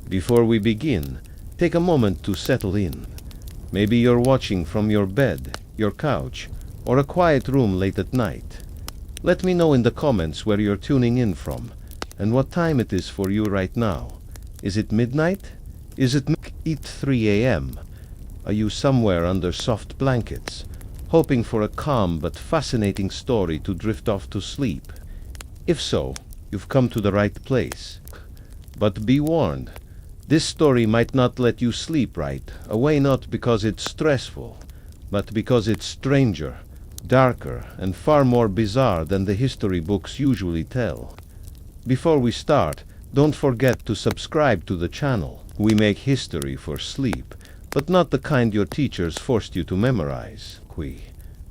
Before we begin, take a moment to settle in. Maybe you're watching from your bed, your couch, or a quiet room late at night. Let me know in the comments where you're tuning in from, and what time it is for you right now. Is it midnight? Is it 3 a.m.? Are you somewhere under soft blankets, hoping for a calm but fascinating story to drift off to sleep? If so, you've come to the right place. But be warned, this story might not let you sleep right away, not because it's stressful, but because it's stranger, darker, and far more bizarre than the history books usually tell. Before we start, don't forget to subscribe to the channel. We make history for sleep, but not the kind your teachers forced you to memorize. We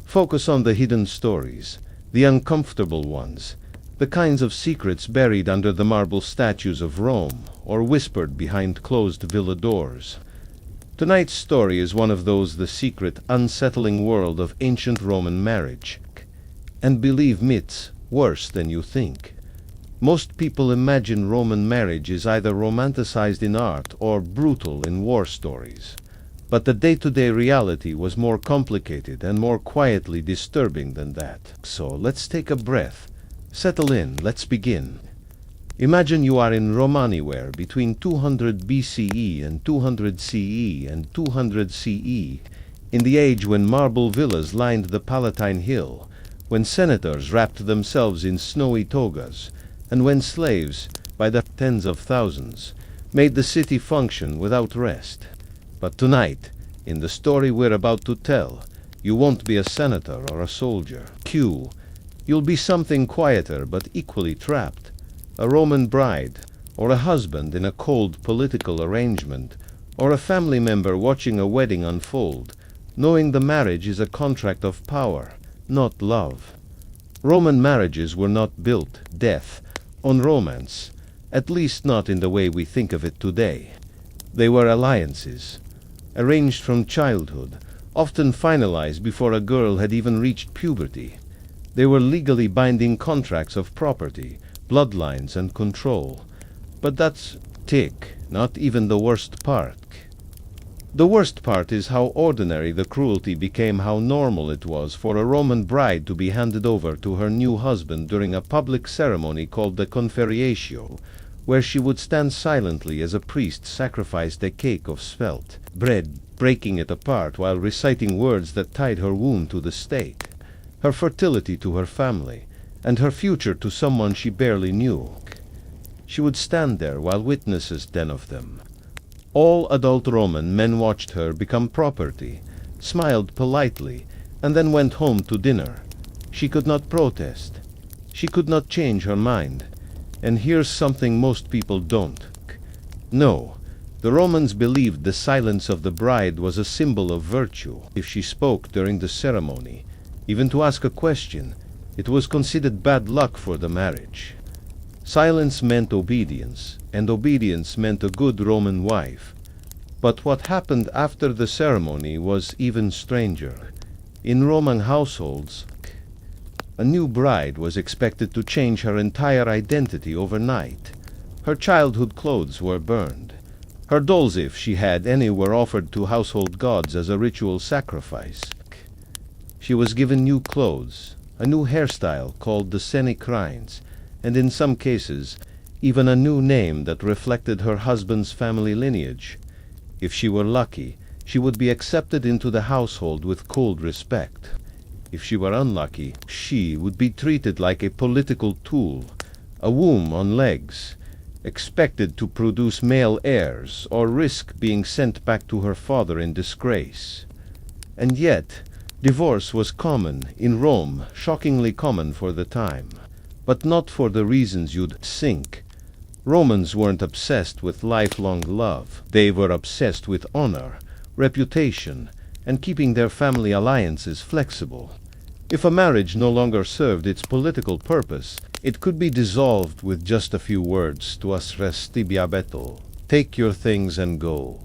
focus on the hidden stories, the uncomfortable ones, the kinds of secrets buried under the marble statues of Rome or whispered behind closed villa doors. Tonight's story is one of those, the secret, unsettling world of ancient Roman marriage. And believe myths worse than you think. Most people imagine Roman marriage is either romanticized in art or brutal in war stories. But the day-to-day reality was more complicated and more quietly disturbing than that. So let's take a breath. Settle in, let's begin. Imagine you are in Rome anywhere between 200 BCE and 200 CE and 200 CE, in the age when marble villas lined the Palatine Hill, when senators wrapped themselves in snowy togas, and when slaves, by the tens of thousands, made the city function without rest. But tonight, in the story we're about to tell, you won't be a senator or a soldier. You'll be something quieter but equally trapped. A Roman bride, or a husband in a cold political arrangement, or a family member watching a wedding unfold, knowing the marriage is a contract of power, not love. Roman marriages were not built, on romance, at least not in the way we think of it today. They were alliances, arranged from childhood, often finalized before a girl had even reached puberty. They were legally binding contracts of property, bloodlines, and control. But that's not even the worst part. The worst part is how ordinary the cruelty became, how normal it was for a Roman bride to be handed over to her new husband during a public ceremony called the conferriatio, where she would stand silently as a priest sacrificed a cake of spelt bread, breaking it apart while reciting words that tied her womb to the state, her fertility to her family, and her future to someone she barely knew. She would stand there while witnesses, 10 of them, all adult Roman men, watched her become property, smiled politely, and then went home to dinner. She could not protest. She could not change her mind. And here's something most people don't know. The Romans believed the silence of the bride was a symbol of virtue. If she spoke during the ceremony, even to ask a question, it was considered bad luck for the marriage. Silence meant obedience, and obedience meant a good Roman wife. But what happened after the ceremony was even stranger. In Roman households, a new bride was expected to change her entire identity overnight. Her childhood clothes were burned. Her dolls, if she had any, were offered to household gods as a ritual sacrifice. She was given new clothes, a new hairstyle called the senicrines, and in some cases, even a new name that reflected her husband's family lineage. If she were lucky, she would be accepted into the household with cold respect. If she were unlucky, she would be treated like a political tool, a womb on legs, expected to produce male heirs or risk being sent back to her father in disgrace. And yet, divorce was common in Rome, shockingly common for the time. But not for the reasons you'd think. Romans weren't obsessed with lifelong love. They were obsessed with honor, reputation, and keeping their family alliances flexible. If a marriage no longer served its political purpose, it could be dissolved with just a few words, tuas restibiabeto, take your things and go.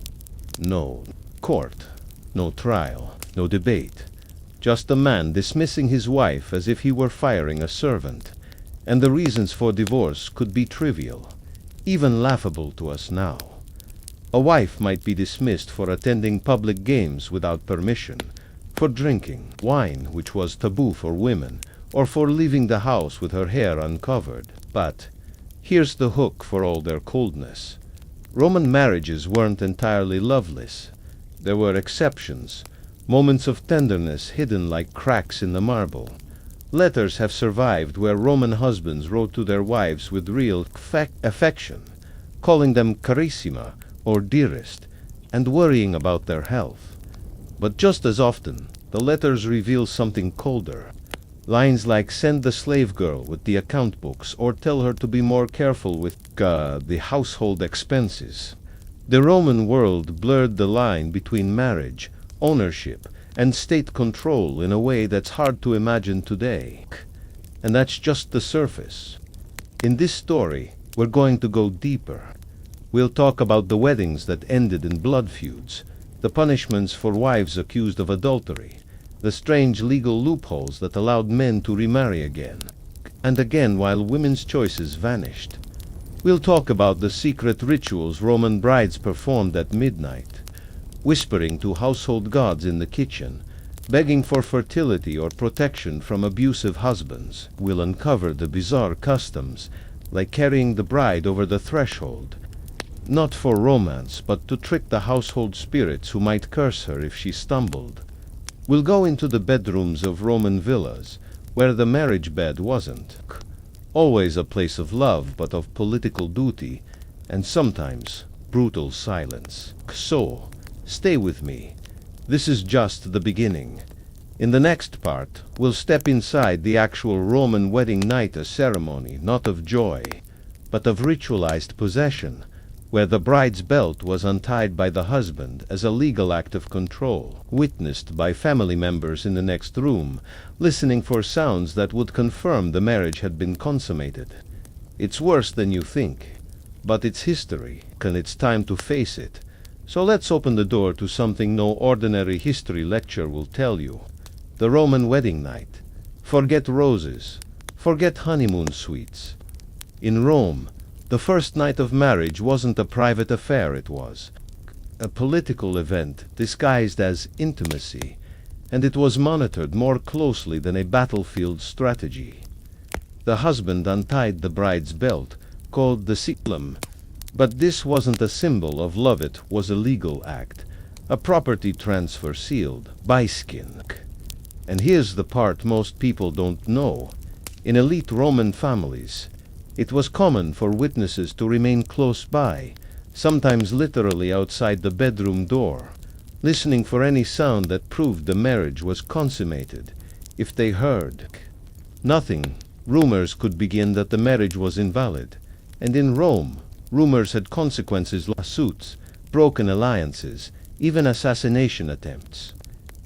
No court, no trial, no debate. Just a man dismissing his wife as if he were firing a servant. And the reasons for divorce could be trivial. even laughable to us now. A wife might be dismissed for attending public games without permission, for drinking wine which was taboo for women, or for leaving the house with her hair uncovered. But here's the hook for all their coldness. Roman marriages weren't entirely loveless. There were exceptions, moments of tenderness hidden like cracks in the marble. Letters have survived where Roman husbands wrote to their wives with real affection, calling them carissima or dearest, and worrying about their health. But just as often, the letters reveal something colder. Lines like "send the slave girl with the account books" or "tell her to be more careful with the household expenses." The Roman world blurred the line between marriage, ownership, and state control in a way that's hard to imagine today. And that's just the surface. In this story, we're going to go deeper. We'll talk about the weddings that ended in blood feuds, the punishments for wives accused of adultery, the strange legal loopholes that allowed men to remarry again and again while women's choices vanished. We'll talk about the secret rituals Roman brides performed at midnight, whispering to household gods in the kitchen, begging for fertility or protection from abusive husbands. We'll uncover the bizarre customs, like carrying the bride over the threshold, not for romance, but to trick the household spirits who might curse her if she stumbled. We'll go into the bedrooms of Roman villas, where the marriage bed wasn't always a place of love, but of political duty, and sometimes brutal silence. So, stay with me. This is just the beginning. In the next part, we'll step inside the actual Roman wedding night, a ceremony not of joy, but of ritualized possession, where the bride's belt was untied by the husband as a legal act of control, witnessed by family members in the next room, listening for sounds that would confirm the marriage had been consummated. It's worse than you think, but it's history, and it's time to face it. So let's open the door to something no ordinary history lecture will tell you. The Roman wedding night. Forget roses. Forget honeymoon suites. In Rome, the first night of marriage wasn't a private affair, it was a political event disguised as intimacy, and it was monitored more closely than a battlefield strategy. The husband untied the bride's belt, called the siculum, but this wasn't a symbol of love, it was a legal act, a property transfer sealed by skin. And here's the part most people don't know. In elite Roman families, it was common for witnesses to remain close by, sometimes literally outside the bedroom door, listening for any sound that proved the marriage was consummated. If they heard nothing, rumors could begin that the marriage was invalid. And in Rome, rumors had consequences: lawsuits, broken alliances, even assassination attempts.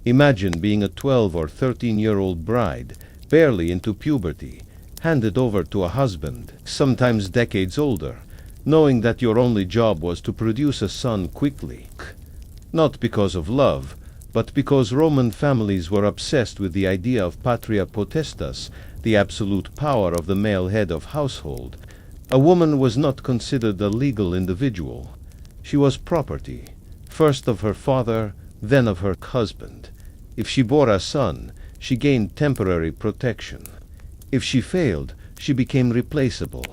Imagine being a 12 or 13-year-old bride, barely into puberty, handed over to a husband, sometimes decades older, knowing that your only job was to produce a son quickly. Not because of love, but because Roman families were obsessed with the idea of patria potestas, the absolute power of the male head of household. A woman was not considered a legal individual. She was property, first of her father, then of her husband. If she bore a son, she gained temporary protection. If she failed, she became replaceable.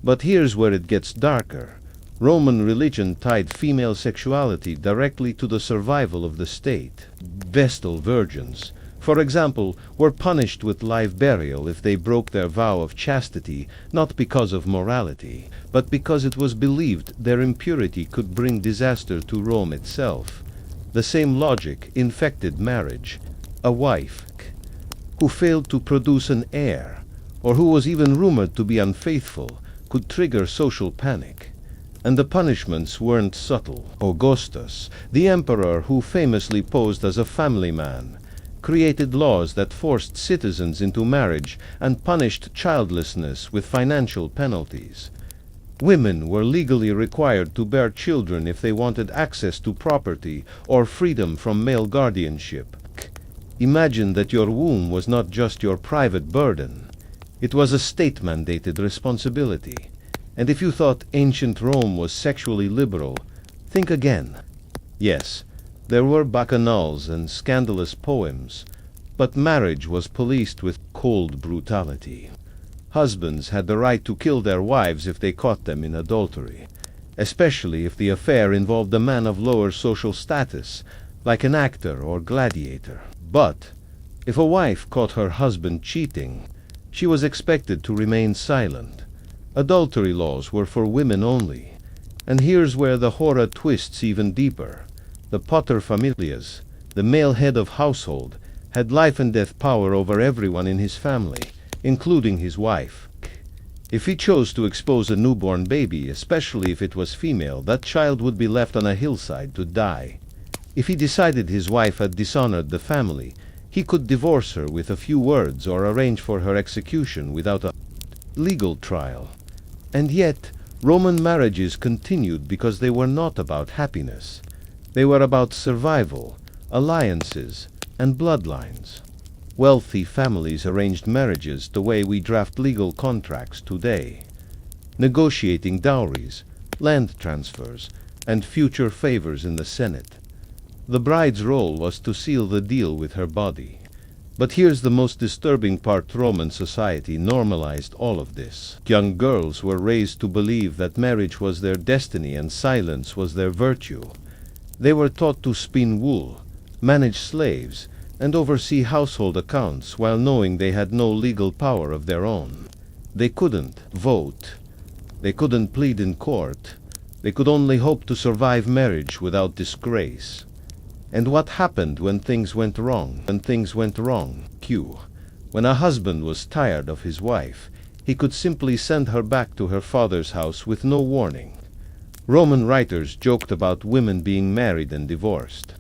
But here's where it gets darker. Roman religion tied female sexuality directly to the survival of the state. Vestal virgins, for example, were punished with live burial if they broke their vow of chastity, not because of morality, but because it was believed their impurity could bring disaster to Rome itself. The same logic infected marriage. A wife who failed to produce an heir, or who was even rumored to be unfaithful, could trigger social panic. And the punishments weren't subtle. Augustus, the emperor who famously posed as a family man, created laws that forced citizens into marriage and punished childlessness with financial penalties. Women were legally required to bear children if they wanted access to property or freedom from male guardianship. Imagine that your womb was not just your private burden. It was a state-mandated responsibility. And if you thought ancient Rome was sexually liberal, think again. Yes, there were bacchanals and scandalous poems, but marriage was policed with cold brutality. Husbands had the right to kill their wives if they caught them in adultery, especially if the affair involved a man of lower social status, like an actor or gladiator. But if a wife caught her husband cheating, she was expected to remain silent. Adultery laws were for women only. And here's where the horror twists even deeper. The paterfamilias, the male head of household, had life and death power over everyone in his family, including his wife. If he chose to expose a newborn baby, especially if it was female, that child would be left on a hillside to die. If he decided his wife had dishonored the family, he could divorce her with a few words or arrange for her execution without a legal trial. And yet, Roman marriages continued because they were not about happiness. They were about survival, alliances, and bloodlines. Wealthy families arranged marriages the way we draft legal contracts today, negotiating dowries, land transfers, and future favors in the Senate. The bride's role was to seal the deal with her body. But here's the most disturbing part: Roman society normalized all of this. Young girls were raised to believe that marriage was their destiny and silence was their virtue. They were taught to spin wool, manage slaves, and oversee household accounts while knowing they had no legal power of their own. They couldn't vote. They couldn't plead in court. They could only hope to survive marriage without disgrace. And what happened when things went wrong? When a husband was tired of his wife, he could simply send her back to her father's house with no warning. Roman writers joked about women being married and divorced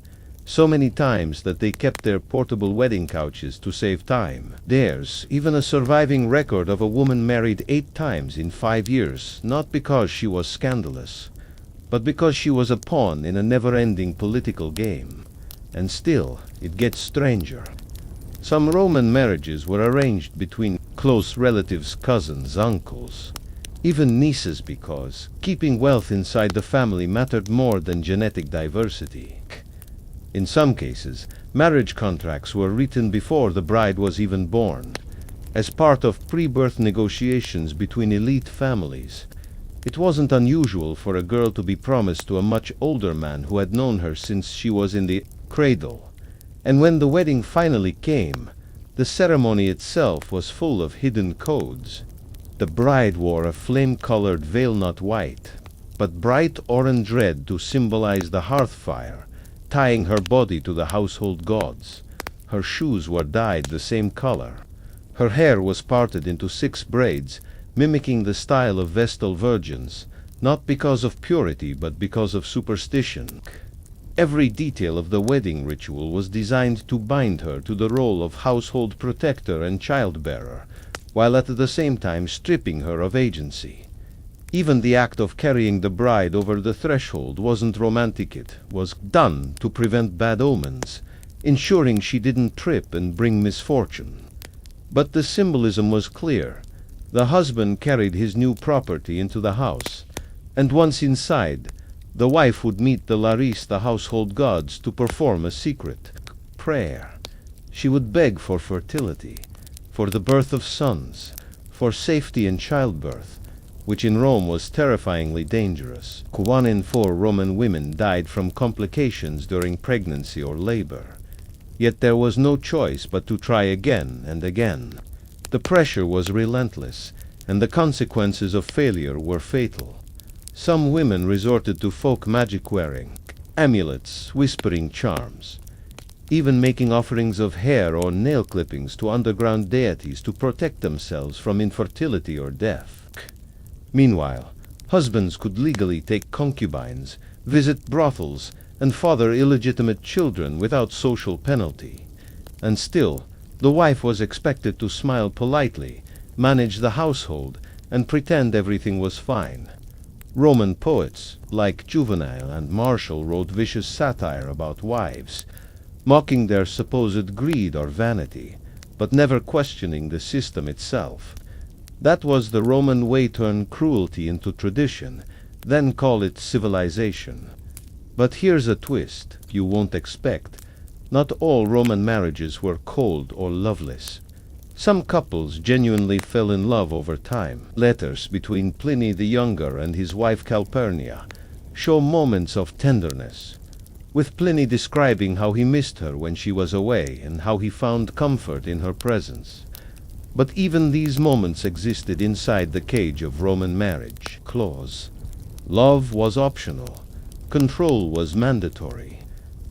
so many times that they kept their portable wedding couches to save time. There's even a surviving record of a woman married 8 times in 5 years, not because she was scandalous, but because she was a pawn in a never-ending political game. And still, it gets stranger. Some Roman marriages were arranged between close relatives, cousins, uncles, even nieces, because keeping wealth inside the family mattered more than genetic diversity. In some cases, marriage contracts were written before the bride was even born, as part of pre-birth negotiations between elite families. It wasn't unusual for a girl to be promised to a much older man who had known her since she was in the cradle. And when the wedding finally came, the ceremony itself was full of hidden codes. The bride wore a flame-colored veil, not white, but bright orange red to symbolize the hearth fire, tying her body to the household gods. Her shoes were dyed the same color. Her hair was parted into 6 braids, mimicking the style of Vestal virgins, not because of purity but because of superstition. Every detail of the wedding ritual was designed to bind her to the role of household protector and childbearer, while at the same time stripping her of agency. Even the act of carrying the bride over the threshold wasn't romantic. It was done to prevent bad omens, ensuring she didn't trip and bring misfortune. But the symbolism was clear. The husband carried his new property into the house, and once inside, the wife would meet the Lares, the household gods, to perform a secret prayer. She would beg for fertility, for the birth of sons, for safety in childbirth, which in Rome was terrifyingly dangerous. 1 in 4 Roman women died from complications during pregnancy or labor. Yet there was no choice but to try again and again. The pressure was relentless, and the consequences of failure were fatal. Some women resorted to folk magic, wearing amulets, whispering charms, even making offerings of hair or nail clippings to underground deities to protect themselves from infertility or death. Meanwhile, husbands could legally take concubines, visit brothels, and father illegitimate children without social penalty. And still, the wife was expected to smile politely, manage the household, and pretend everything was fine. Roman poets, like Juvenal and Martial, wrote vicious satire about wives, mocking their supposed greed or vanity, but never questioning the system itself. That was the Roman way to turn cruelty into tradition, then call it civilization. But here's a twist you won't expect. Not all Roman marriages were cold or loveless. Some couples genuinely fell in love over time. Letters between Pliny the Younger and his wife Calpurnia show moments of tenderness, with Pliny describing how he missed her when she was away and how he found comfort in her presence. But even these moments existed inside the cage of Roman marriage clause. Love was optional, control was mandatory,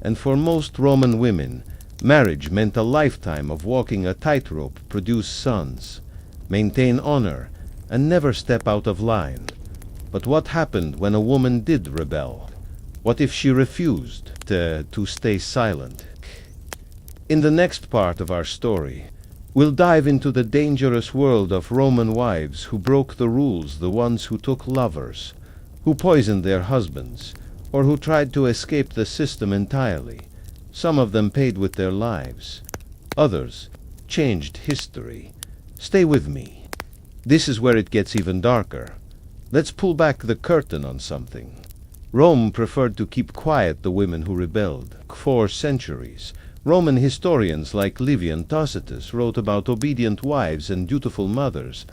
and for most Roman women, marriage meant a lifetime of walking a tightrope, produce sons, maintain honor, and never step out of line. But what happened when a woman did rebel? What if she refused to stay silent? In the next part of our story, we'll dive into the dangerous world of Roman wives who broke the rules, the ones who took lovers, who poisoned their husbands, or who tried to escape the system entirely. Some of them paid with their lives. Others changed history. Stay with me. This is where it gets even darker. Let's pull back the curtain on something. Rome preferred to keep quiet the women who rebelled. For centuries, Roman historians like Livy and Tacitus wrote about obedient wives and dutiful mothers.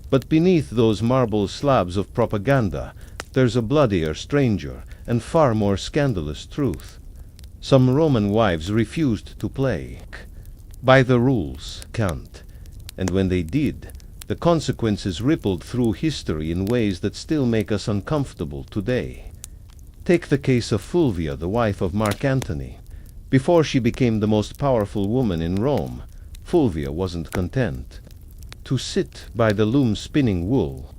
But beneath those marble slabs of propaganda, there's a bloodier, stranger, and far more scandalous truth. Some Roman wives refused to play by the rules, and when they did, the consequences rippled through history in ways that still make us uncomfortable today. Take the case of Fulvia, the wife of Mark Antony. Before she became the most powerful woman in Rome, Fulvia wasn't content to sit by the loom spinning wool.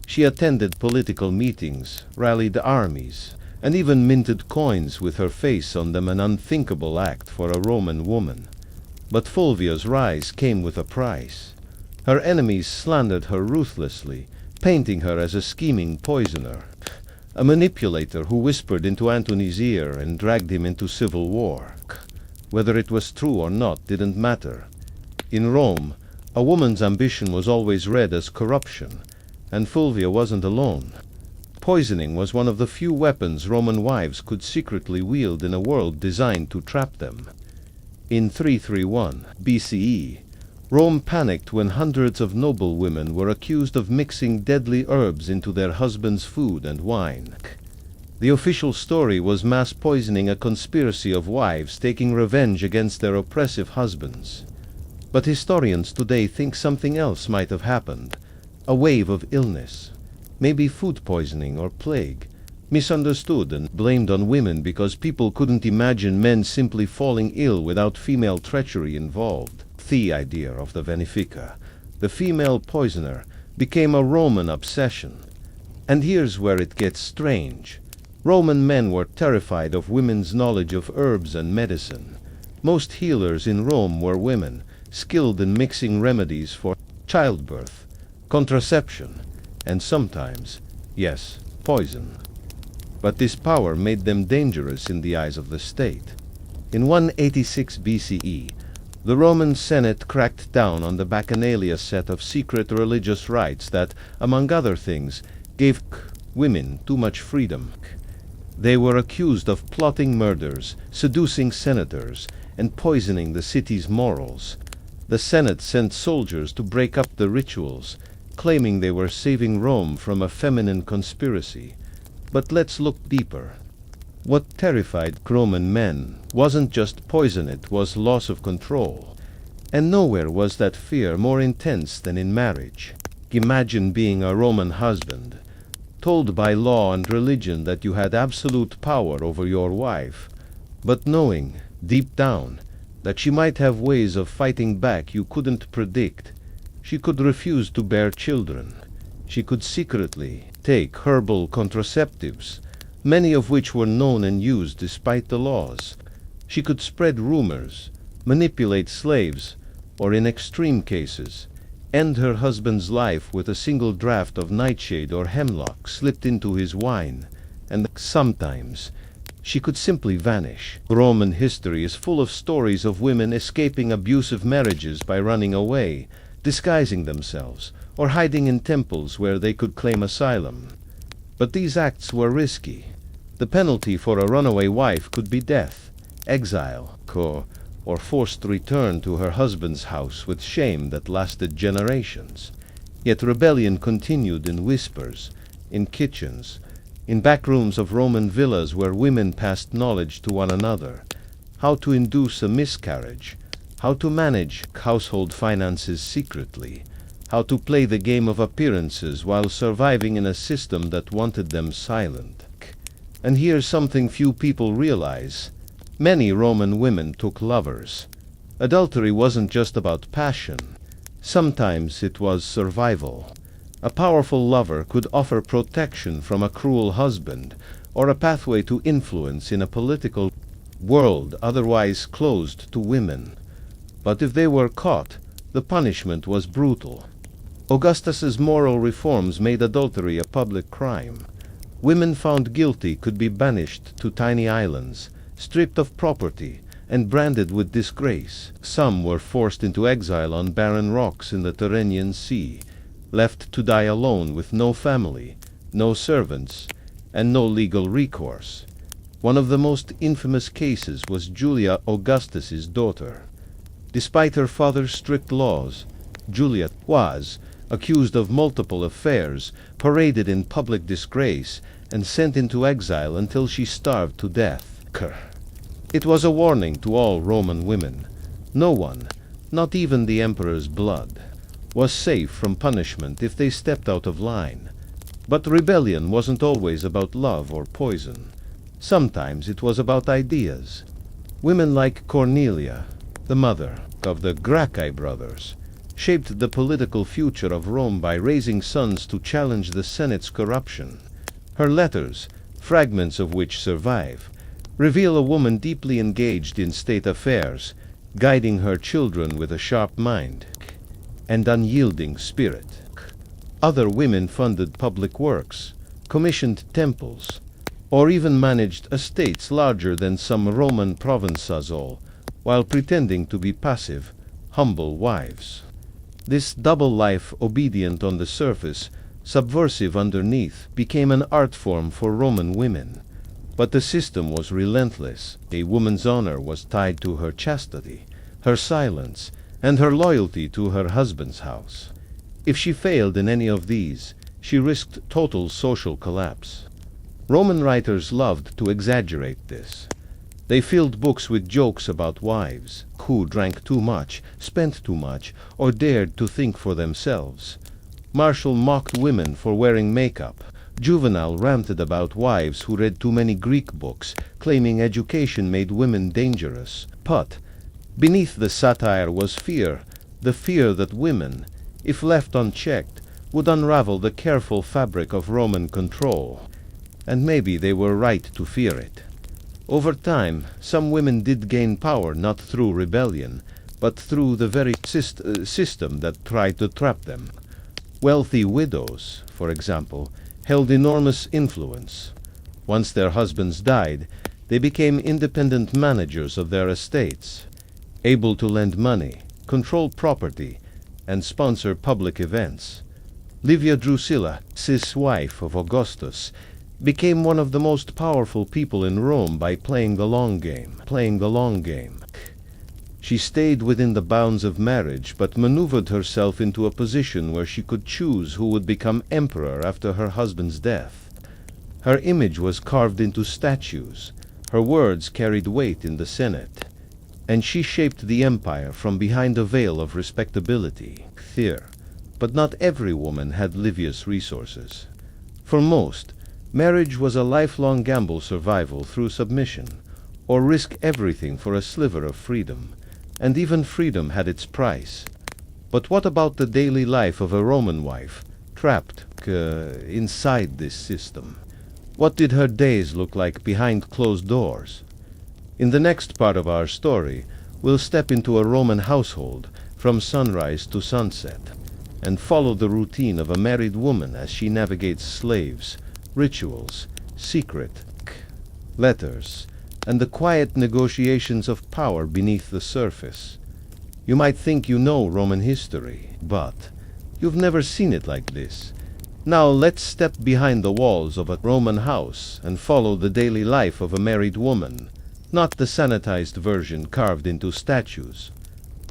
She attended political meetings, rallied armies, and even minted coins with her face on them, an unthinkable act for a Roman woman. But Fulvia's rise came with a price. Her enemies slandered her ruthlessly, painting her as a scheming poisoner, a manipulator who whispered into Antony's ear and dragged him into civil war. Whether it was true or not didn't matter. In Rome, a woman's ambition was always read as corruption, and Fulvia wasn't alone. Poisoning was one of the few weapons Roman wives could secretly wield in a world designed to trap them. In 331 BCE, Rome panicked when hundreds of noble women were accused of mixing deadly herbs into their husbands' food and wine. The official story was mass poisoning, a conspiracy of wives taking revenge against their oppressive husbands. But historians today think something else might have happened. A wave of illness. Maybe food poisoning or plague, misunderstood and blamed on women because people couldn't imagine men simply falling ill without female treachery involved. The idea of the Venefica, the female poisoner, became a Roman obsession. And here's where it gets strange. Roman men were terrified of women's knowledge of herbs and medicine. Most healers in Rome were women, skilled in mixing remedies for childbirth, contraception, and sometimes, yes, poison. But this power made them dangerous in the eyes of the state. In 186 BCE, the Roman Senate cracked down on the Bacchanalia set of secret religious rites that, among other things, gave women too much freedom. They were accused of plotting murders, seducing senators, and poisoning the city's morals. The Senate sent soldiers to break up the rituals, claiming they were saving Rome from a feminine conspiracy. But let's look deeper. What terrified Roman men wasn't just poison, it was loss of control. And nowhere was that fear more intense than in marriage. Imagine being a Roman husband, told by law and religion that you had absolute power over your wife, but knowing, deep down, that she might have ways of fighting back you couldn't predict. She could refuse to bear children. She could secretly take herbal contraceptives, many of which were known and used despite the laws. She could spread rumors, manipulate slaves, or in extreme cases, end her husband's life with a single draught of nightshade or hemlock slipped into his wine, and sometimes she could simply vanish. Roman history is full of stories of women escaping abusive marriages by running away, disguising themselves, or hiding in temples where they could claim asylum. But these acts were risky. The penalty for a runaway wife could be death, exile, or forced return to her husband's house with shame that lasted generations. Yet rebellion continued in whispers, in kitchens, in back rooms of Roman villas where women passed knowledge to one another, how to induce a miscarriage, how to manage household finances secretly, how to play the game of appearances while surviving in a system that wanted them silent. And here's something few people realize. Many Roman women took lovers. Adultery wasn't just about passion. Sometimes it was survival. A powerful lover could offer protection from a cruel husband, or a pathway to influence in a political world otherwise closed to women. But if they were caught, the punishment was brutal. Augustus's moral reforms made adultery a public crime. Women found guilty could be banished to tiny islands, stripped of property, and branded with disgrace. Some were forced into exile on barren rocks in the Tyrrhenian Sea, left to die alone with no family, no servants, and no legal recourse. One of the most infamous cases was Julia, Augustus's daughter. Despite her father's strict laws, Julia was accused of multiple affairs, paraded in public disgrace, and sent into exile until she starved to death. It was a warning to all Roman women. No one, not even the emperor's blood, was safe from punishment if they stepped out of line. But rebellion wasn't always about love or poison. Sometimes it was about ideas. Women like Cornelia, the mother of the Gracchi brothers, shaped the political future of Rome by raising sons to challenge the Senate's corruption. Her letters, fragments of which survive, reveal a woman deeply engaged in state affairs, guiding her children with a sharp mind and unyielding spirit. Other women funded public works, commissioned temples, or even managed estates larger than some Roman provinces, all while pretending to be passive, humble wives. This double life, obedient on the surface, subversive underneath, became an art form for Roman women. But the system was relentless. A woman's honor was tied to her chastity, her silence, and her loyalty to her husband's house. If she failed in any of these, she risked total social collapse. Roman writers loved to exaggerate this. They filled books with jokes about wives who drank too much, spent too much, or dared to think for themselves. Martial mocked women for wearing makeup. Juvenal ranted about wives who read too many Greek books, claiming education made women dangerous. But beneath the satire was fear, the fear that women, if left unchecked, would unravel the careful fabric of Roman control. And maybe they were right to fear it. Over time, some women did gain power not through rebellion, but through the very system that tried to trap them. Wealthy widows, for example, held enormous influence. Once their husbands died, they became independent managers of their estates, able to lend money, control property, and sponsor public events. Livia Drusilla, cis wife of Augustus, became one of the most powerful people in Rome by playing the long game. She stayed within the bounds of marriage, but maneuvered herself into a position where she could choose who would become emperor after her husband's death. Her image was carved into statues. Her words carried weight in the Senate. And she shaped the empire from behind a veil of respectability. But not every woman had Livia's resources. For most, marriage was a lifelong gamble, survival through submission, or risk everything for a sliver of freedom. And even freedom had its price. But what about the daily life of a Roman wife, trapped inside this system? What did her days look like behind closed doors? In the next part of our story, we'll step into a Roman household from sunrise to sunset, and follow the routine of a married woman as she navigates slaves, rituals, secret letters, and the quiet negotiations of power beneath the surface. You might think you know Roman history, but You've never seen it like this. Now let's step behind the walls of a Roman house and follow the daily life of a married woman, not the sanitized version carved into statues,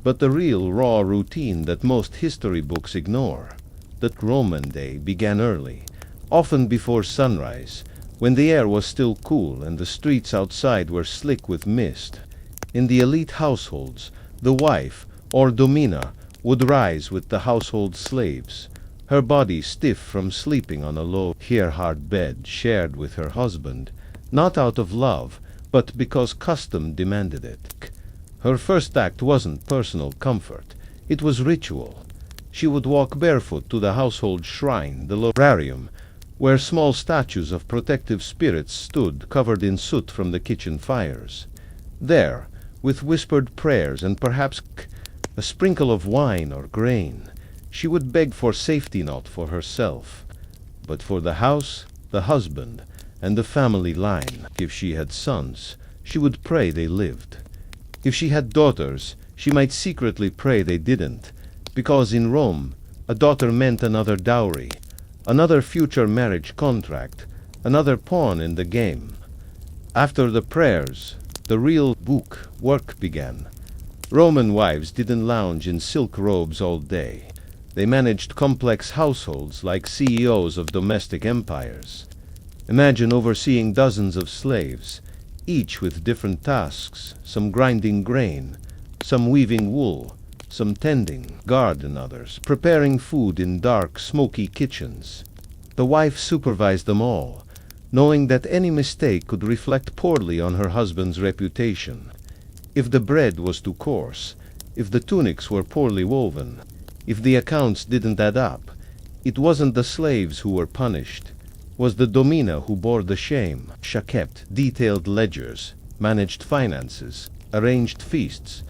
but the real raw routine that most history books ignore. That Roman day began early, often before sunrise, when the air was still cool and the streets outside were slick with mist. In the elite households, the wife, or domina, would rise with the household slaves, her body stiff from sleeping on a low, hard bed shared with her husband, not out of love, but because custom demanded it. Her first act wasn't personal comfort, it was ritual. She would walk barefoot to the household shrine, the lorarium, where small statues of protective spirits stood covered in soot from the kitchen fires. There, with whispered prayers and perhaps a sprinkle of wine or grain, she would beg for safety not for herself, but for the house, the husband, and the family line. If she had sons, she would pray they lived. If she had daughters, she might secretly pray they didn't, because in Rome, a daughter meant another dowry, another future marriage contract, another pawn in the game. After the prayers, the real work began. Roman wives didn't lounge in silk robes all day. They managed complex households like CEOs of domestic empires. Imagine overseeing dozens of slaves, each with different tasks, some grinding grain, some weaving wool, some tending garden, others preparing food in dark, smoky kitchens. The wife supervised them all, knowing that any mistake could reflect poorly on her husband's reputation. If the bread was too coarse, if the tunics were poorly woven, if the accounts didn't add up, it wasn't the slaves who were punished. It was the domina who bore the shame. She kept detailed ledgers, managed finances, arranged feasts,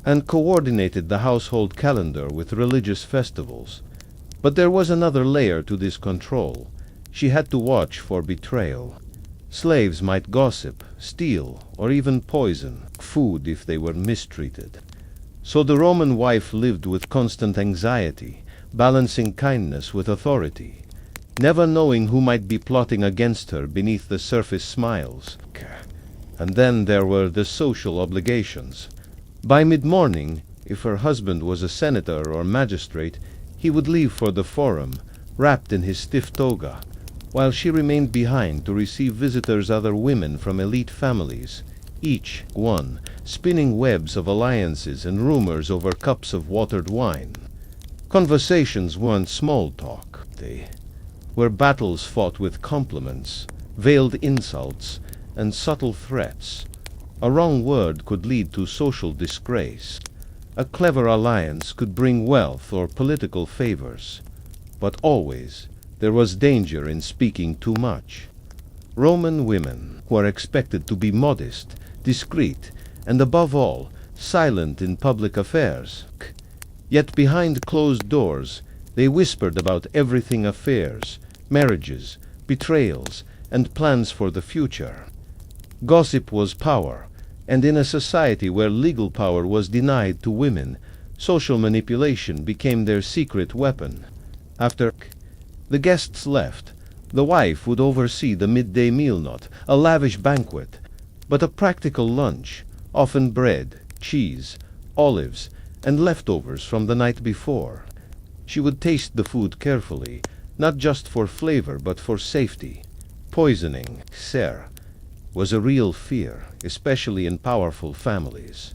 and coordinated the household calendar with religious festivals. But there was another layer to this control. She had to watch for betrayal. Slaves might gossip, steal, or even poison food if they were mistreated. So the Roman wife lived with constant anxiety, balancing kindness with authority, never knowing who might be plotting against her beneath the surface smiles. And then there were the social obligations. By mid-morning, if her husband was a senator or magistrate, he would leave for the forum, wrapped in his stiff toga, while she remained behind to receive visitors, other women from elite families, each one spinning webs of alliances and rumors over cups of watered wine. Conversations weren't small talk. They were battles fought with compliments, veiled insults, and subtle threats. A wrong word could lead to social disgrace. A clever alliance could bring wealth or political favors. But always there was danger in speaking too much. Roman women were expected to be modest, discreet, and above all, silent in public affairs. Yet behind closed doors, they whispered about everything: affairs, marriages, betrayals, and plans for the future. Gossip was power, and in a society where legal power was denied to women, social manipulation became their secret weapon. After the guests left, the wife would oversee the midday meal, not a lavish banquet, but a practical lunch, often bread, cheese, olives, and leftovers from the night before. She would taste the food carefully, not just for flavor but for safety. Poisoning, was a real fear, especially in powerful families.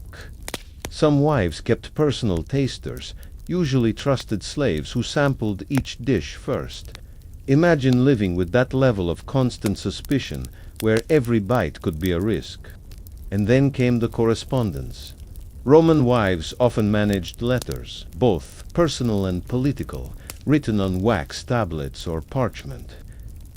Some wives kept personal tasters, usually trusted slaves who sampled each dish first. Imagine living with that level of constant suspicion, where every bite could be a risk. And then came the correspondence. Roman wives often managed letters, both personal and political, written on wax tablets or parchment.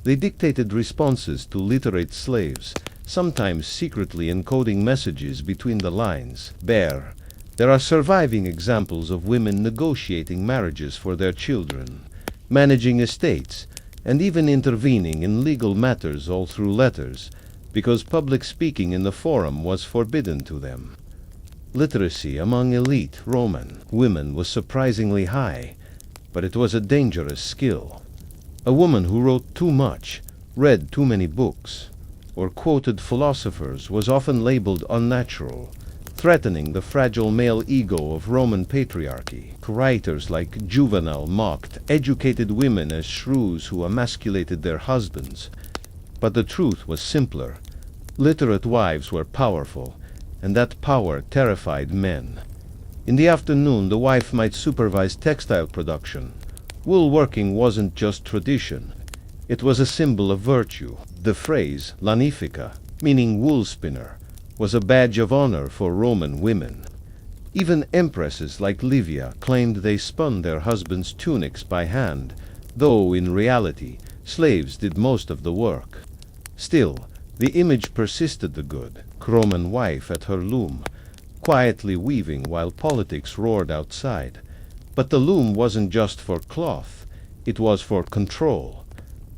They dictated responses to literate slaves, sometimes secretly encoding messages between the lines. There are surviving examples of women negotiating marriages for their children, managing estates, and even intervening in legal matters, all through letters, because public speaking in the forum was forbidden to them. Literacy among elite Roman women was surprisingly high, but it was a dangerous skill. A woman who wrote too much, read too many books, or quoted philosophers was often labeled unnatural, threatening the fragile male ego of Roman patriarchy. Writers like Juvenal mocked educated women as shrews who emasculated their husbands. But the truth was simpler. Literate wives were powerful, and that power terrified men. In the afternoon, the wife might supervise textile production. Wool working wasn't just tradition. It was a symbol of virtue. The phrase lanifica, meaning wool spinner, was a badge of honor for Roman women. Even empresses like Livia claimed they spun their husbands' tunics by hand, though in reality slaves did most of the work. Still, the image persisted: the good Roman wife at her loom, quietly weaving while politics roared outside. But the loom wasn't just for cloth, it was for control.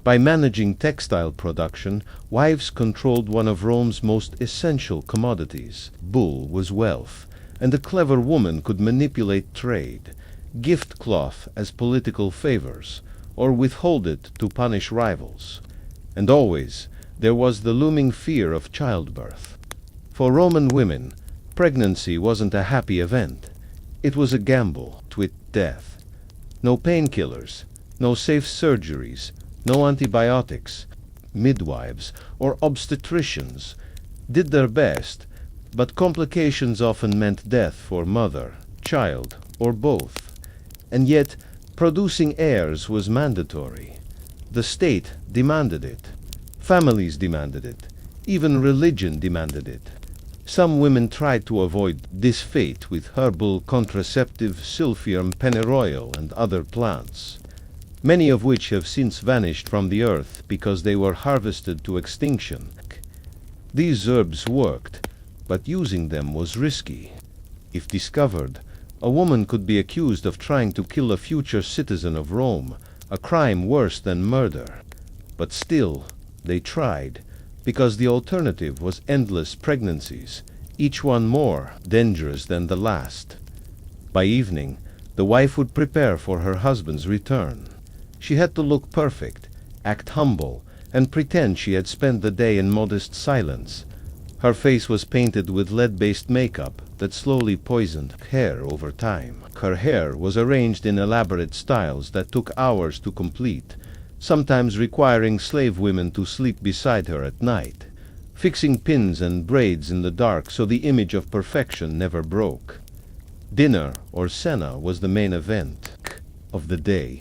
By managing textile production, wives controlled one of Rome's most essential commodities. Wool was wealth, and a clever woman could manipulate trade, gift cloth as political favors, or withhold it to punish rivals. And always there was the looming fear of childbirth. For Roman women, pregnancy wasn't a happy event. It was a gamble with death. No painkillers, no safe surgeries, no antibiotics. Midwives or obstetricians did their best, but complications often meant death for mother, child, or both. And yet, producing heirs was mandatory. The state demanded it. Families demanded it. Even religion demanded it. Some women tried to avoid this fate with herbal contraceptive Silphium pennyroyal and other plants, many of which have since vanished from the earth because they were harvested to extinction. These herbs worked, but using them was risky. If discovered, a woman could be accused of trying to kill a future citizen of Rome, a crime worse than murder. But still, they tried, because the alternative was endless pregnancies, each one more dangerous than the last. By evening, the wife would prepare for her husband's return. She had to look perfect, act humble, and pretend she had spent the day in modest silence. Her face was painted with lead-based makeup that slowly poisoned hair over time. Her hair was arranged in elaborate styles that took hours to complete, sometimes requiring slave women to sleep beside her at night, fixing pins and braids in the dark so the image of perfection never broke. Dinner, or cena, was the main event of the day.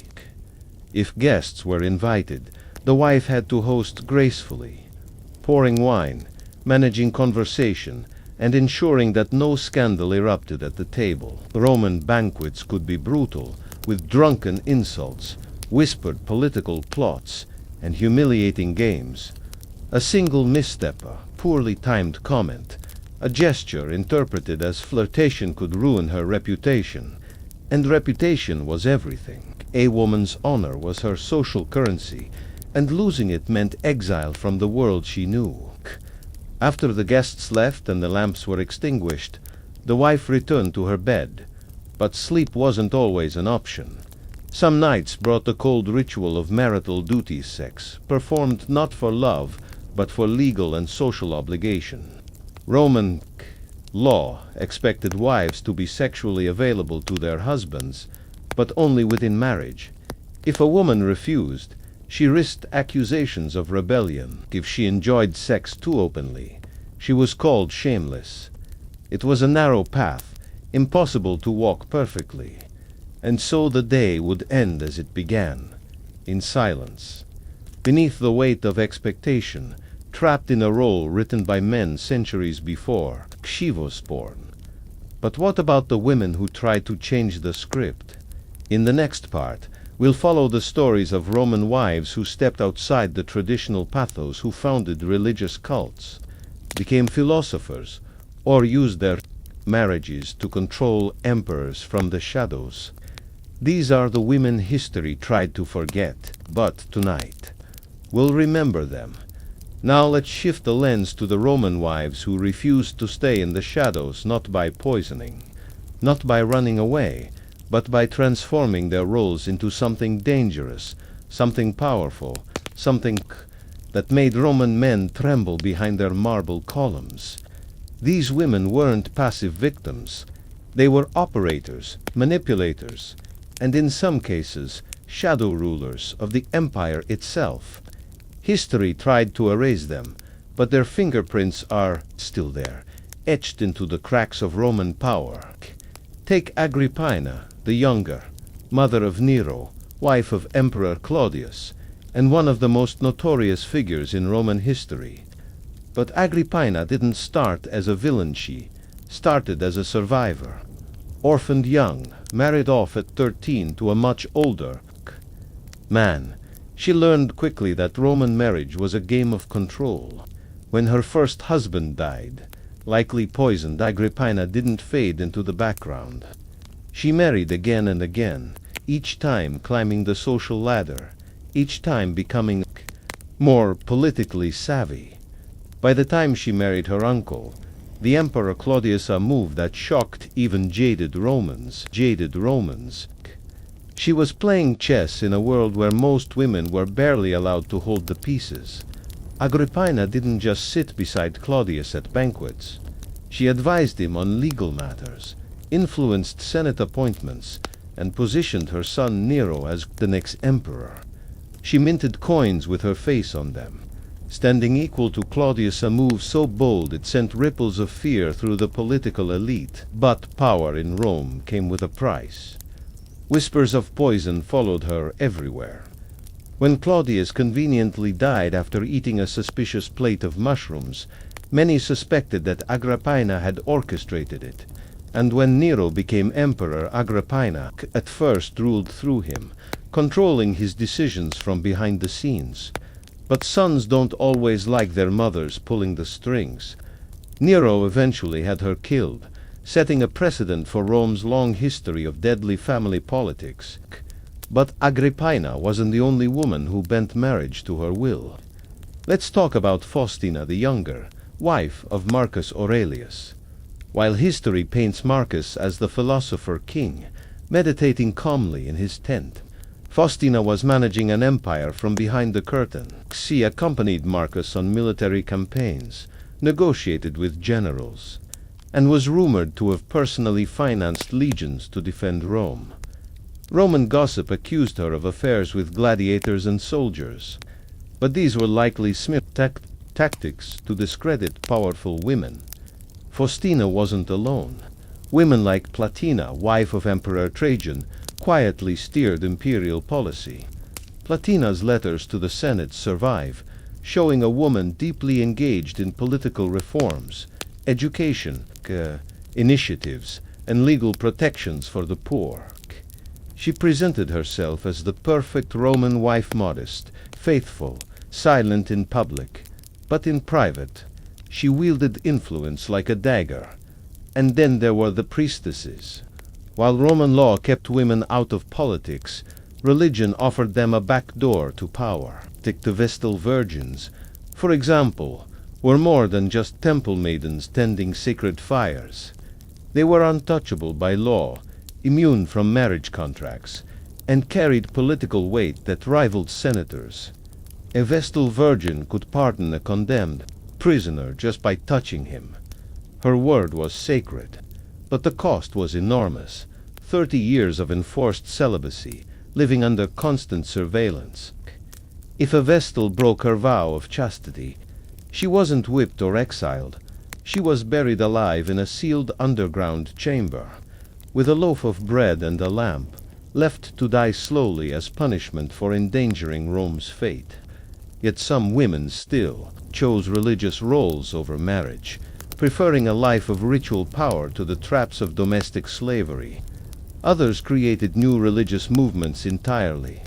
If guests were invited, the wife had to host gracefully, pouring wine, managing conversation, and ensuring that no scandal erupted at the table. Roman banquets could be brutal, with drunken insults, whispered political plots, and humiliating games. A single misstep, a poorly timed comment, a gesture interpreted as flirtation could ruin her reputation. And reputation was everything. A woman's honor was her social currency, and losing it meant exile from the world she knew. After the guests left and the lamps were extinguished, the wife returned to her bed. But sleep wasn't always an option. Some nights brought the cold ritual of marital duty sex, performed not for love, but for legal and social obligation. Roman law expected wives to be sexually available to their husbands, but only within marriage. If a woman refused, she risked accusations of rebellion. If she enjoyed sex too openly, she was called shameless. It was a narrow path, impossible to walk perfectly. And so the day would end as it began, in silence, beneath the weight of expectation, trapped in a role written by men centuries before. She was born. But what about the women who tried to change the script? In the next part, we'll follow the stories of Roman wives who stepped outside the traditional pathos, who founded religious cults, became philosophers, or used their marriages to control emperors from the shadows. These are the women history tried to forget, but tonight we'll remember them. Now let's shift the lens to the Roman wives who refused to stay in the shadows, not by poisoning, not by running away, but by transforming their roles into something dangerous, something powerful, something that made Roman men tremble behind their marble columns. These women weren't passive victims. They were operators, manipulators, and in some cases, shadow rulers of the empire itself. History tried to erase them, but their fingerprints are still there, etched into the cracks of Roman power. Take Agrippina, the younger, mother of Nero, wife of Emperor Claudius, and one of the most notorious figures in Roman history. But Agrippina didn't start as a villain. She started as a survivor. Orphaned young, married off at 13 to a much older man, she learned quickly that Roman marriage was a game of control. When her first husband died, likely poisoned, Agrippina didn't fade into the background. She married again and again, each time climbing the social ladder, each time becoming more politically savvy. By the time she married her uncle, the Emperor Claudius, a move that shocked even jaded Romans. She was playing chess in a world where most women were barely allowed to hold the pieces. Agrippina didn't just sit beside Claudius at banquets. She advised him on legal matters, influenced Senate appointments, and positioned her son Nero as the next emperor. She minted coins with her face on them, standing equal to Claudius, a move so bold it sent ripples of fear through the political elite. But power in Rome came with a price. Whispers of poison followed her everywhere. When Claudius conveniently died after eating a suspicious plate of mushrooms, many suspected that Agrippina had orchestrated it. And when Nero became emperor, Agrippina at first ruled through him, controlling his decisions from behind the scenes. But sons don't always like their mothers pulling the strings. Nero eventually had her killed, setting a precedent for Rome's long history of deadly family politics. But Agrippina wasn't the only woman who bent marriage to her will. Let's talk about Faustina the Younger, wife of Marcus Aurelius. While history paints Marcus as the philosopher king, meditating calmly in his tent, Faustina was managing an empire from behind the curtain. She accompanied Marcus on military campaigns, negotiated with generals, and was rumored to have personally financed legions to defend Rome. Roman gossip accused her of affairs with gladiators and soldiers, but these were likely Smith tactics to discredit powerful women. Faustina wasn't alone. Women like Platina, wife of Emperor Trajan, quietly steered imperial policy. Platina's letters to the Senate survive, showing a woman deeply engaged in political reforms, education, initiatives, and legal protections for the poor. She presented herself as the perfect Roman wife, modest, faithful, silent in public, but in private, she wielded influence like a dagger. And then there were the priestesses. While Roman law kept women out of politics, religion offered them a back door to power. The Vestal virgins, for example, were more than just temple maidens tending sacred fires. They were untouchable by law, immune from marriage contracts, and carried political weight that rivaled senators. A Vestal virgin could pardon a condemned prisoner just by touching him. Her word was sacred, but the cost was enormous. 30 years of enforced celibacy, living under constant surveillance. If a Vestal broke her vow of chastity, she wasn't whipped or exiled. She was buried alive in a sealed underground chamber, with a loaf of bread and a lamp, left to die slowly as punishment for endangering Rome's fate. Yet some women still chose religious roles over marriage, preferring a life of ritual power to the traps of domestic slavery. Others created new religious movements entirely.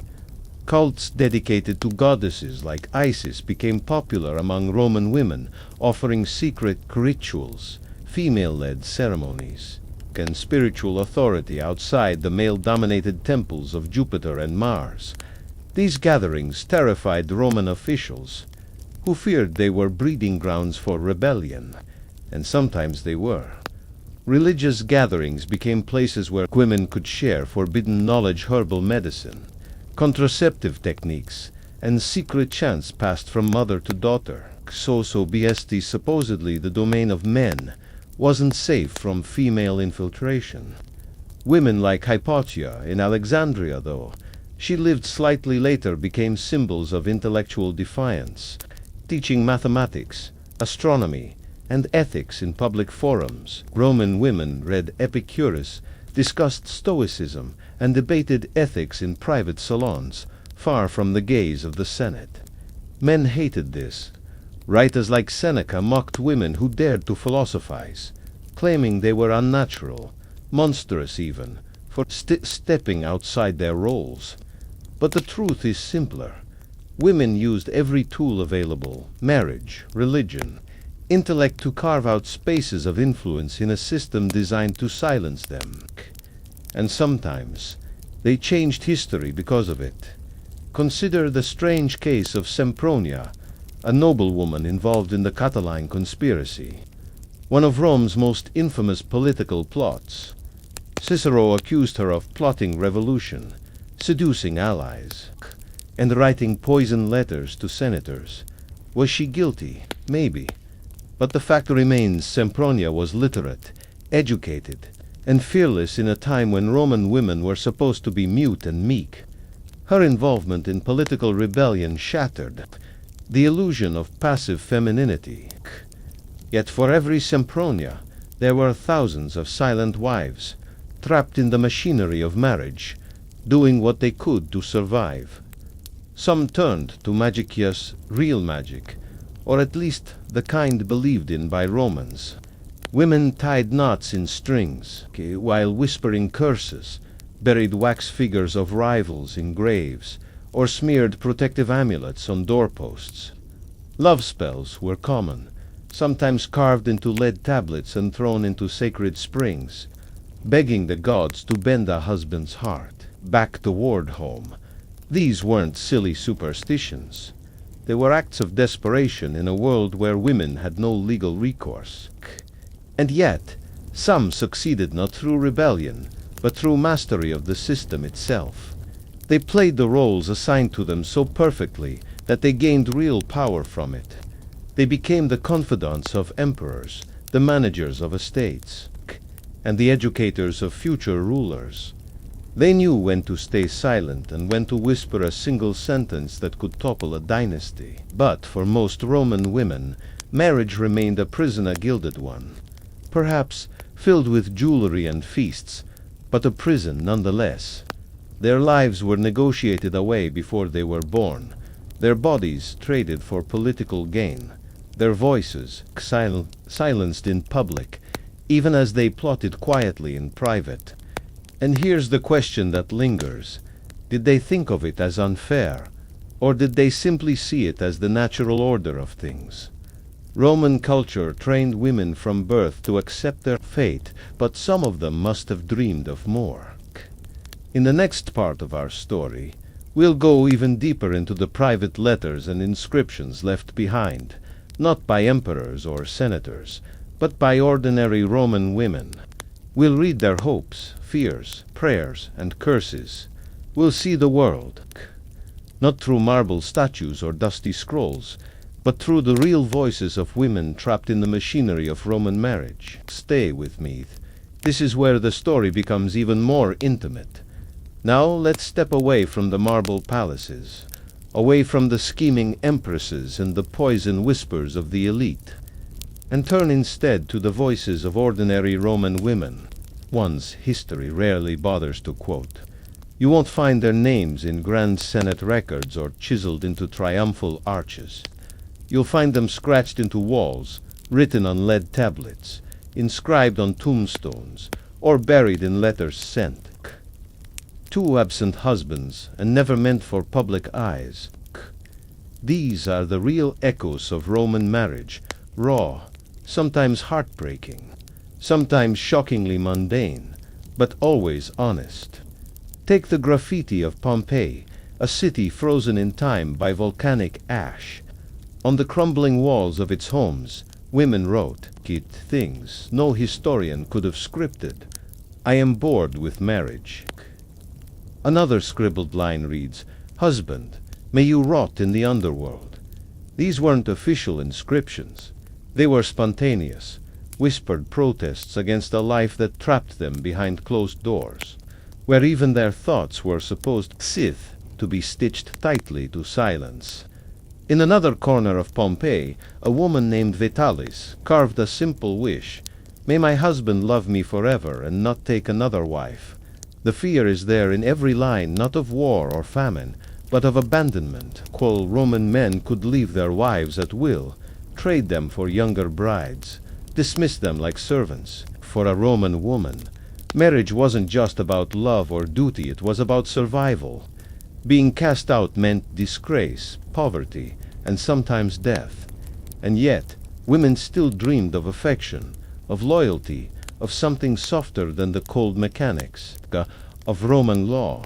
Cults dedicated to goddesses like Isis became popular among Roman women, offering secret rituals, female-led ceremonies, and spiritual authority outside the male-dominated temples of Jupiter and Mars. These gatherings terrified Roman officials, who feared they were breeding grounds for rebellion, and sometimes they were. Religious gatherings became places where women could share forbidden knowledge, herbal medicine, contraceptive techniques, and secret chants passed from mother to daughter. So BST, supposedly the domain of men, wasn't safe from female infiltration. Women like Hypatia in Alexandria, though she lived slightly later, became symbols of intellectual defiance, teaching mathematics, astronomy, and ethics in public forums. Roman women read Epicurus, discussed Stoicism, and debated ethics in private salons, far from the gaze of the Senate. Men hated this. Writers like Seneca mocked women who dared to philosophize, claiming they were unnatural, monstrous even, for stepping outside their roles. But the truth is simpler. Women used every tool available, marriage, religion, intellect, to carve out spaces of influence in a system designed to silence them. And sometimes they changed history because of it. Consider the strange case of Sempronia, a noblewoman involved in the Catiline conspiracy, one of Rome's most infamous political plots. Cicero accused her of plotting revolution, seducing allies, and writing poison letters to senators. Was she guilty? Maybe. But the fact remains Sempronia was literate, educated, and fearless in a time when Roman women were supposed to be mute and meek. Her involvement in political rebellion shattered the illusion of passive femininity. Yet for every Sempronia, there were thousands of silent wives, trapped in the machinery of marriage, doing what they could to survive. Some turned to magicia's real magic, or at least the kind believed in by Romans. Women tied knots in strings, while whispering curses, buried wax figures of rivals in graves, or smeared protective amulets on doorposts. Love spells were common, sometimes carved into lead tablets and thrown into sacred springs, begging the gods to bend a husband's heart back toward home. These weren't silly superstitions. They were acts of desperation in a world where women had no legal recourse. And yet, some succeeded not through rebellion, but through mastery of the system itself. They played the roles assigned to them so perfectly that they gained real power from it. They became the confidants of emperors, the managers of estates, and the educators of future rulers. They knew when to stay silent and when to whisper a single sentence that could topple a dynasty. But for most Roman women, marriage remained a prison, a gilded one. Perhaps filled with jewelry and feasts, but a prison nonetheless. Their lives were negotiated away before they were born, their bodies traded for political gain, their voices silenced in public, even as they plotted quietly in private. And here's the question that lingers. Did they think of it as unfair, or did they simply see it as the natural order of things? Roman culture trained women from birth to accept their fate, but some of them must have dreamed of more. In the next part of our story, we'll go even deeper into the private letters and inscriptions left behind, not by emperors or senators, but by ordinary Roman women. We'll read their hopes, fears, prayers, and curses. We'll see the world, not through marble statues or dusty scrolls, but through the real voices of women trapped in the machinery of Roman marriage. Stay with me. This is where the story becomes even more intimate. Now let's step away from the marble palaces, away from the scheming empresses and the poison whispers of the elite, and turn instead to the voices of ordinary Roman women, ones history rarely bothers to quote. You won't find their names in grand Senate records or chiseled into triumphal arches. You'll find them scratched into walls, written on lead tablets, inscribed on tombstones, or buried in letters sent. Two absent husbands, and never meant for public eyes. These are the real echoes of Roman marriage, raw, sometimes heartbreaking, sometimes shockingly mundane, but always honest. Take the graffiti of Pompeii, a city frozen in time by volcanic ash. On the crumbling walls of its homes, Women wrote it things no historian could have scripted. I am bored with marriage. Another scribbled line reads, Husband, may you rot in the underworld. These weren't official inscriptions. They were spontaneous, whispered protests against a life that trapped them behind closed doors, where even their thoughts were supposed to be stitched tightly to silence. In another corner of Pompeii, a woman named Vitalis carved a simple wish, May my husband love me forever and not take another wife. The fear is there in every line, not of war or famine, but of abandonment. Roman men could leave their wives at will, trade them for younger brides, dismiss them like servants. For a Roman woman, marriage wasn't just about love or duty, it was about survival. Being cast out meant disgrace, poverty, and sometimes death. And yet, women still dreamed of affection, of loyalty, of something softer than the cold mechanics of Roman law.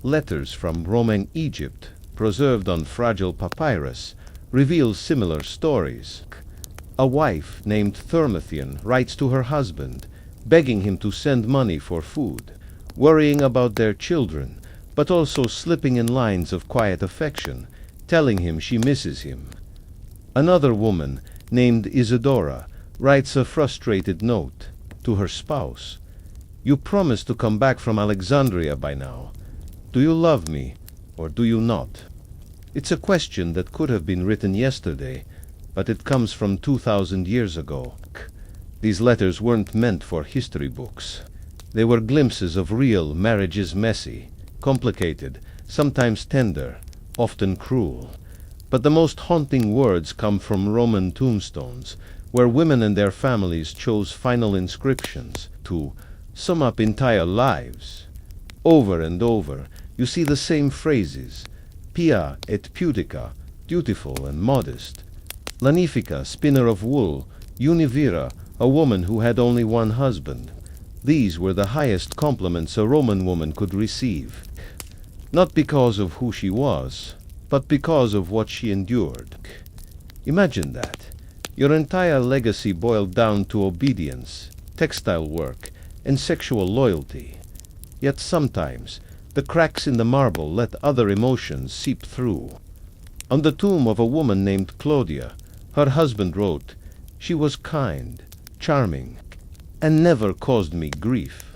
Letters from Roman Egypt, preserved on fragile papyrus, reveal similar stories. A wife named Thermothian writes to her husband, begging him to send money for food, worrying about their children, but also slipping in lines of quiet affection, telling him she misses him. Another woman, named Isidora, writes a frustrated note to her spouse. You promised to come back from Alexandria by now. Do you love me, or do you not? It's a question that could have been written yesterday, but it comes from 2,000 years ago. These letters weren't meant for history books. They were glimpses of real marriages, messy, complicated, sometimes tender, often cruel. But the most haunting words come from Roman tombstones, where women and their families chose final inscriptions to sum up entire lives. Over and over, you see the same phrases: Pia et pudica, dutiful and modest; Lanifica, spinner of wool; Univira, a woman who had only one husband. These were the highest compliments a Roman woman could receive, not because of who she was, but because of what she endured. Imagine that. Your entire legacy boiled down to obedience, textile work, and sexual loyalty. Yet sometimes, the cracks in the marble let other emotions seep through. On the tomb of a woman named Claudia, her husband wrote, She was kind, charming, and never caused me grief.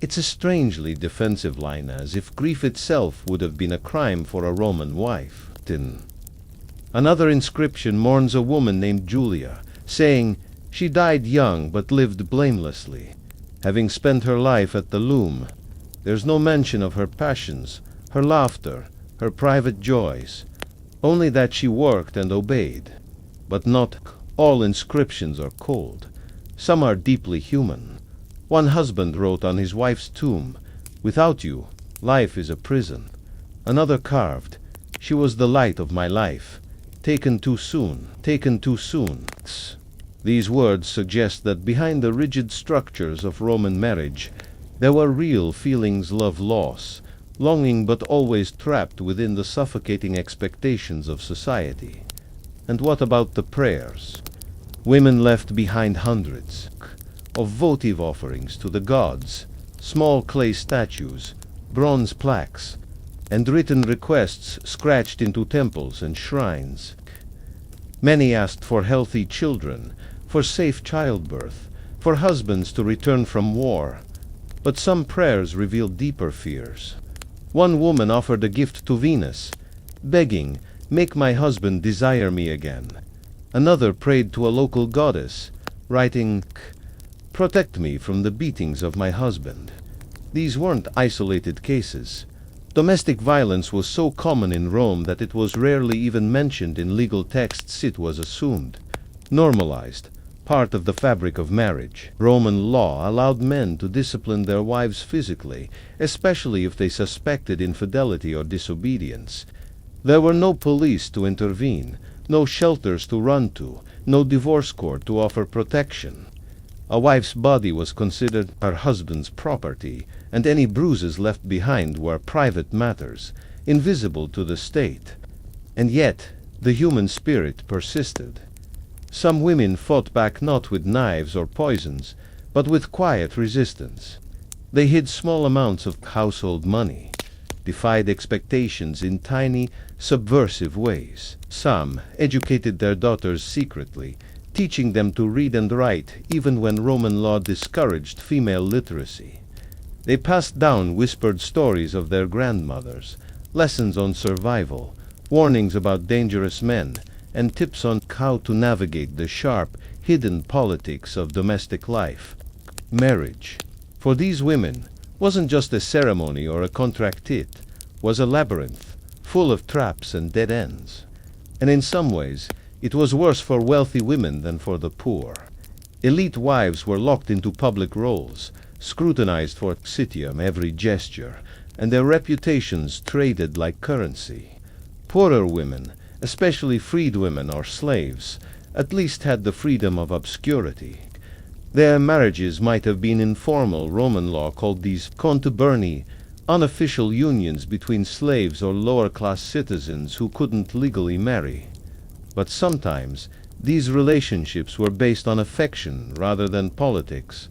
It's a strangely defensive line, as if grief itself would have been a crime for a Roman wife. Another inscription mourns a woman named Julia, saying, She died young but lived blamelessly, having spent her life at the loom. There's no mention of her passions, her laughter, her private joys, only that she worked and obeyed. But not all inscriptions are cold. Some are deeply human. One husband wrote on his wife's tomb, Without you, life is a prison. Another carved, She was the light of my life. Taken too soon, taken too soon. These words suggest that behind the rigid structures of Roman marriage, there were real feelings of loss, longing but always trapped within the suffocating expectations of society. And what about the prayers? Women left behind hundreds of votive offerings to the gods, small clay statues, bronze plaques, and written requests scratched into temples and shrines. Many asked for healthy children, for safe childbirth, for husbands to return from war. But some prayers revealed deeper fears. One woman offered a gift to Venus, begging, Make my husband desire me again. Another prayed to a local goddess, writing, Protect me from the beatings of my husband. These weren't isolated cases. Domestic violence was so common in Rome that it was rarely even mentioned in legal texts. It was assumed, normalized, part of the fabric of marriage. Roman law allowed men to discipline their wives physically, especially if they suspected infidelity or disobedience. There were no police to intervene, no shelters to run to, no divorce court to offer protection. A wife's body was considered her husband's property, and any bruises left behind were private matters, invisible to the state. And yet, the human spirit persisted. Some women fought back not with knives or poisons, but with quiet resistance. They hid small amounts of household money, defied expectations in tiny, subversive ways. Some educated their daughters secretly, teaching them to read and write even when Roman law discouraged female literacy. They passed down whispered stories of their grandmothers, lessons on survival, warnings about dangerous men, and tips on how to navigate the sharp, hidden politics of domestic life. Marriage, for these women, wasn't just a ceremony or a contract, it was a labyrinth, full of traps and dead ends. And in some ways, it was worse for wealthy women than for the poor. Elite wives were locked into public roles, scrutinized for citium every gesture, and their reputations traded like currency. Poorer women, especially freed women or slaves, at least had the freedom of obscurity. Their marriages might have been informal. Roman law called these contuberni, unofficial unions between slaves or lower-class citizens who couldn't legally marry. But sometimes these relationships were based on affection rather than politics,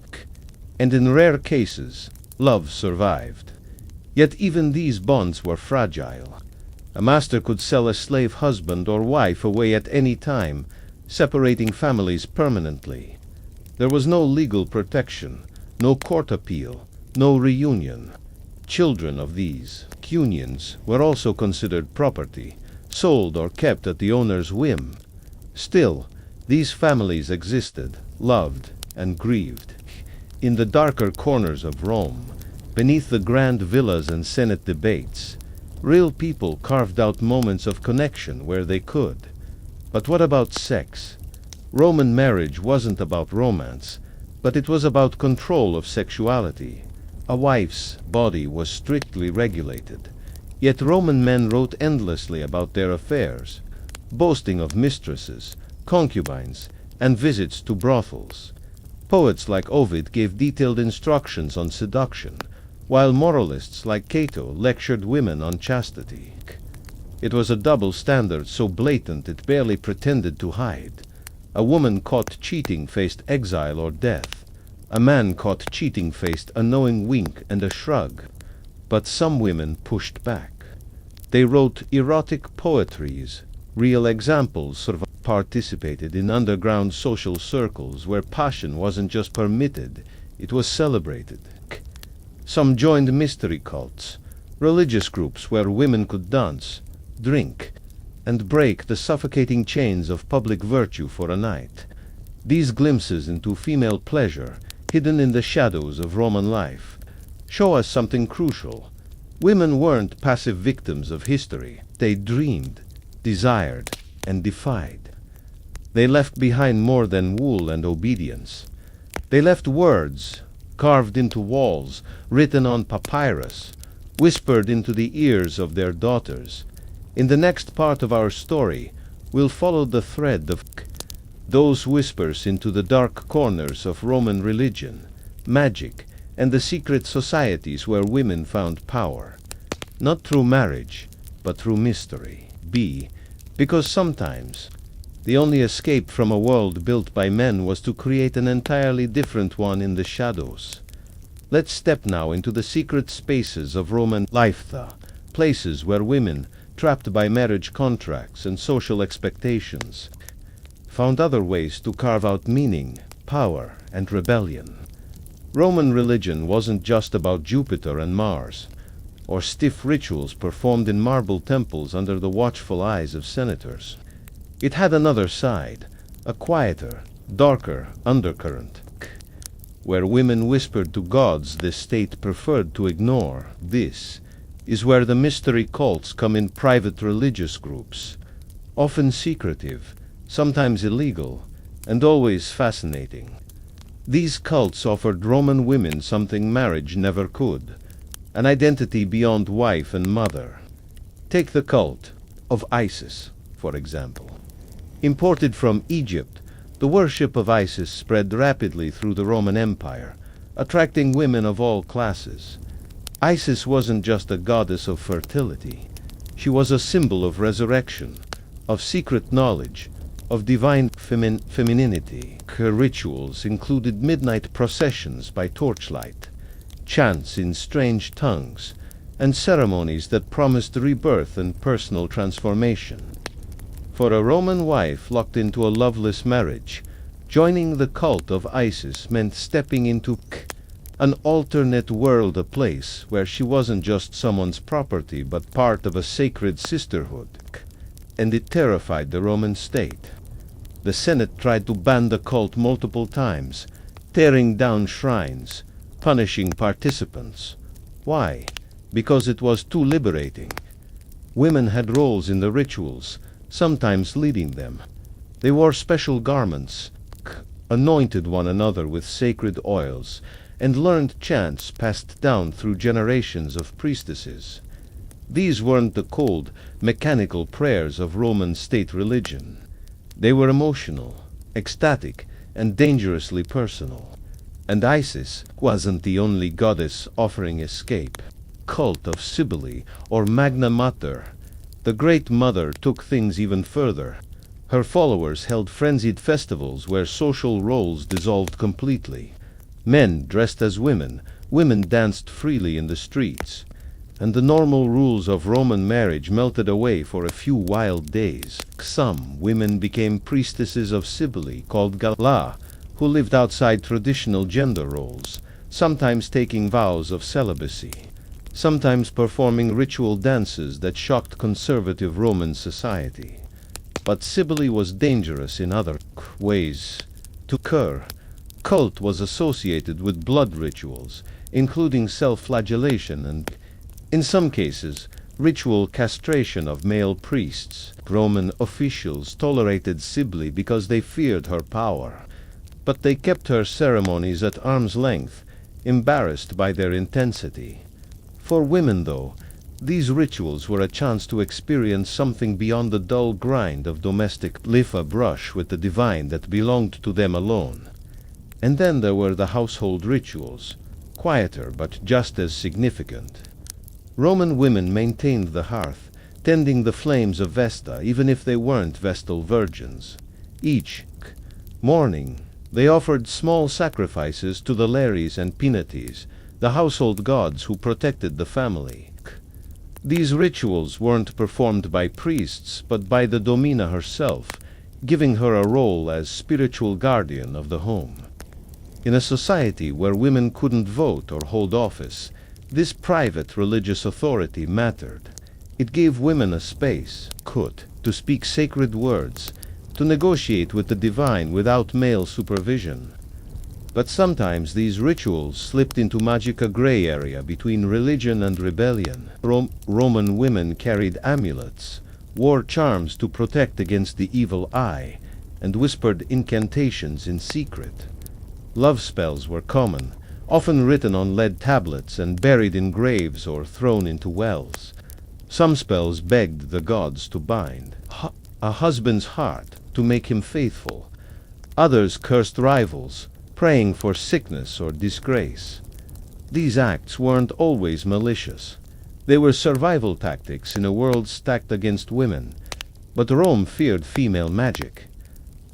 and in rare cases, love survived. Yet even these bonds were fragile. A master could sell a slave husband or wife away at any time, separating families permanently. There was no legal protection, no court appeal, no reunion. Children of these unions were also considered property, sold or kept at the owner's whim. Still, these families existed, loved, and grieved. In the darker corners of Rome, beneath the grand villas and Senate debates, real people carved out moments of connection where they could. But what about sex? Roman marriage wasn't about romance, but it was about control of sexuality. A wife's body was strictly regulated. Yet Roman men wrote endlessly about their affairs, boasting of mistresses, concubines, and visits to brothels. Poets like Ovid gave detailed instructions on seduction, while moralists like Cato lectured women on chastity. It was a double standard so blatant it barely pretended to hide. A woman caught cheating faced exile or death. A man caught cheating faced a knowing wink and a shrug. But some women pushed back. They wrote erotic poetries, real examples participated in underground social circles where passion wasn't just permitted, it was celebrated. Some joined mystery cults, religious groups where women could dance, drink, and break the suffocating chains of public virtue for a night. These glimpses into female pleasure, hidden in the shadows of Roman life, show us something crucial. Women weren't passive victims of history. They dreamed, desired, and defied. They left behind more than wool and obedience. They left words, carved into walls, written on papyrus, whispered into the ears of their daughters. In the next part of our story, we'll follow the thread of those whispers into the dark corners of Roman religion, magic, and the secret societies where women found power. Not through marriage, but through mystery. Because sometimes the only escape from a world built by men was to create an entirely different one in the shadows. Let's step now into the secret spaces of Roman life, places where women, trapped by marriage contracts and social expectations, found other ways to carve out meaning, power, and rebellion. Roman religion wasn't just about Jupiter and Mars, or stiff rituals performed in marble temples under the watchful eyes of senators. It had another side, a quieter, darker undercurrent, where women whispered to gods the state preferred to ignore. This is where the mystery cults come in, private religious groups, often secretive, sometimes illegal, and always fascinating. These cults offered Roman women something marriage never could, an identity beyond wife and mother. Take the cult of Isis, for example. Imported from Egypt, the worship of Isis spread rapidly through the Roman Empire, attracting women of all classes. Isis wasn't just a goddess of fertility. She was a symbol of resurrection, of secret knowledge, of divine femininity. Her rituals included midnight processions by torchlight, chants in strange tongues, and ceremonies that promised rebirth and personal transformation. For a Roman wife locked into a loveless marriage, joining the cult of Isis meant stepping into an alternate world, a place where she wasn't just someone's property but part of a sacred sisterhood. And it terrified the Roman state. The Senate tried to ban the cult multiple times, tearing down shrines, punishing participants. Why? Because it was too liberating. Women had roles in the rituals, sometimes leading them. They wore special garments, anointed one another with sacred oils, and learned chants passed down through generations of priestesses. These weren't the cold, mechanical prayers of Roman state religion. They were emotional, ecstatic, and dangerously personal. And Isis wasn't the only goddess offering escape. Cult of Cybele, or Magna Mater, the Great Mother, took things even further. Her followers held frenzied festivals where social roles dissolved completely. Men dressed as women, women danced freely in the streets, and the normal rules of Roman marriage melted away for a few wild days. Some women became priestesses of Cybele, called Gala, who lived outside traditional gender roles, sometimes taking vows of celibacy, sometimes performing ritual dances that shocked conservative Roman society. But Cybele was dangerous in other ways. To her, cult was associated with blood rituals, including self-flagellation and, in some cases, ritual castration of male priests. Roman officials tolerated Cybele because they feared her power, but they kept her ceremonies at arm's length, embarrassed by their intensity. For women, though, these rituals were a chance to experience something beyond the dull grind of domestic life, a brush with the divine that belonged to them alone. And then there were the household rituals, quieter but just as significant. Roman women maintained the hearth, tending the flames of Vesta even if they weren't Vestal virgins. Each morning they offered small sacrifices to the Lares and Penates, the household gods who protected the family. These rituals weren't performed by priests but by the Domina herself, giving her a role as spiritual guardian of the home. In a society where women couldn't vote or hold office, this private religious authority mattered. It gave women a space, to speak sacred words, to negotiate with the divine without male supervision. But sometimes these rituals slipped into a gray area between religion and rebellion. Roman women carried amulets, wore charms to protect against the evil eye, and whispered incantations in secret. Love spells were common, often written on lead tablets and buried in graves or thrown into wells. Some spells begged the gods to bind a husband's heart to make him faithful. Others cursed rivals, praying for sickness or disgrace. These acts weren't always malicious. They were survival tactics in a world stacked against women. But Rome feared female magic.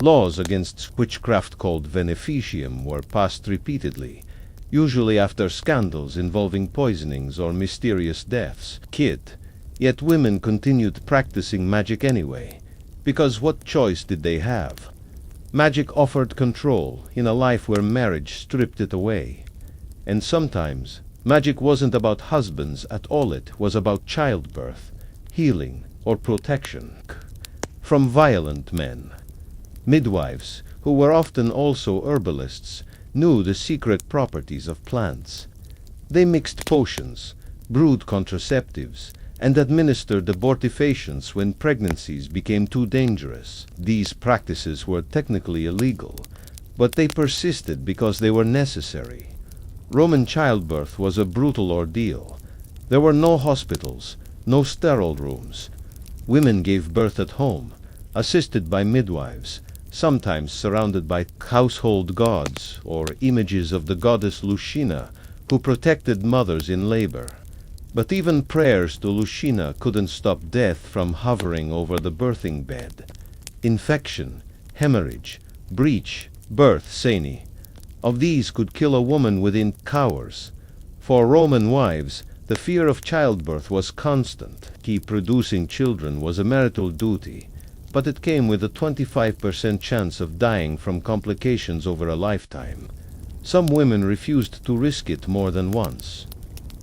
Laws against witchcraft called beneficium were passed repeatedly, usually after scandals involving poisonings or mysterious deaths. Yet women continued practicing magic anyway, because what choice did they have? Magic offered control in a life where marriage stripped it away. And sometimes, magic wasn't about husbands at all, it was about childbirth, healing, or protection from violent men. Midwives, who were often also herbalists, knew the secret properties of plants. They mixed potions, brewed contraceptives, and administered abortifacients when pregnancies became too dangerous. These practices were technically illegal, but they persisted because they were necessary. Roman childbirth was a brutal ordeal. There were no hospitals, no sterile rooms. Women gave birth at home, assisted by midwives, sometimes surrounded by household gods or images of the goddess Lucina, who protected mothers in labor. But even prayers to Lucina couldn't stop death from hovering over the birthing bed. Infection, hemorrhage, breech, birth, sani. Of these could kill a woman within hours. For Roman wives, the fear of childbirth was constant. Producing children was a marital duty, but it came with a 25% chance of dying from complications over a lifetime. Some women refused to risk it more than once.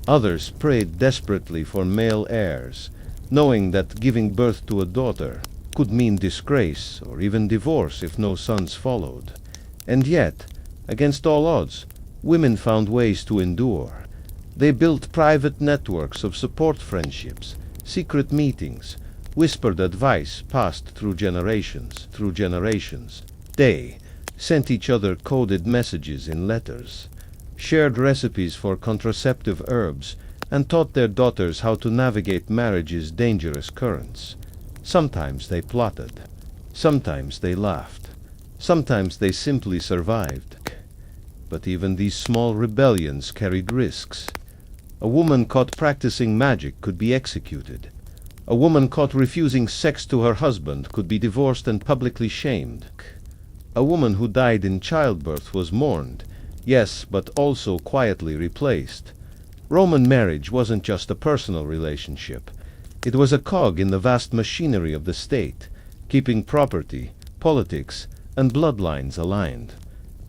Others prayed desperately for male heirs, knowing that giving birth to a daughter could mean disgrace or even divorce if no sons followed. And yet, against all odds, women found ways to endure. They built private networks of support friendships, secret meetings, whispered advice passed through generations. They sent each other coded messages in letters, shared recipes for contraceptive herbs, and taught their daughters how to navigate marriage's dangerous currents. Sometimes they plotted, sometimes they laughed, sometimes they simply survived. But even these small rebellions carried risks. A woman caught practicing magic could be executed. A woman caught refusing sex to her husband could be divorced and publicly shamed. A woman who died in childbirth was mourned, yes, but also quietly replaced. Roman marriage wasn't just a personal relationship. It was a cog in the vast machinery of the state, keeping property, politics, and bloodlines aligned.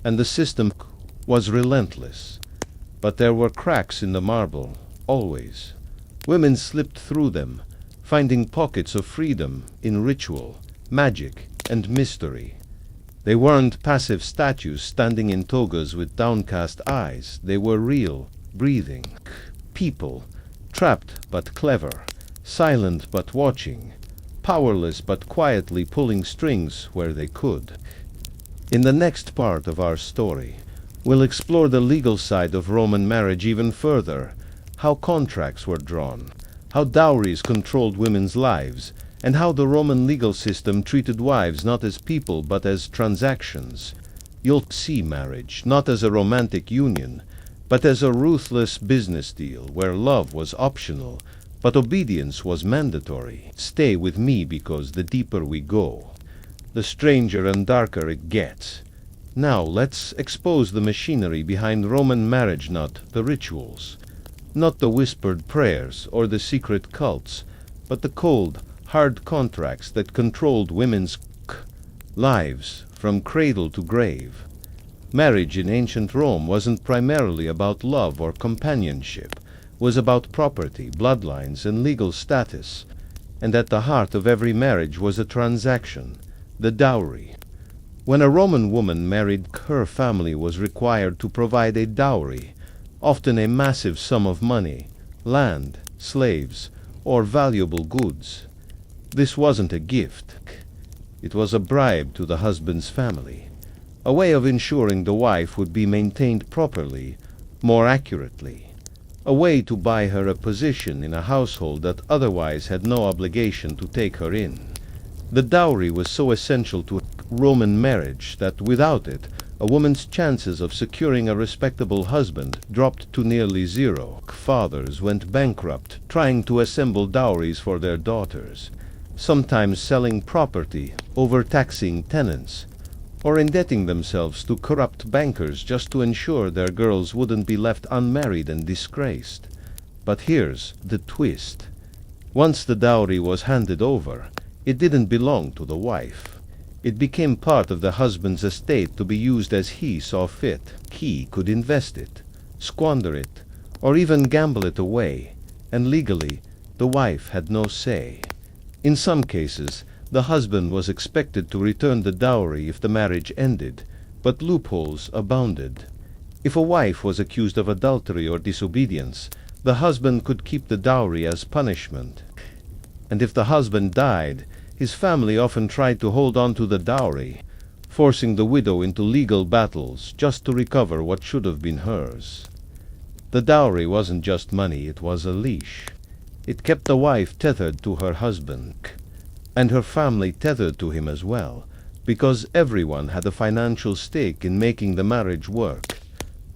And the system was relentless. But there were cracks in the marble, always. Women slipped through them, finding pockets of freedom in ritual, magic, and mystery. They weren't passive statues standing in togas with downcast eyes. They were real, breathing people, trapped but clever, silent but watching, powerless but quietly pulling strings where they could. In the next part of our story, we'll explore the legal side of Roman marriage even further, how contracts were drawn, how dowries controlled women's lives, and how the Roman legal system treated wives not as people but as transactions. You'll see marriage not as a romantic union, but as a ruthless business deal where love was optional, but obedience was mandatory. Stay with me because the deeper we go, the stranger and darker it gets. Now let's expose the machinery behind Roman marriage, not the rituals, not the whispered prayers or the secret cults, but the cold, hard contracts that controlled women's lives from cradle to grave. Marriage in ancient Rome wasn't primarily about love or companionship. It was about property, bloodlines, and legal status. And at the heart of every marriage was a transaction, the dowry. When a Roman woman married, her family was required to provide a dowry, often a massive sum of money, land, slaves, or valuable goods. This wasn't a gift. It was a bribe to the husband's family, a way of ensuring the wife would be maintained properly, more accurately, a way to buy her a position in a household that otherwise had no obligation to take her in. The dowry was so essential to Roman marriage that without it, a woman's chances of securing a respectable husband dropped to nearly zero. Fathers went bankrupt trying to assemble dowries for their daughters, sometimes selling property, overtaxing tenants, or indebting themselves to corrupt bankers just to ensure their girls wouldn't be left unmarried and disgraced. But here's the twist. Once the dowry was handed over, it didn't belong to the wife. It became part of the husband's estate to be used as he saw fit. He could invest it, squander it, or even gamble it away, and legally, the wife had no say. In some cases, the husband was expected to return the dowry if the marriage ended, but loopholes abounded. If a wife was accused of adultery or disobedience, the husband could keep the dowry as punishment. And if the husband died, his family often tried to hold on to the dowry, forcing the widow into legal battles just to recover what should have been hers. The dowry wasn't just money, it was a leash. It kept the wife tethered to her husband, and her family tethered to him as well, because everyone had a financial stake in making the marriage work,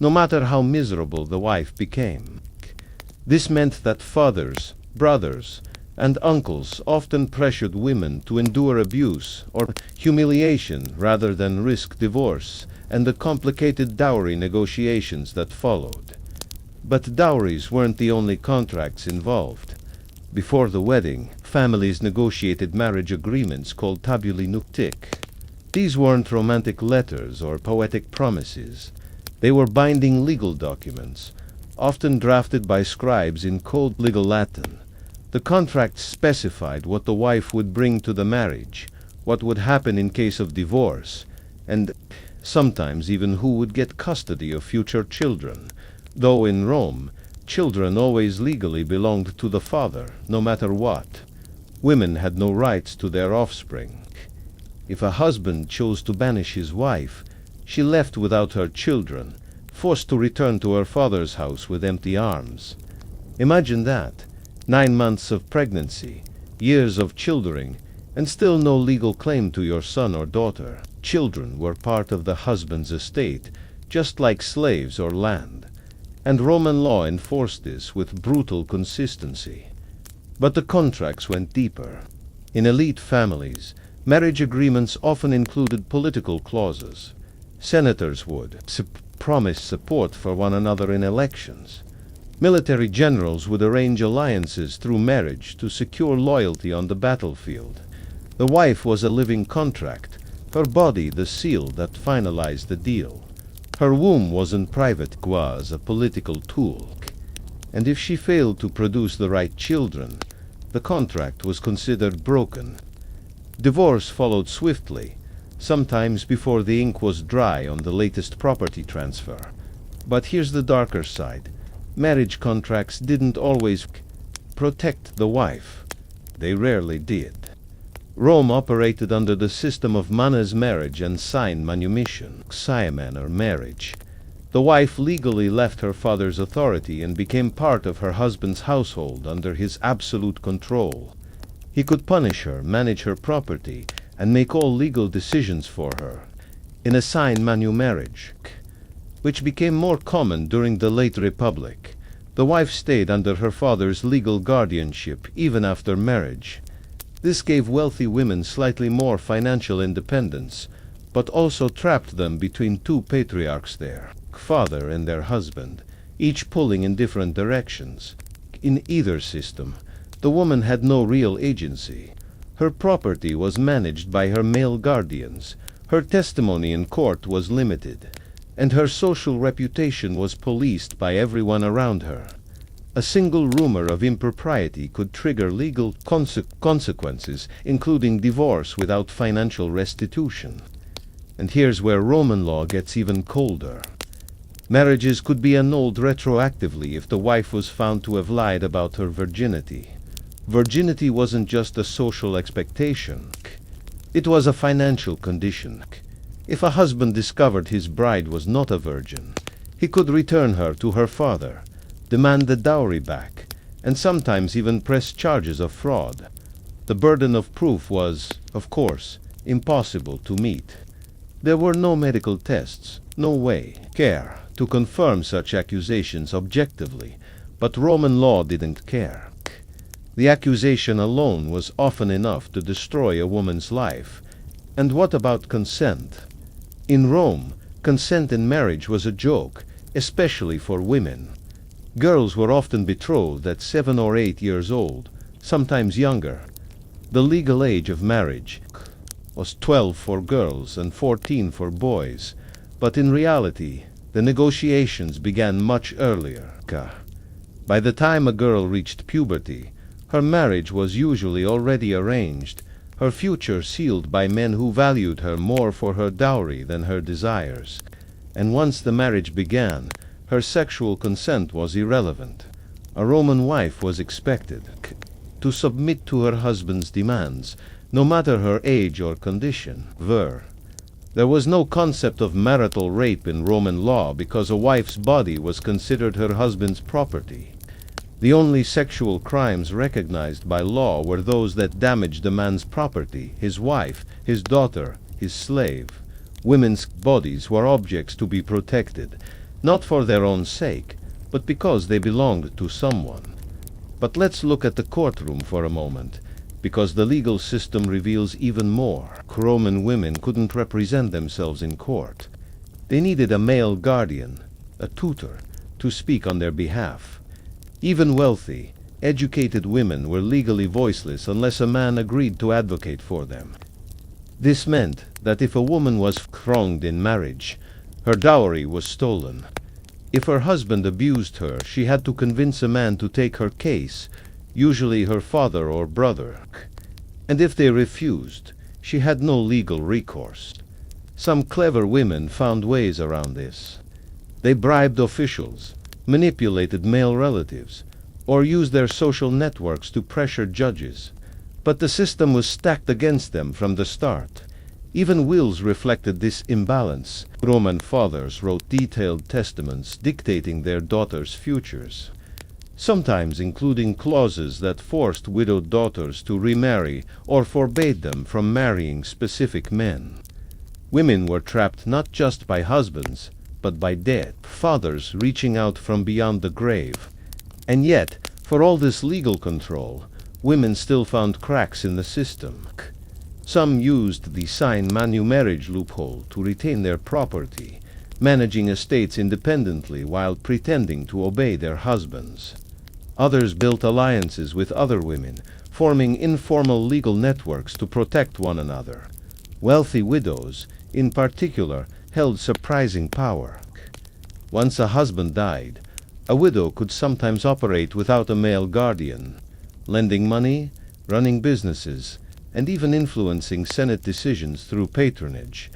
no matter how miserable the wife became. This meant that fathers, brothers, and uncles often pressured women to endure abuse or humiliation rather than risk divorce, and the complicated dowry negotiations that followed. But dowries weren't the only contracts involved. Before the wedding, families negotiated marriage agreements called tabulae nuptiae. These weren't romantic letters or poetic promises. They were binding legal documents, often drafted by scribes in cold legal Latin. The contracts specified what the wife would bring to the marriage, what would happen in case of divorce, and sometimes even who would get custody of future children, though in Rome, children always legally belonged to the father, no matter what. Women had no rights to their offspring. If a husband chose to banish his wife, she left without her children, forced to return to her father's house with empty arms. Imagine that. 9 months of pregnancy, years of childering, and still no legal claim to your son or daughter. Children were part of the husband's estate, just like slaves or land. And Roman law enforced this with brutal consistency. But the contracts went deeper. In elite families, marriage agreements often included political clauses. Senators would promise support for one another in elections. Military generals would arrange alliances through marriage to secure loyalty on the battlefield. The wife was a living contract, her body the seal that finalized the deal. Her womb wasn't private, it was a political tool. And if she failed to produce the right children, the contract was considered broken. Divorce followed swiftly, sometimes before the ink was dry on the latest property transfer. But here's the darker side. Marriage contracts didn't always protect the wife. They rarely did. Rome operated under the system of manus marriage and sine manumission, sciaman or marriage. The wife legally left her father's authority and became part of her husband's household under his absolute control. He could punish her, manage her property, and make all legal decisions for her. In a sine manu marriage, which became more common during the late Republic, the wife stayed under her father's legal guardianship even after marriage. This gave wealthy women slightly more financial independence, but also trapped them between two patriarchs there, father and their husband, each pulling in different directions. In either system, the woman had no real agency. Her property was managed by her male guardians, her testimony in court was limited, and her social reputation was policed by everyone around her. A single rumor of impropriety could trigger legal consequences, including divorce without financial restitution. And here's where Roman law gets even colder. Marriages could be annulled retroactively if the wife was found to have lied about her virginity. Virginity wasn't just a social expectation. It was a financial condition. If a husband discovered his bride was not a virgin, he could return her to her father, demand the dowry back, and sometimes even press charges of fraud. The burden of proof was, of course, impossible to meet. There were no medical tests, no way, care, to confirm such accusations objectively, but Roman law didn't care. The accusation alone was often enough to destroy a woman's life. And what about consent? In Rome, consent in marriage was a joke, especially for women. Girls were often betrothed at 7 or 8 years old, sometimes younger. The legal age of marriage was 12 for girls and 14 for boys, but in reality, the negotiations began much earlier. By the time a girl reached puberty, her marriage was usually already arranged, her future sealed by men who valued her more for her dowry than her desires. And once the marriage began, her sexual consent was irrelevant. A Roman wife was expected to submit to her husband's demands, no matter her age or condition. There was no concept of marital rape in Roman law because a wife's body was considered her husband's property. The only sexual crimes recognized by law were those that damaged a man's property, his wife, his daughter, his slave. Women's bodies were objects to be protected, not for their own sake, but because they belonged to someone. But let's look at the courtroom for a moment, because the legal system reveals even more. Roman women couldn't represent themselves in court. They needed a male guardian, a tutor, to speak on their behalf. Even wealthy, educated women were legally voiceless unless a man agreed to advocate for them. This meant that if a woman was wronged in marriage, her dowry was stolen. If her husband abused her, she had to convince a man to take her case, usually her father or brother. And if they refused, she had no legal recourse. Some clever women found ways around this. They bribed officials, manipulated male relatives, or used their social networks to pressure judges. But the system was stacked against them from the start. Even wills reflected this imbalance. Roman fathers wrote detailed testaments dictating their daughters' futures, sometimes including clauses that forced widowed daughters to remarry or forbade them from marrying specific men. Women were trapped not just by husbands, but by dead fathers reaching out from beyond the grave. And yet, for all this legal control, women still found cracks in the system. Some used the sine manu marriage loophole to retain their property, managing estates independently while pretending to obey their husbands. Others built alliances with other women, forming informal legal networks to protect one another. Wealthy widows, in particular, held surprising power. Once a husband died, a widow could sometimes operate without a male guardian, lending money, running businesses, and even influencing Senate decisions through patronage.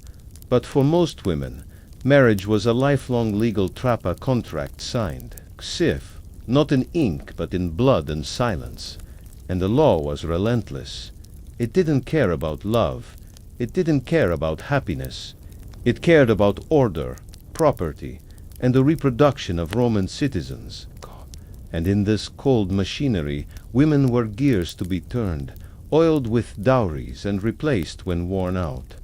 But for most women, marriage was a lifelong legal trapa contract signed, sif, not in ink but in blood and silence. And the law was relentless. It didn't care about love. It didn't care about happiness. It cared about order, property, and the reproduction of Roman citizens. And in this cold machinery, women were gears to be turned, oiled with dowries and replaced when worn out.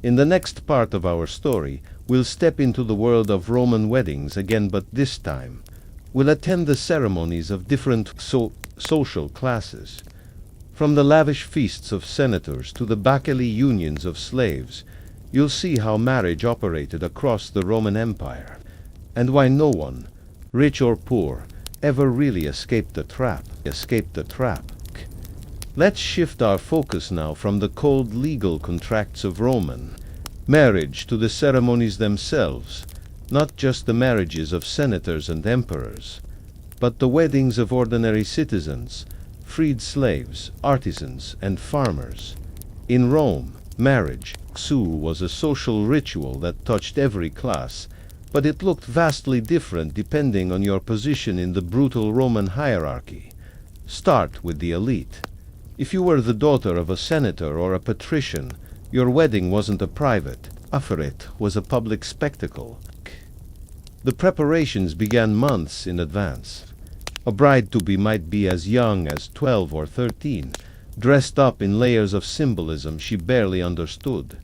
In the next part of our story, we'll step into the world of Roman weddings again, but this time, we'll attend the ceremonies of different social classes. From the lavish feasts of senators to the Bacchae unions of slaves, you'll see how marriage operated across the Roman Empire, and why no one, rich or poor, ever really escaped the trap. Let's shift our focus now from the cold legal contracts of Roman marriage to the ceremonies themselves, not just the marriages of senators and emperors, but the weddings of ordinary citizens, freed slaves, artisans, and farmers. In Rome, marriage was a social ritual that touched every class, but it looked vastly different depending on your position in the brutal Roman hierarchy. Start with the elite. If you were the daughter of a senator or a patrician, your wedding wasn't a private affair, it was a public spectacle. The preparations began months in advance. A bride-to-be might be as young as 12 or 13, dressed up in layers of symbolism she barely understood.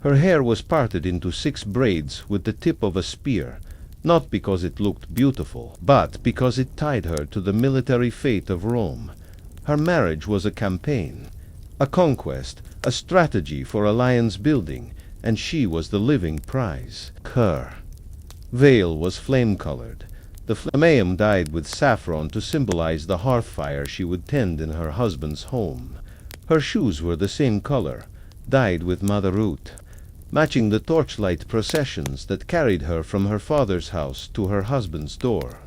Her hair was parted into 6 braids with the tip of a spear, not because it looked beautiful, but because it tied her to the military fate of Rome. Her marriage was a campaign, a conquest, a strategy for alliance building, and she was the living prize. Her veil was flame-colored. The flammeum dyed with saffron to symbolize the hearth fire she would tend in her husband's home. Her shoes were the same color, dyed with madderut, matching the torchlight processions that carried her from her father's house to her husband's door.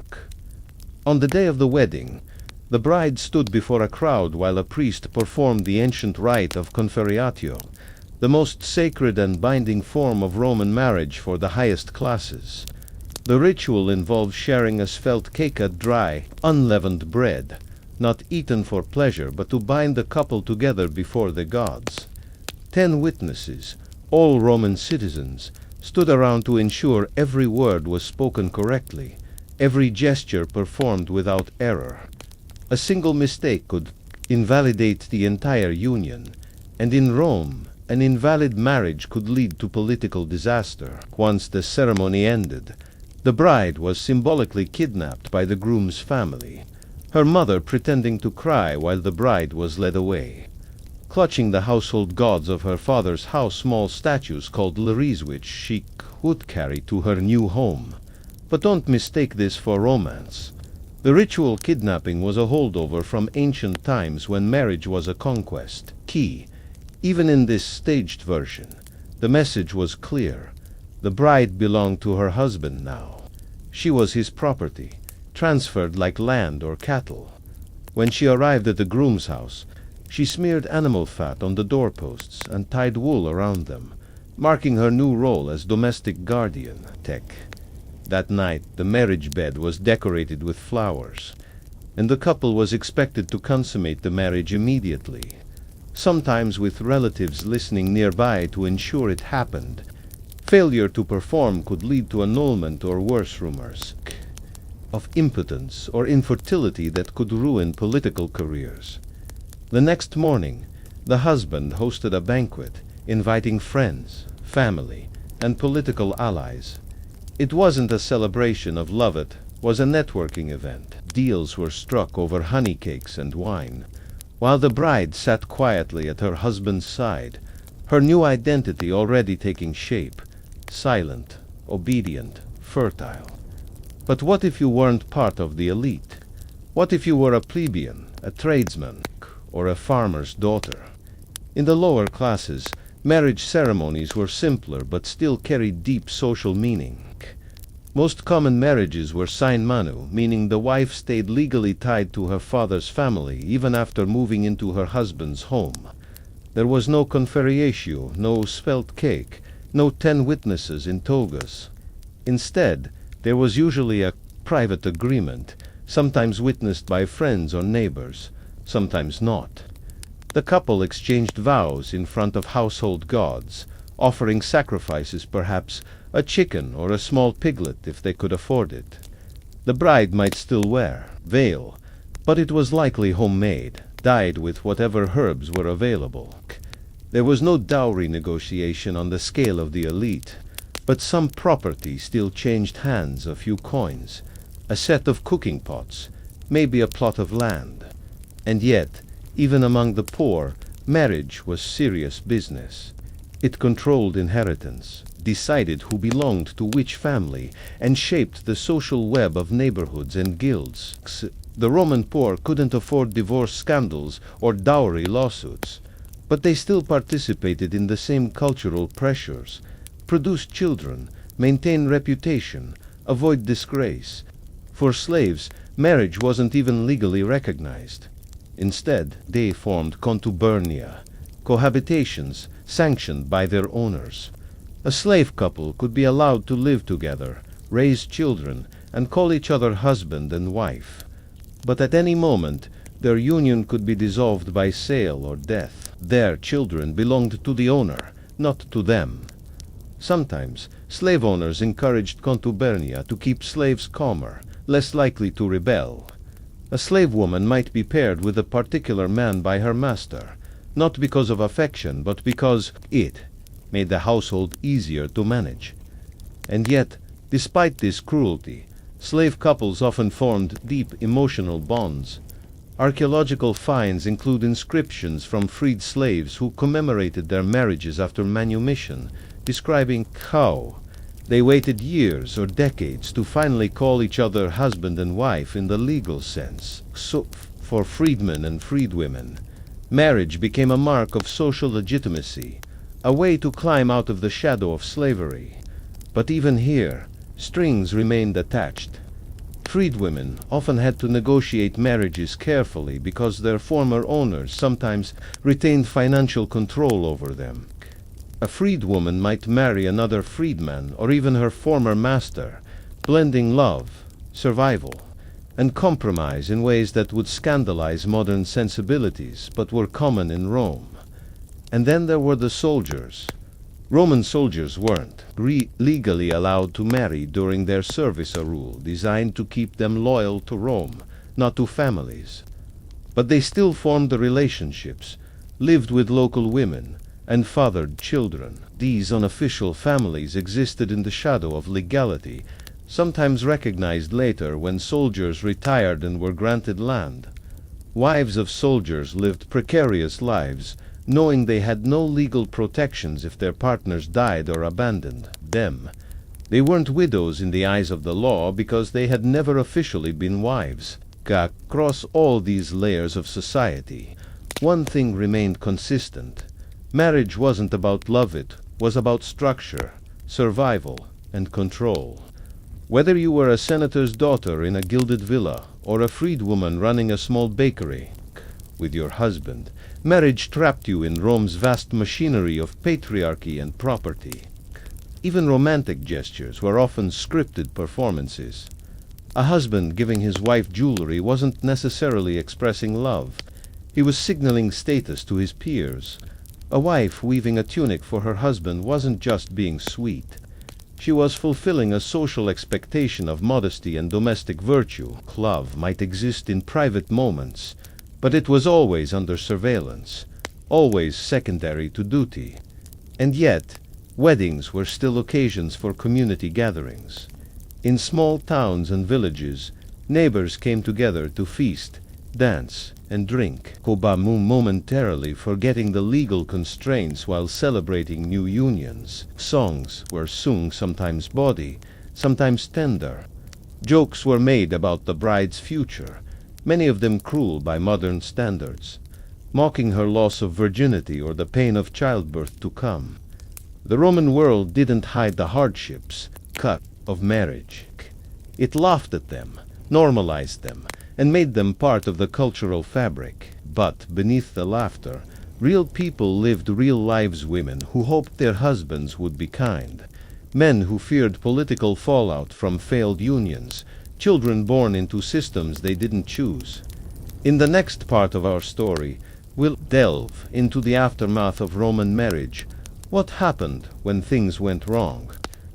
On the day of the wedding, the bride stood before a crowd while a priest performed the ancient rite of conferratio, the most sacred and binding form of Roman marriage for the highest classes. The ritual involved sharing a svelte cake, dry, unleavened bread, not eaten for pleasure but to bind the couple together before the gods. 10 witnesses, all Roman citizens, stood around to ensure every word was spoken correctly, every gesture performed without error. A single mistake could invalidate the entire union, and in Rome, an invalid marriage could lead to political disaster. Once the ceremony ended, the bride was symbolically kidnapped by the groom's family. her mother pretending to cry while the bride was led away, clutching the household gods of her father's house, small statues called Dowries, which she would carry to her new home. But don't mistake this for romance. The ritual kidnapping was a holdover from ancient times when marriage was a conquest. Key, even in this staged version, the message was clear. The bride belonged to her husband now. She was his property, transferred like land or cattle. When she arrived at the groom's house, she smeared animal fat on the doorposts and tied wool around them, marking her new role as domestic guardian. That night, the marriage bed was decorated with flowers, and the couple was expected to consummate the marriage immediately, sometimes with relatives listening nearby to ensure it happened. Failure to perform could lead to annulment or worse, rumors of impotence or infertility that could ruin political careers. The next morning, the husband hosted a banquet, inviting friends, family, and political allies. It wasn't a celebration of love, it was a networking event. Deals were struck over honey cakes and wine, while the bride sat quietly at her husband's side, her new identity already taking shape, silent, obedient, fertile. But what if you weren't part of the elite? What if you were a plebeian, a tradesman, or a farmer's daughter? In the lower classes, marriage ceremonies were simpler but still carried deep social meaning. Most common marriages were sine manu, meaning the wife stayed legally tied to her father's family even after moving into her husband's home. There was no conferriatio, no spelt cake, no 10 witnesses in togas. Instead, there was usually a private agreement, sometimes witnessed by friends or neighbors, sometimes not. The couple exchanged vows in front of household gods, offering sacrifices, perhaps a chicken or a small piglet if they could afford it. The bride might still wear veil, but it was likely homemade, dyed with whatever herbs were available. There was no dowry negotiation on the scale of the elite, but some property still changed hands, a few coins, a set of cooking pots, maybe a plot of land. And yet, even among the poor, marriage was serious business. It controlled inheritance, decided who belonged to which family, and shaped the social web of neighborhoods and guilds. The Roman poor couldn't afford divorce scandals or dowry lawsuits, but they still participated in the same cultural pressures: produce children, maintain reputation, avoid disgrace. For slaves, marriage wasn't even legally recognized. Instead, they formed contubernia, cohabitations sanctioned by their owners. A slave couple could be allowed to live together, raise children, and call each other husband and wife. But at any moment, their union could be dissolved by sale or death. Their children belonged to the owner, not to them. Sometimes, slave owners encouraged contubernia to keep slaves calmer, less likely to rebel. A slave woman might be paired with a particular man by her master, not because of affection, but because it made the household easier to manage. And yet, despite this cruelty, slave couples often formed deep emotional bonds. Archaeological finds include inscriptions from freed slaves who commemorated their marriages after manumission, describing how they waited years or decades to finally call each other husband and wife in the legal sense. So, for freedmen and freedwomen, marriage became a mark of social legitimacy, a way to climb out of the shadow of slavery. But even here, strings remained attached. Freedwomen often had to negotiate marriages carefully because their former owners sometimes retained financial control over them. A freedwoman might marry another freedman or even her former master, blending love, survival, and compromise in ways that would scandalize modern sensibilities but were common in Rome. And then there were the soldiers. Roman soldiers weren't legally allowed to marry during their service, a rule designed to keep them loyal to Rome, not to families. But they still formed the relationships, lived with local women, and fathered children. These unofficial families existed in the shadow of legality, sometimes recognized later when soldiers retired and were granted land. Wives of soldiers lived precarious lives, knowing they had no legal protections if their partners died or abandoned them. They weren't widows in the eyes of the law because they had never officially been wives. Across all these layers of society, one thing remained consistent. Marriage wasn't about love, it was about structure, survival, and control. Whether you were a senator's daughter in a gilded villa or a freedwoman running a small bakery with your husband, marriage trapped you in Rome's vast machinery of patriarchy and property. Even romantic gestures were often scripted performances. A husband giving his wife jewelry wasn't necessarily expressing love. He was signaling status to his peers. A wife weaving a tunic for her husband wasn't just being sweet. She was fulfilling a social expectation of modesty and domestic virtue. Love might exist in private moments, but it was always under surveillance, always secondary to duty. And yet, weddings were still occasions for community gatherings. In small towns and villages, neighbors came together to feast, dance, and drink, momentarily forgetting the legal constraints while celebrating new unions. Songs were sung, sometimes bawdy, sometimes tender. Jokes were made about the bride's future, many of them cruel by modern standards, mocking her loss of virginity or the pain of childbirth to come. The Roman world didn't hide the hardships of marriage. It laughed at them, normalized them, and made them part of the cultural fabric. But beneath the laughter, real people lived real lives, women who hoped their husbands would be kind, men who feared political fallout from failed unions, children born into systems they didn't choose. In the next part of our story, we'll delve into the aftermath of Roman marriage. What happened when things went wrong?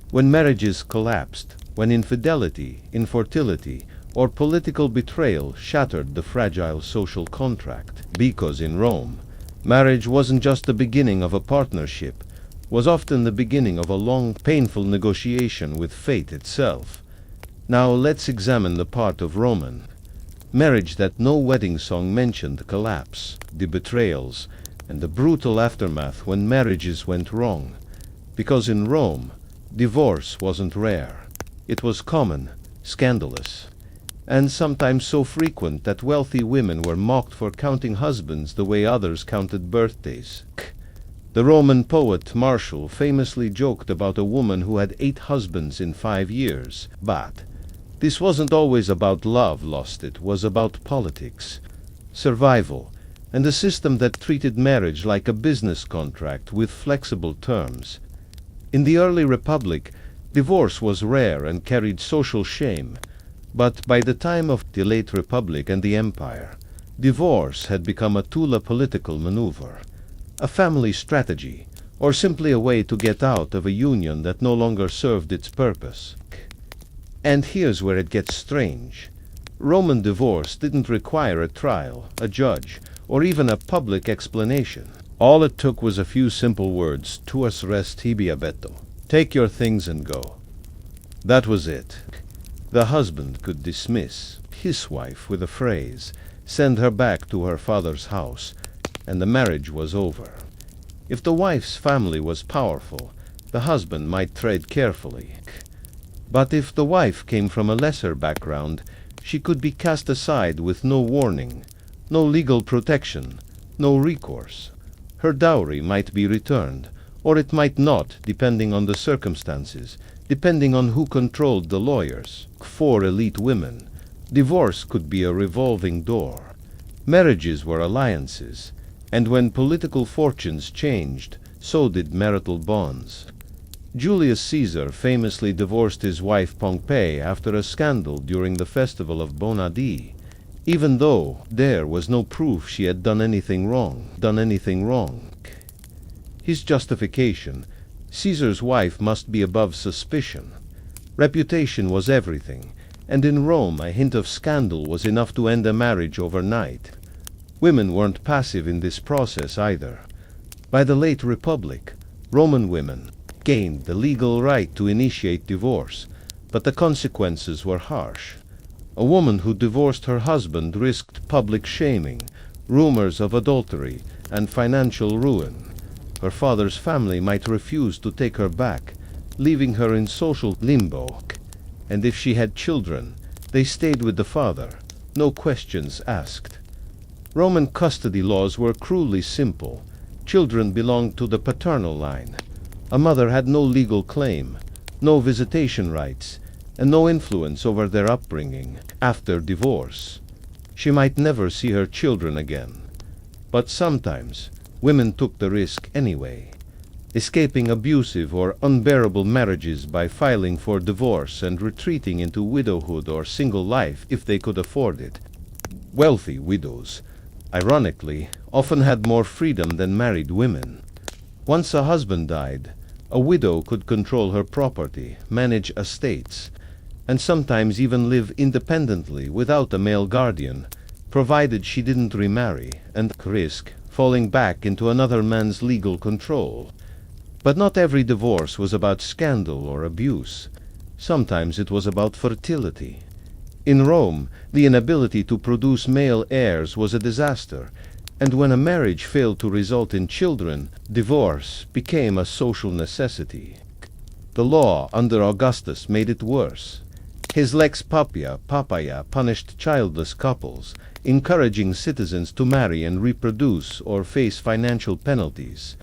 When marriages collapsed, when infidelity, infertility, or political betrayal shattered the fragile social contract. Because in Rome, marriage wasn't just the beginning of a partnership, was often the beginning of a long, painful negotiation with fate itself. Now let's examine the part of Roman marriage that no wedding song mentioned: collapse, the betrayals, and the brutal aftermath when marriages went wrong. Because in Rome, divorce wasn't rare. It was common, scandalous, and sometimes so frequent that wealthy women were mocked for counting husbands the way others counted birthdays. The Roman poet Martial famously joked about a woman who had 8 husbands in 5 years. But this wasn't always about love lost, it was about politics, survival, and a system that treated marriage like a business contract with flexible terms. In the early Republic, divorce was rare and carried social shame. But by the time of the late Republic and the Empire, divorce had become a tool, a political maneuver, a family strategy, or simply a way to get out of a union that no longer served its purpose. And here's where it gets strange. Roman divorce didn't require a trial, a judge, or even a public explanation. All it took was a few simple words: tuas res tibia beto. Take your things and go. That was it. The husband could dismiss his wife with a phrase, send her back to her father's house, and the marriage was over. If the wife's family was powerful, the husband might tread carefully. But if the wife came from a lesser background, she could be cast aside with no warning, no legal protection, no recourse. Her dowry might be returned, or it might not, depending on the circumstances, depending on who controlled the lawyers. For elite women, divorce could be a revolving door. Marriages were alliances, and when political fortunes changed, so did marital bonds. Julius Caesar famously divorced his wife Pompey after a scandal during the festival of Bonadi, even though there was no proof she had done anything wrong. His justification: Caesar's wife must be above suspicion. Reputation was everything, and in Rome a hint of scandal was enough to end a marriage overnight. Women weren't passive in this process either. By the late Republic, Roman women gained the legal right to initiate divorce, but the consequences were harsh. A woman who divorced her husband risked public shaming, rumors of adultery, and financial ruin. Her father's family might refuse to take her back, leaving her in social limbo. And if she had children, they stayed with the father, no questions asked. Roman custody laws were cruelly simple. Children belonged to the paternal line. A mother had no legal claim, no visitation rights, and no influence over their upbringing. After divorce, she might never see her children again. But sometimes, women took the risk anyway, escaping abusive or unbearable marriages by filing for divorce and retreating into widowhood or single life if they could afford it. Wealthy widows, ironically, often had more freedom than married women. Once a husband died, a widow could control her property, manage estates, and sometimes even live independently without a male guardian, provided she didn't remarry and risk falling back into another man's legal control. But not every divorce was about scandal or abuse. Sometimes it was about fertility. In Rome, the inability to produce male heirs was a disaster, and when a marriage failed to result in children, divorce became a social necessity. The law under Augustus made it worse. His lex papia punished childless couples, encouraging citizens to marry and reproduce or face financial penalties.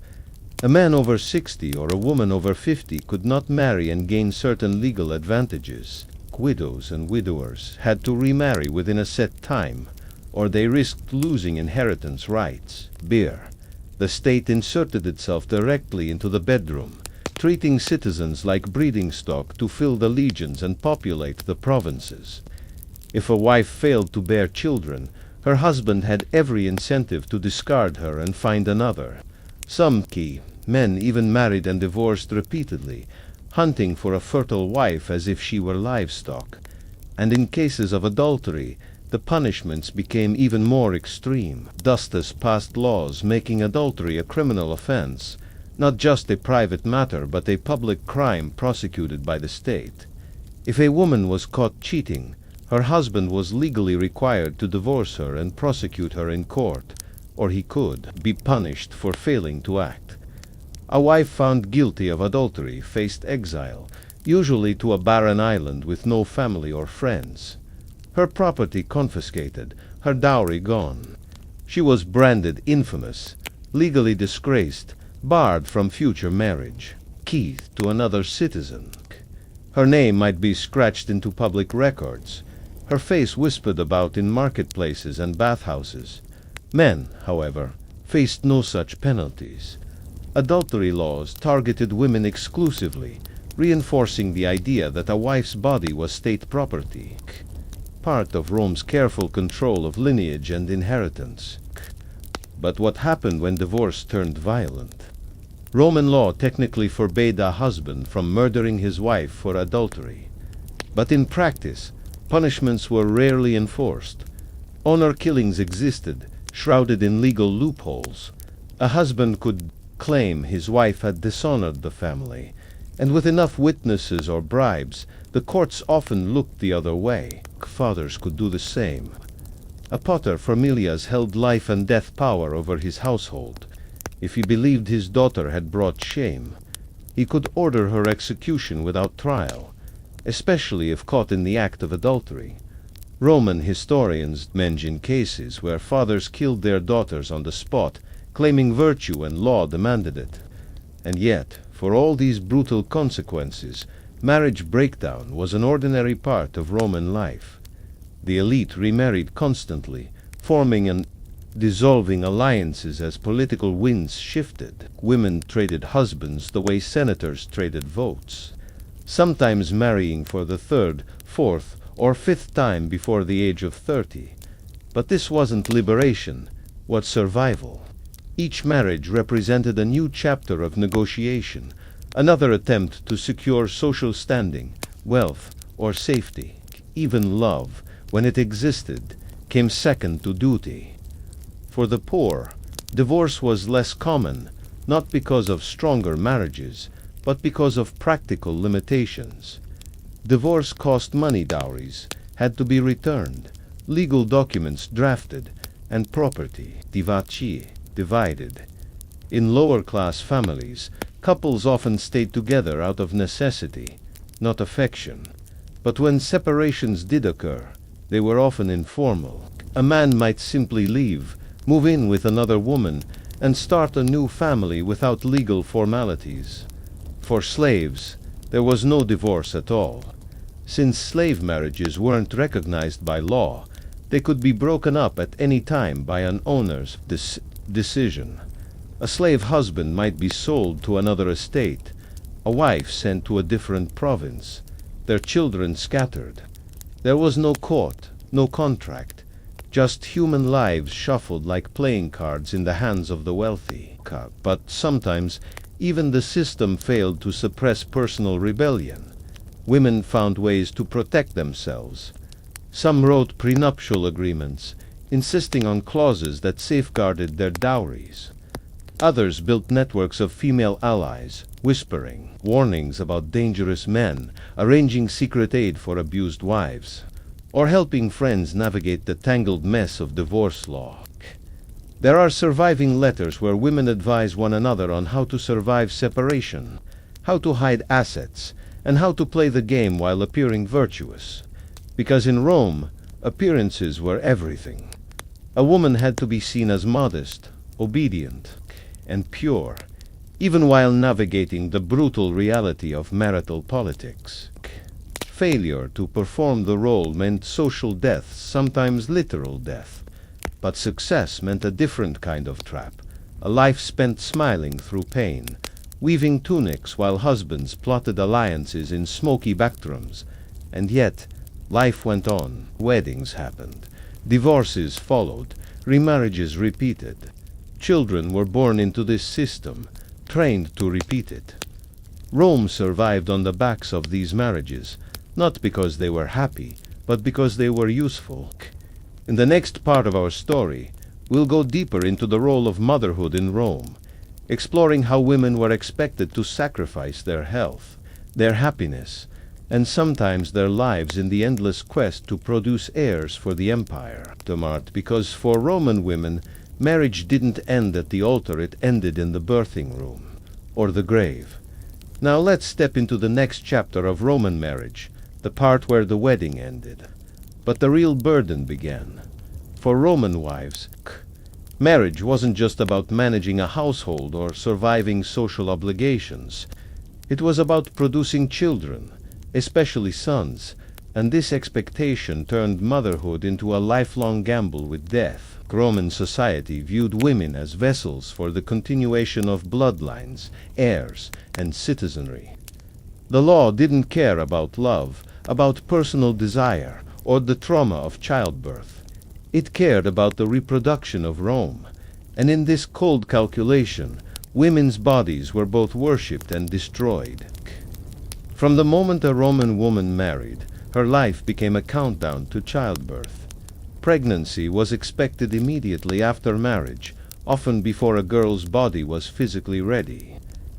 A man over 60 or a woman over 50 could not marry and gain certain legal advantages. Widows and widowers had to remarry within a set time, or they risked losing inheritance rights. Beer. The state inserted itself directly into the bedroom, treating citizens like breeding stock to fill the legions and populate the provinces. If a wife failed to bear children, her husband had every incentive to discard her and find another. Some men even married and divorced repeatedly, hunting for a fertile wife as if she were livestock. And in cases of adultery, the punishments became even more extreme. Augustus passed laws making adultery a criminal offense, not just a private matter but a public crime prosecuted by the state. If a woman was caught cheating, her husband was legally required to divorce her and prosecute her in court, or he could be punished for failing to act. A wife found guilty of adultery faced exile, usually to a barren island with no family or friends. Her property confiscated, her dowry gone. She was branded infamous, legally disgraced, barred from future marriage, Keith to another citizen. Her name might be scratched into public records, her face whispered about in marketplaces and bathhouses. Men, however, faced no such penalties. Adultery laws targeted women exclusively, reinforcing the idea that a wife's body was state property, part of Rome's careful control of lineage and inheritance. But what happened when divorce turned violent? Roman law technically forbade a husband from murdering his wife for adultery. But in practice, punishments were rarely enforced. Honor killings existed, shrouded in legal loopholes. A husband could claim his wife had dishonored the family, and with enough witnesses or bribes, the courts often looked the other way. Fathers could do the same. A pater familias held life and death power over his household. If he believed his daughter had brought shame, he could order her execution without trial, especially if caught in the act of adultery. Roman historians mention cases where fathers killed their daughters on the spot, claiming virtue and law demanded it. And yet, for all these brutal consequences, marriage breakdown was an ordinary part of Roman life. The elite remarried constantly, forming and dissolving alliances as political winds shifted. Women traded husbands the way senators traded votes, sometimes marrying for the third, fourth, or fifth time before the age of 30. But this wasn't liberation, was survival. Each marriage represented a new chapter of negotiation, another attempt to secure social standing, wealth, or safety. Even love, when it existed, came second to duty. For the poor, divorce was less common, not because of stronger marriages, but because of practical limitations. Divorce cost money. Dowries had to be returned, legal documents drafted, and property divided. In lower-class families, couples often stayed together out of necessity, not affection. But when separations did occur, they were often informal. A man might simply leave, move in with another woman, and start a new family without legal formalities. For slaves, there was no divorce at all. Since slave marriages weren't recognized by law, they could be broken up at any time by an owner's decision. A slave husband might be sold to another estate, a wife sent to a different province, their children scattered. There was no court, no contract, just human lives shuffled like playing cards in the hands of the wealthy. But sometimes, even the system failed to suppress personal rebellion. Women found ways to protect themselves. Some wrote prenuptial agreements, insisting on clauses that safeguarded their dowries. Others built networks of female allies, whispering warnings about dangerous men, arranging secret aid for abused wives, or helping friends navigate the tangled mess of divorce law. There are surviving letters where women advise one another on how to survive separation, how to hide assets, and how to play the game while appearing virtuous. Because in Rome, appearances were everything. A woman had to be seen as modest, obedient, and pure, even while navigating the brutal reality of marital politics. Failure to perform the role meant social death, sometimes literal death. But success meant a different kind of trap, a life spent smiling through pain, weaving tunics while husbands plotted alliances in smoky backrooms. And yet, life went on. Weddings happened. Divorces followed. Remarriages repeated. Children were born into this system, trained to repeat it. Rome survived on the backs of these marriages, not because they were happy, but because they were useful. In the next part of our story, we'll go deeper into the role of motherhood in Rome, exploring how women were expected to sacrifice their health, their happiness, and sometimes their lives in the endless quest to produce heirs for the empire. Because for Roman women, marriage didn't end at the altar, it ended in the birthing room, or the grave. Now let's step into the next chapter of Roman marriage, the part where the wedding ended. But the real burden began. For Roman wives, marriage wasn't just about managing a household or surviving social obligations. It was about producing children, especially sons, and this expectation turned motherhood into a lifelong gamble with death. Roman society viewed women as vessels for the continuation of bloodlines, heirs, and citizenry. The law didn't care about love, about personal desire, or the trauma of childbirth. It cared about the reproduction of Rome, and in this cold calculation, women's bodies were both worshipped and destroyed. From the moment a Roman woman married, her life became a countdown to childbirth. Pregnancy was expected immediately after marriage, often before a girl's body was physically ready.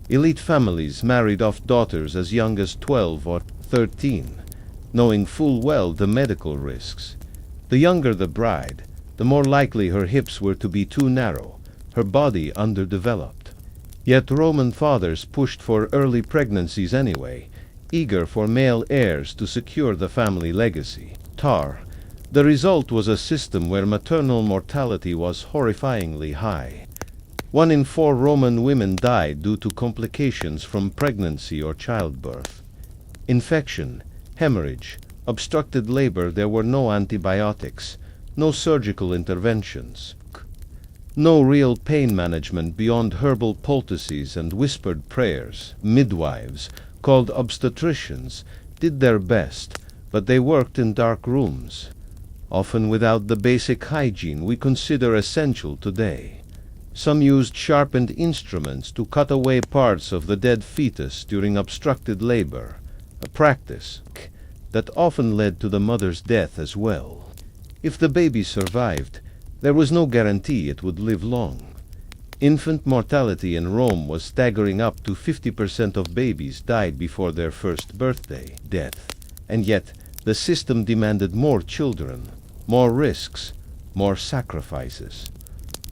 Elite families married off daughters as young as 12 or 13, knowing full well the medical risks. The younger the bride, the more likely her hips were to be too narrow, her body underdeveloped. Yet Roman fathers pushed for early pregnancies anyway, eager for male heirs to secure the family legacy. The result was a system where maternal mortality was horrifyingly high. 1 in 4 Roman women died due to complications from pregnancy or childbirth. Infection, hemorrhage, obstructed labor. There were no antibiotics, no surgical interventions, no real pain management beyond herbal poultices and whispered prayers. Midwives, called obstetricians, did their best, but they worked in dark rooms, often without the basic hygiene we consider essential today. Some used sharpened instruments to cut away parts of the dead fetus during obstructed labor, a practice that often led to the mother's death as well. If the baby survived, there was no guarantee it would live long. Infant mortality in Rome was staggering. Up to 50% of babies died before their first birthday. Death And yet, the system demanded more children, more risks, more sacrifices.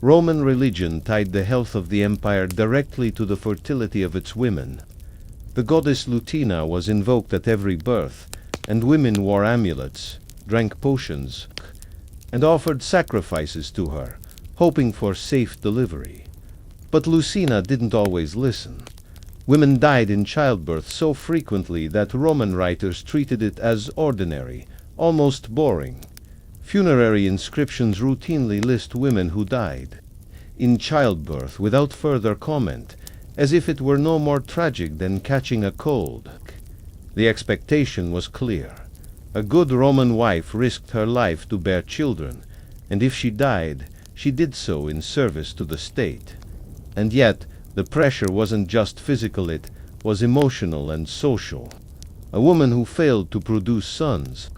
Roman religion tied the health of the empire directly to the fertility of its women. The goddess Lutina was invoked at every birth, and women wore amulets, drank potions, and offered sacrifices to her, hoping for safe delivery. But Lucina didn't always listen. Women died in childbirth so frequently that Roman writers treated it as ordinary, almost boring. Funerary inscriptions routinely list women who died in childbirth without further comment, as if it were no more tragic than catching a cold. The expectation was clear. A good Roman wife risked her life to bear children, and if she died, she did so in service to the state. And yet, the pressure wasn't just physical, it was emotional and social. A woman who failed to produce sons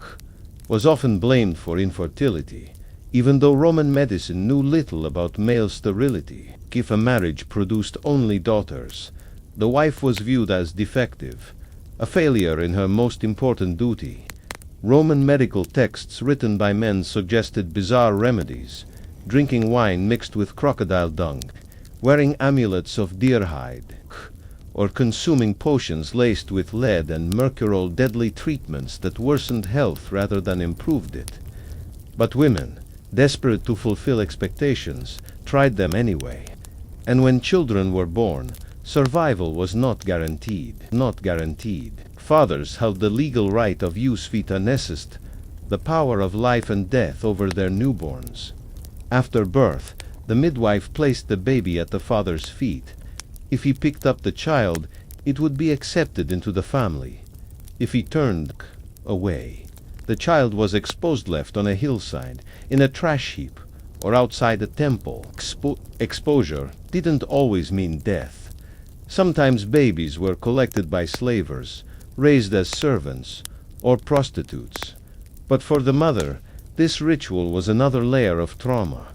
was often blamed for infertility, even though Roman medicine knew little about male sterility. If a marriage produced only daughters, the wife was viewed as defective, a failure in her most important duty. Roman medical texts written by men suggested bizarre remedies: drinking wine mixed with crocodile dung, wearing amulets of deer hide, or consuming potions laced with lead and mercurol, deadly treatments that worsened health rather than improved it. But women, desperate to fulfill expectations, tried them anyway. And when children were born, survival was not guaranteed. Fathers held the legal right of jus vita necessit, the power of life and death over their newborns. After birth, the midwife placed the baby at the father's feet. If he picked up the child, it would be accepted into the family. If he turned away, the child was exposed, left on a hillside, in a trash heap, or outside a temple. Exposure didn't always mean death. Sometimes babies were collected by slavers, raised as servants, or prostitutes. But for the mother, this ritual was another layer of trauma.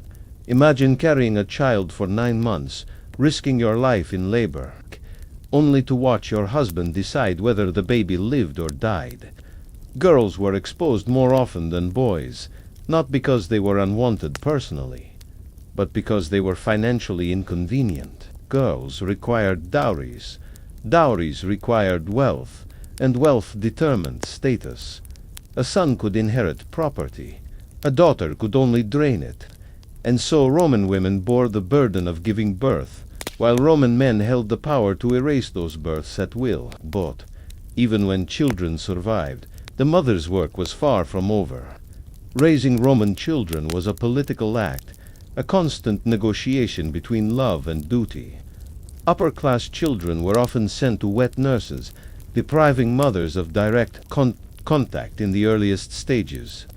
Imagine carrying a child for 9 months, risking your life in labor, only to watch your husband decide whether the baby lived or died. Girls were exposed more often than boys, not because they were unwanted personally, but because they were financially inconvenient. Girls required dowries. Dowries required wealth, and wealth determined status. A son could inherit property. A daughter could only drain it. And so Roman women bore the burden of giving birth, while Roman men held the power to erase those births at will. But, even when children survived, the mother's work was far from over. Raising Roman children was a political act, a constant negotiation between love and duty. Upper-class children were often sent to wet nurses, depriving mothers of direct contact in the earliest stages.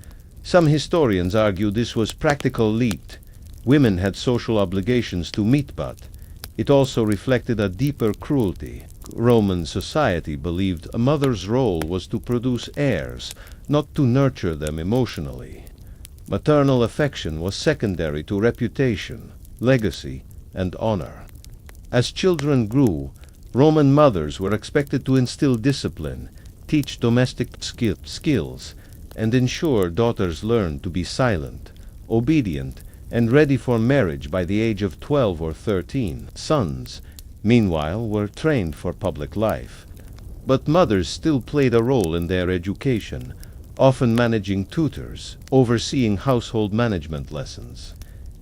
Some historians argue this was practical leet. Women had social obligations to meet, but it also reflected a deeper cruelty. Roman society believed a mother's role was to produce heirs, not to nurture them emotionally. Maternal affection was secondary to reputation, legacy, and honor. As children grew, Roman mothers were expected to instill discipline, teach domestic skills, and ensure daughters learned to be silent, obedient, and ready for marriage by the age of 12 or 13. Sons, meanwhile, were trained for public life. But mothers still played a role in their education, often managing tutors, overseeing household management lessons,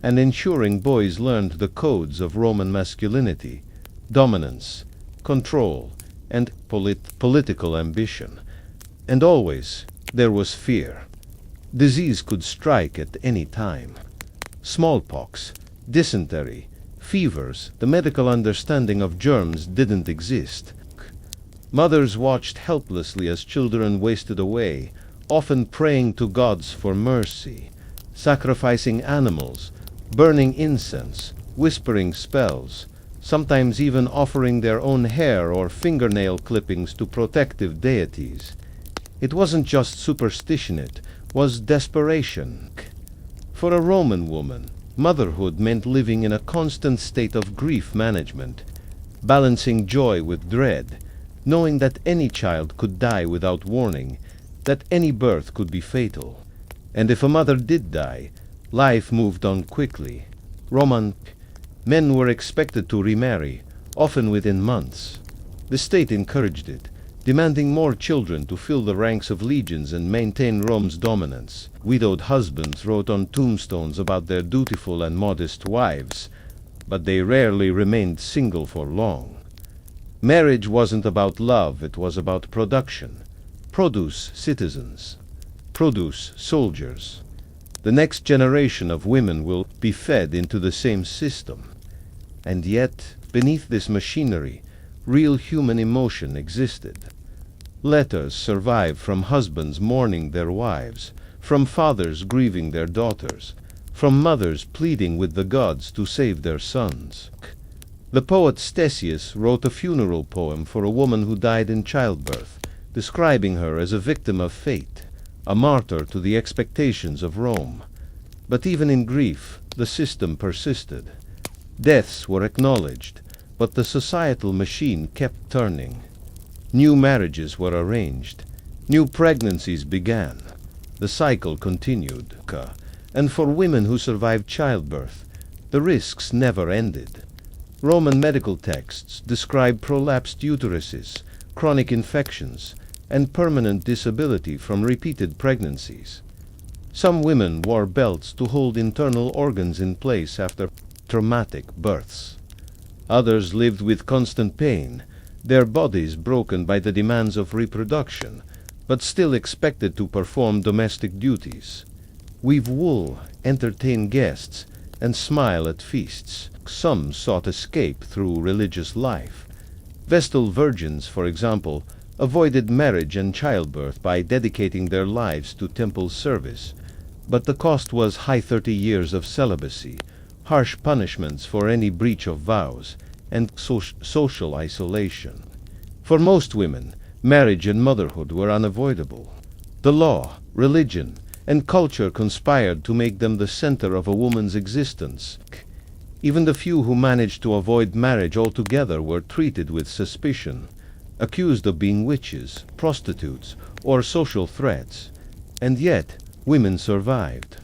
and ensuring boys learned the codes of Roman masculinity, dominance, control, and political ambition. And always there was fear. Disease could strike at any time. Smallpox, dysentery, fevers, the medical understanding of germs didn't exist. Mothers watched helplessly as children wasted away, often praying to gods for mercy, sacrificing animals, burning incense, whispering spells, sometimes even offering their own hair or fingernail clippings to protective deities. It wasn't just superstition, it was desperation. For a Roman woman, motherhood meant living in a constant state of grief management, balancing joy with dread, knowing that any child could die without warning, that any birth could be fatal. And if a mother did die, life moved on quickly. Roman men were expected to remarry, often within months. The state encouraged it, demanding more children to fill the ranks of legions and maintain Rome's dominance. Widowed husbands wrote on tombstones about their dutiful and modest wives, but they rarely remained single for long. Marriage wasn't about love, it was about production. Produce citizens. Produce soldiers. The next generation of women will be fed into the same system. And yet, beneath this machinery, real human emotion existed. Letters survive from husbands mourning their wives, from fathers grieving their daughters, from mothers pleading with the gods to save their sons. The poet Stesius wrote a funeral poem for a woman who died in childbirth, describing her as a victim of fate, a martyr to the expectations of Rome. But even in grief, the system persisted. Deaths were acknowledged, but the societal machine kept turning. New marriages were arranged. New pregnancies began. The cycle continued. And for women who survived childbirth, the risks never ended. Roman medical texts describe prolapsed uteruses, chronic infections, and permanent disability from repeated pregnancies. Some women wore belts to hold internal organs in place after traumatic births. Others lived with constant pain, their bodies broken by the demands of reproduction, but still expected to perform domestic duties. Weave wool, entertain guests, and smile at feasts. Some sought escape through religious life. Vestal virgins, for example, avoided marriage and childbirth by dedicating their lives to temple service. But the cost was high 30 years of celibacy, harsh punishments for any breach of vows, and social isolation. For most women, marriage and motherhood were unavoidable. The law, religion, and culture conspired to make them the center of a woman's existence. Even the few who managed to avoid marriage altogether were treated with suspicion, accused of being witches, prostitutes, or social threats. And yet, women survived.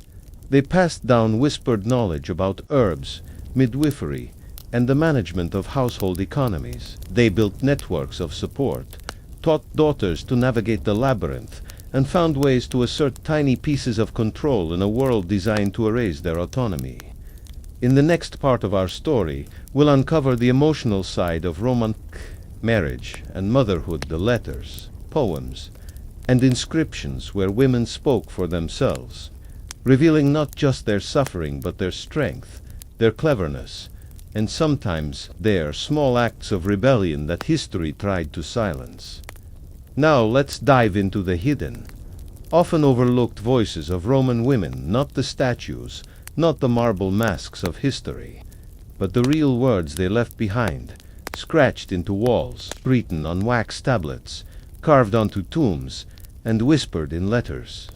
They passed down whispered knowledge about herbs, midwifery, and the management of household economies. They built networks of support, taught daughters to navigate the labyrinth, and found ways to assert tiny pieces of control in a world designed to erase their autonomy. In the next part of our story, we'll uncover the emotional side of Roman marriage and motherhood, the letters, poems, and inscriptions where women spoke for themselves, revealing not just their suffering but their strength, their cleverness, and sometimes their small acts of rebellion that history tried to silence. Now let's dive into the hidden, often overlooked voices of Roman women, not the statues, not the marble masks of history, but the real words they left behind, scratched into walls, written on wax tablets, carved onto tombs, and whispered in letters.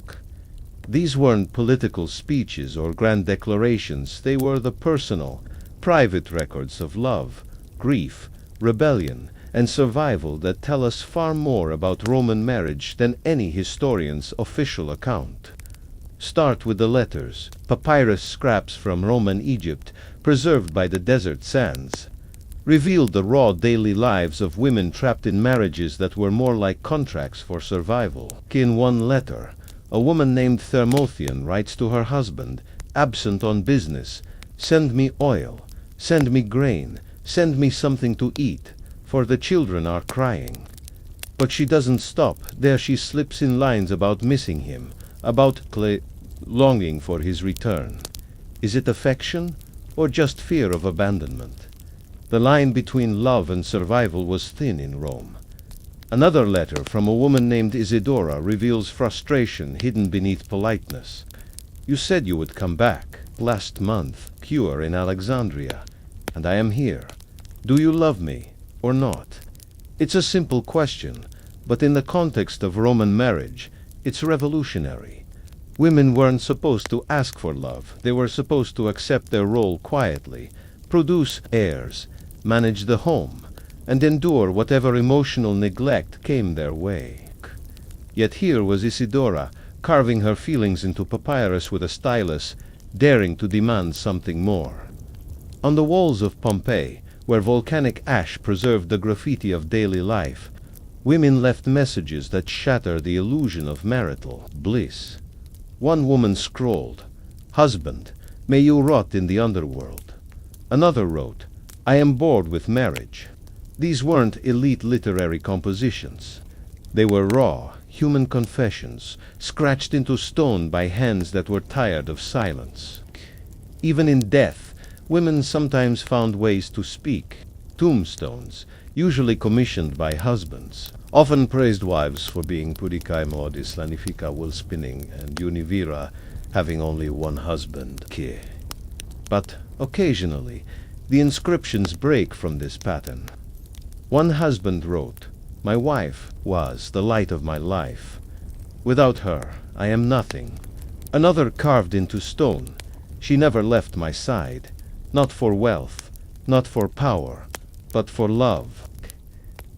These weren't political speeches or grand declarations, they were the personal, private records of love, grief, rebellion, and survival that tell us far more about Roman marriage than any historian's official account. Start with the letters, papyrus scraps from Roman Egypt, preserved by the desert sands, revealed the raw daily lives of women trapped in marriages that were more like contracts for survival. In one letter, a woman named Thermothion writes to her husband, absent on business, "Send me oil, send me grain, send me something to eat, for the children are crying." But she doesn't stop. There she slips in lines about missing him, about longing for his return. Is it affection, or just fear of abandonment? The line between love and survival was thin in Rome. Another letter from a woman named Isidora reveals frustration hidden beneath politeness. "You said you would come back last month, cure in Alexandria, and I am here. Do you love me or not?" It's a simple question, but in the context of Roman marriage, it's revolutionary. Women weren't supposed to ask for love. They were supposed to accept their role quietly, produce heirs, manage the home, and endure whatever emotional neglect came their way. Yet here was Isidora, carving her feelings into papyrus with a stylus, daring to demand something more. On the walls of Pompeii, where volcanic ash preserved the graffiti of daily life, women left messages that shatter the illusion of marital bliss. One woman scrawled, "Husband, may you rot in the underworld." Another wrote, "I am bored with marriage." These weren't elite literary compositions. They were raw, human confessions, scratched into stone by hands that were tired of silence. Even in death, women sometimes found ways to speak. Tombstones, usually commissioned by husbands, often praised wives for being puricae modis lanifica wool spinning and univira, having only one husband. But occasionally, the inscriptions break from this pattern. One husband wrote, "My wife was the light of my life. Without her, I am nothing." Another carved into stone, "She never left my side, not for wealth, not for power, but for love."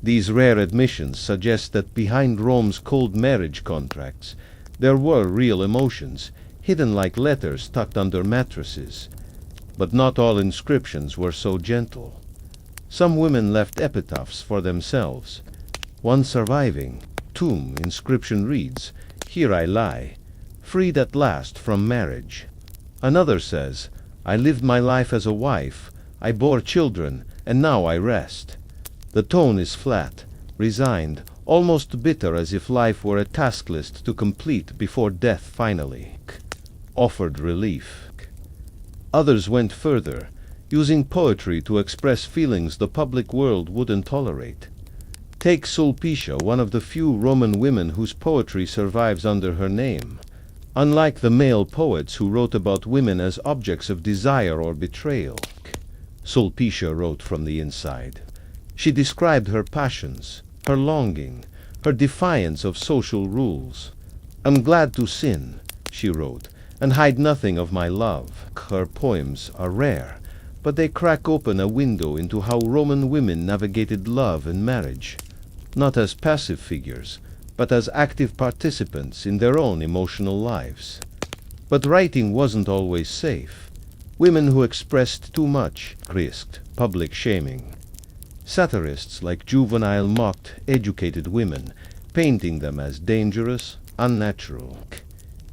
These rare admissions suggest that behind Rome's cold marriage contracts, there were real emotions, hidden like letters tucked under mattresses. But not all inscriptions were so gentle. Some women left epitaphs for themselves. One surviving tomb inscription reads, "Here I lie, freed at last from marriage." Another says, "I lived my life as a wife, I bore children, and now I rest." The tone is flat, resigned, almost bitter, as if life were a task list to complete before death finally offered relief. Others went further, using poetry to express feelings the public world wouldn't tolerate. Take Sulpicia, one of the few Roman women whose poetry survives under her name. Unlike the male poets who wrote about women as objects of desire or betrayal, Sulpicia wrote from the inside. She described her passions, her longing, her defiance of social rules. "I'm glad to sin," she wrote, "and hide nothing of my love." Her poems are rare, but they crack open a window into how Roman women navigated love and marriage, not as passive figures, but as active participants in their own emotional lives. But writing wasn't always safe. Women who expressed too much risked public shaming. Satirists like Juvenal mocked educated women, painting them as dangerous, unnatural.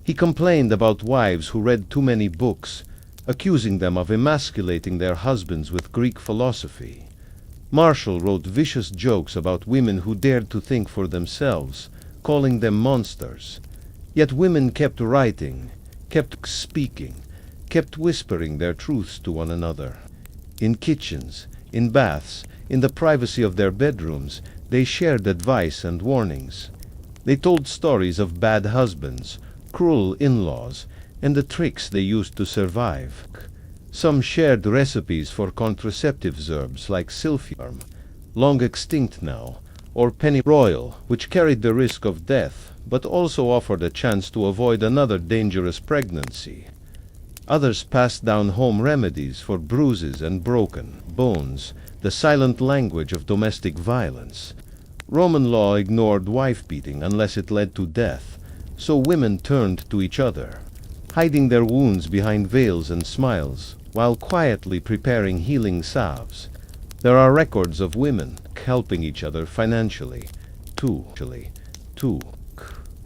He complained about wives who read too many books, accusing them of emasculating their husbands with Greek philosophy. Marshall wrote vicious jokes about women who dared to think for themselves, calling them monsters. Yet women kept writing, kept speaking, kept whispering their truths to one another. In kitchens, in baths, in the privacy of their bedrooms, they shared advice and warnings. They told stories of bad husbands, cruel in-laws, and the tricks they used to survive. Some shared recipes for contraceptive herbs like silphium, long extinct now, or pennyroyal, which carried the risk of death, but also offered a chance to avoid another dangerous pregnancy. Others passed down home remedies for bruises and broken bones, the silent language of domestic violence. Roman law ignored wife-beating unless it led to death, so women turned to each other, hiding their wounds behind veils and smiles, while quietly preparing healing salves. There are records of women helping each other financially, too.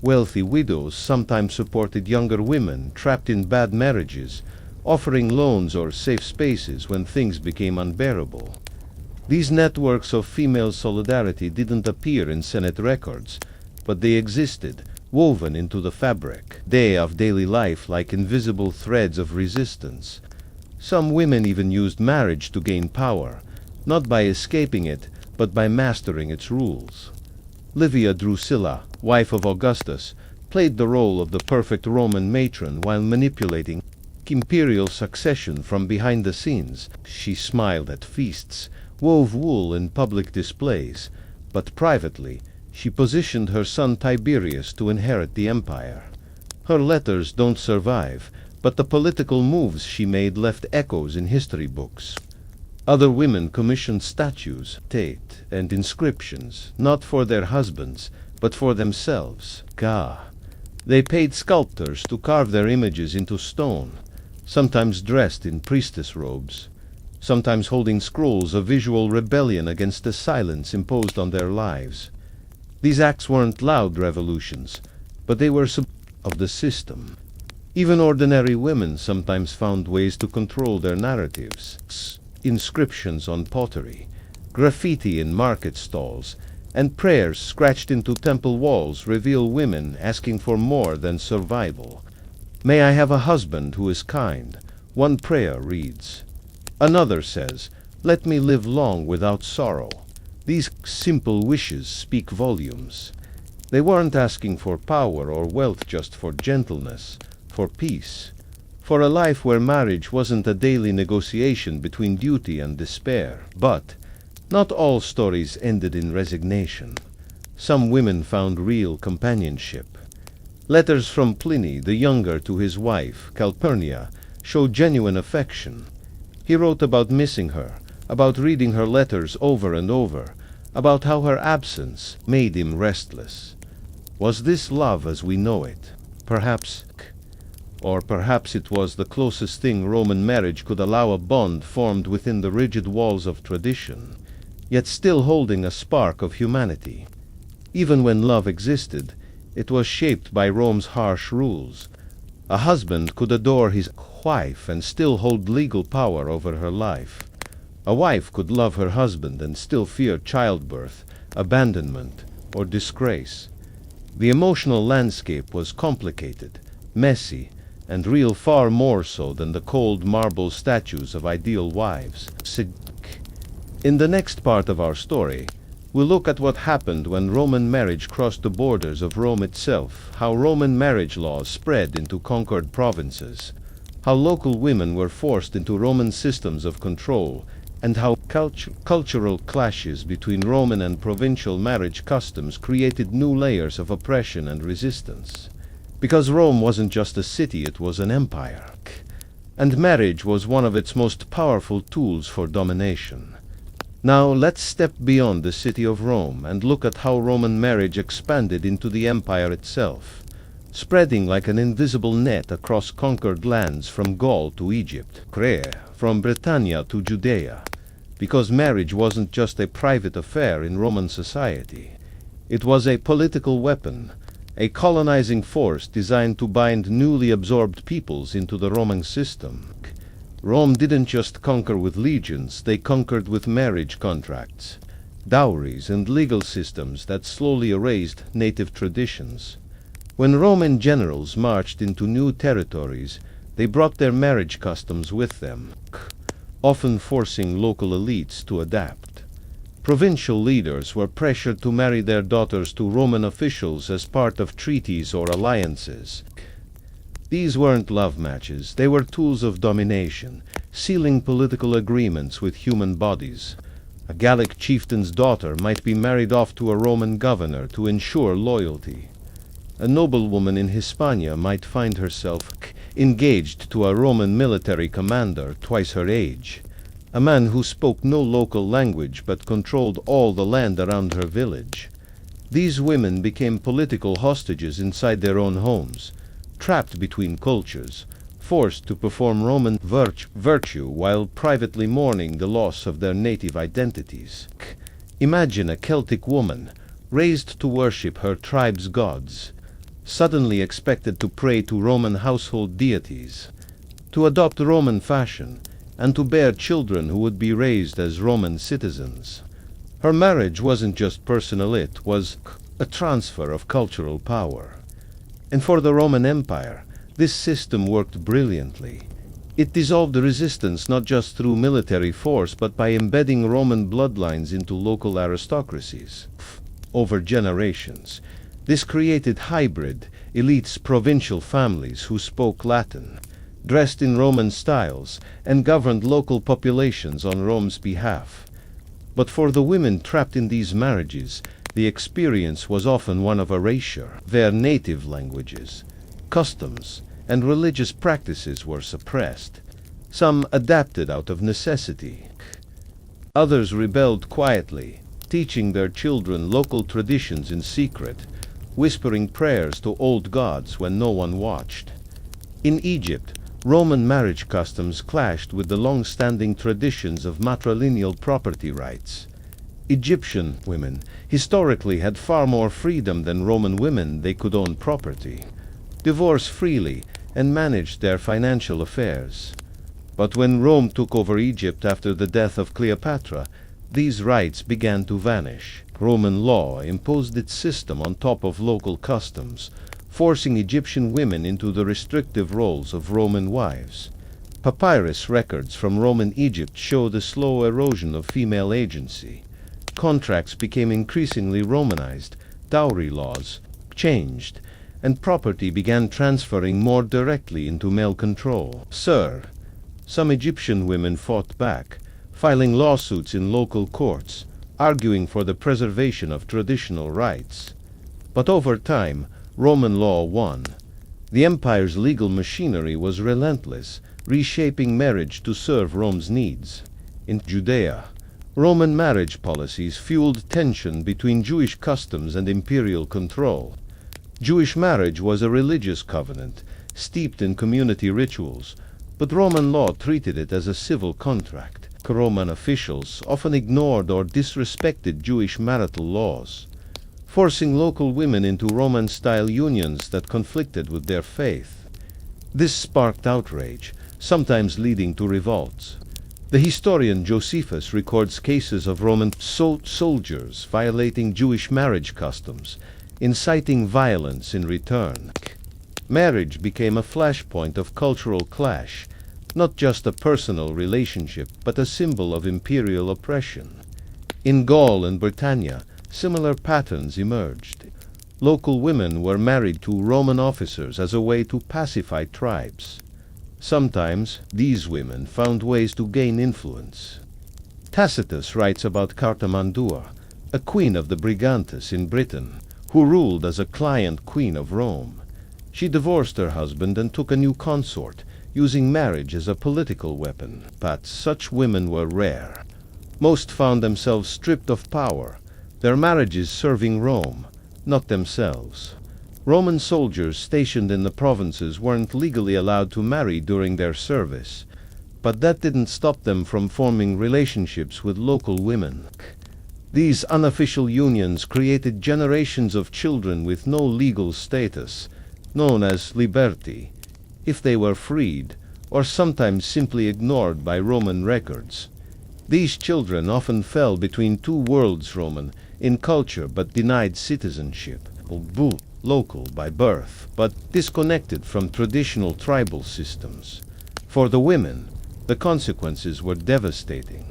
Wealthy widows sometimes supported younger women trapped in bad marriages, offering loans or safe spaces when things became unbearable. These networks of female solidarity didn't appear in Senate records, but they existed, woven into the fabric of daily life like invisible threads of resistance. Some women even used marriage to gain power, not by escaping it, but by mastering its rules. Livia Drusilla, wife of Augustus, played the role of the perfect Roman matron while manipulating imperial succession from behind the scenes. She smiled at feasts, wove wool in public displays, but privately she positioned her son Tiberius to inherit the empire. Her letters don't survive, but the political moves she made left echoes in history books. Other women commissioned statues, and inscriptions, not for their husbands, but for themselves. They paid sculptors to carve their images into stone, sometimes dressed in priestess robes, sometimes holding scrolls of visual rebellion against the silence imposed on their lives. These acts weren't loud revolutions, but they were of the system. Even ordinary women sometimes found ways to control their narratives. Inscriptions on pottery, graffiti in market stalls, and prayers scratched into temple walls reveal women asking for more than survival. "May I have a husband who is kind," one prayer reads. Another says, "Let me live long without sorrow." These simple wishes speak volumes. They weren't asking for power or wealth, just for gentleness, for peace, for a life where marriage wasn't a daily negotiation between duty and despair. But not all stories ended in resignation. Some women found real companionship. Letters from Pliny the Younger to his wife, Calpurnia, show genuine affection. He wrote about missing her, about reading her letters over and over, about how her absence made him restless. Was this love as we know it? Perhaps. Or perhaps it was the closest thing Roman marriage could allow, a bond formed within the rigid walls of tradition, yet still holding a spark of humanity. Even when love existed, it was shaped by Rome's harsh rules. A husband could adore his wife and still hold legal power over her life. A wife could love her husband and still fear childbirth, abandonment, or disgrace. The emotional landscape was complicated, messy, and real, far more so than the cold marble statues of ideal wives. In the next part of our story, we'll look at what happened when Roman marriage crossed the borders of Rome itself, how Roman marriage laws spread into conquered provinces, how local women were forced into Roman systems of control, and how cultural clashes between Roman and provincial marriage customs created new layers of oppression and resistance. Because Rome wasn't just a city, it was an empire. And marriage was one of its most powerful tools for domination. Now let's step beyond the city of Rome and look at how Roman marriage expanded into the empire itself, spreading like an invisible net across conquered lands from Gaul to Egypt, from Britannia to Judea. Because marriage wasn't just a private affair in Roman society. It was a political weapon, a colonizing force designed to bind newly absorbed peoples into the Roman system. Rome didn't just conquer with legions, they conquered with marriage contracts, dowries, and legal systems that slowly erased native traditions. When Roman generals marched into new territories, they brought their marriage customs with them, often forcing local elites to adapt. Provincial leaders were pressured to marry their daughters to Roman officials as part of treaties or alliances. These weren't love matches, they were tools of domination, sealing political agreements with human bodies. A Gallic chieftain's daughter might be married off to a Roman governor to ensure loyalty. A noblewoman in Hispania might find herself engaged to a Roman military commander twice her age, a man who spoke no local language but controlled all the land around her village. These women became political hostages inside their own homes, trapped between cultures, forced to perform Roman virtue while privately mourning the loss of their native identities. Imagine a Celtic woman, raised to worship her tribe's gods, suddenly expected to pray to Roman household deities, to adopt Roman fashion, and to bear children who would be raised as Roman citizens. Her marriage wasn't just personal, it was a transfer of cultural power. And for the Roman Empire, this system worked brilliantly. It dissolved the resistance not just through military force but by embedding Roman bloodlines into local aristocracies. Over generations, this created hybrid, elite provincial families who spoke Latin, dressed in Roman styles, and governed local populations on Rome's behalf. But for the women trapped in these marriages, the experience was often one of erasure. Their native languages, customs, and religious practices were suppressed. Some adapted out of necessity. Others rebelled quietly, teaching their children local traditions in secret, whispering prayers to old gods when no one watched. In Egypt, Roman marriage customs clashed with the long-standing traditions of matrilineal property rights. Egyptian women historically had far more freedom than Roman women. They could own property, divorce freely, and manage their financial affairs. But when Rome took over Egypt after the death of Cleopatra, these rights began to vanish. Roman law imposed its system on top of local customs, forcing Egyptian women into the restrictive roles of Roman wives. Papyrus records from Roman Egypt show the slow erosion of female agency. Contracts became increasingly Romanized, dowry laws changed, and property began transferring more directly into male control. Some Egyptian women fought back, filing lawsuits in local courts, arguing for the preservation of traditional rights. But over time, Roman law won. The empire's legal machinery was relentless, reshaping marriage to serve Rome's needs. In Judea, Roman marriage policies fueled tension between Jewish customs and imperial control. Jewish marriage was a religious covenant, steeped in community rituals, but Roman law treated it as a civil contract. Roman officials often ignored or disrespected Jewish marital laws, forcing local women into Roman-style unions that conflicted with their faith. This sparked outrage, sometimes leading to revolts. The historian Josephus records cases of Roman soldiers violating Jewish marriage customs, inciting violence in return. Marriage became a flashpoint of cultural clash, not just a personal relationship, but a symbol of imperial oppression. In Gaul and Britannia, similar patterns emerged. Local women were married to Roman officers as a way to pacify tribes. Sometimes, these women found ways to gain influence. Tacitus writes about Cartamandua, a queen of the Brigantes in Britain, who ruled as a client queen of Rome. She divorced her husband and took a new consort, using marriage as a political weapon. But such women were rare. Most found themselves stripped of power, their marriages serving Rome, not themselves. Roman soldiers stationed in the provinces weren't legally allowed to marry during their service, but that didn't stop them from forming relationships with local women. These unofficial unions created generations of children with no legal status, known as liberti, if they were freed, or sometimes simply ignored by Roman records. These children often fell between two worlds, Roman in culture but denied citizenship, local by birth, but disconnected from traditional tribal systems. For the women, the consequences were devastating.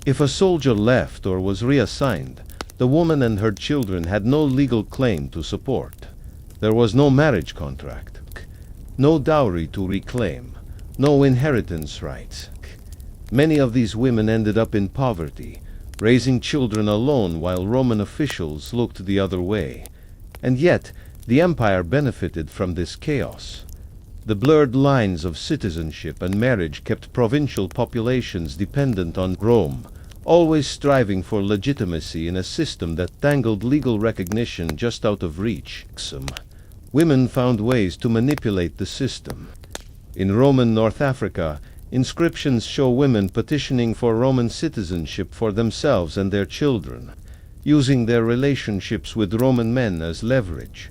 If a soldier left or was reassigned, the woman and her children had no legal claim to support. There was no marriage contract, no dowry to reclaim, no inheritance rights. Many of these women ended up in poverty, raising children alone while Roman officials looked the other way. And yet, the empire benefited from this chaos. The blurred lines of citizenship and marriage kept provincial populations dependent on Rome, always striving for legitimacy in a system that dangled legal recognition just out of reach. Women found ways to manipulate the system. In Roman North Africa, inscriptions show women petitioning for Roman citizenship for themselves and their children, using their relationships with Roman men as leverage.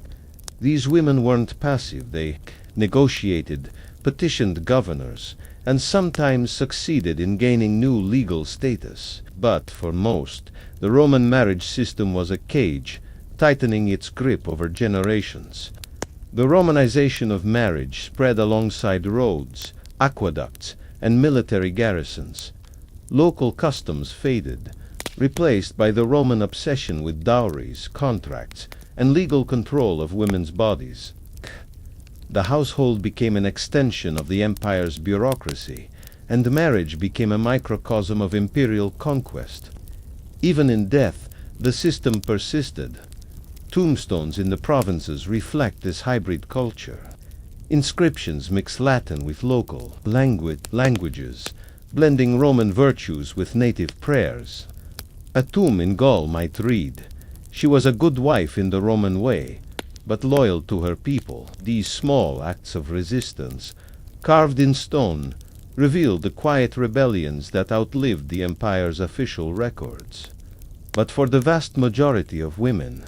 These women weren't passive. They negotiated, petitioned governors, and sometimes succeeded in gaining new legal status. But for most, the Roman marriage system was a cage, tightening its grip over generations. The Romanization of marriage spread alongside roads, aqueducts, and military garrisons. Local customs faded, replaced by the Roman obsession with dowries, contracts, and legal control of women's bodies. The household became an extension of the empire's bureaucracy, and marriage became a microcosm of imperial conquest. Even in death, the system persisted. Tombstones in the provinces reflect this hybrid culture. Inscriptions mix Latin with local languages, blending Roman virtues with native prayers. A tomb in Gaul might read, "She was a good wife in the Roman way, but loyal to her people. These small acts of resistance, carved in stone, revealed the quiet rebellions that outlived the empire's official records. But for the vast majority of women,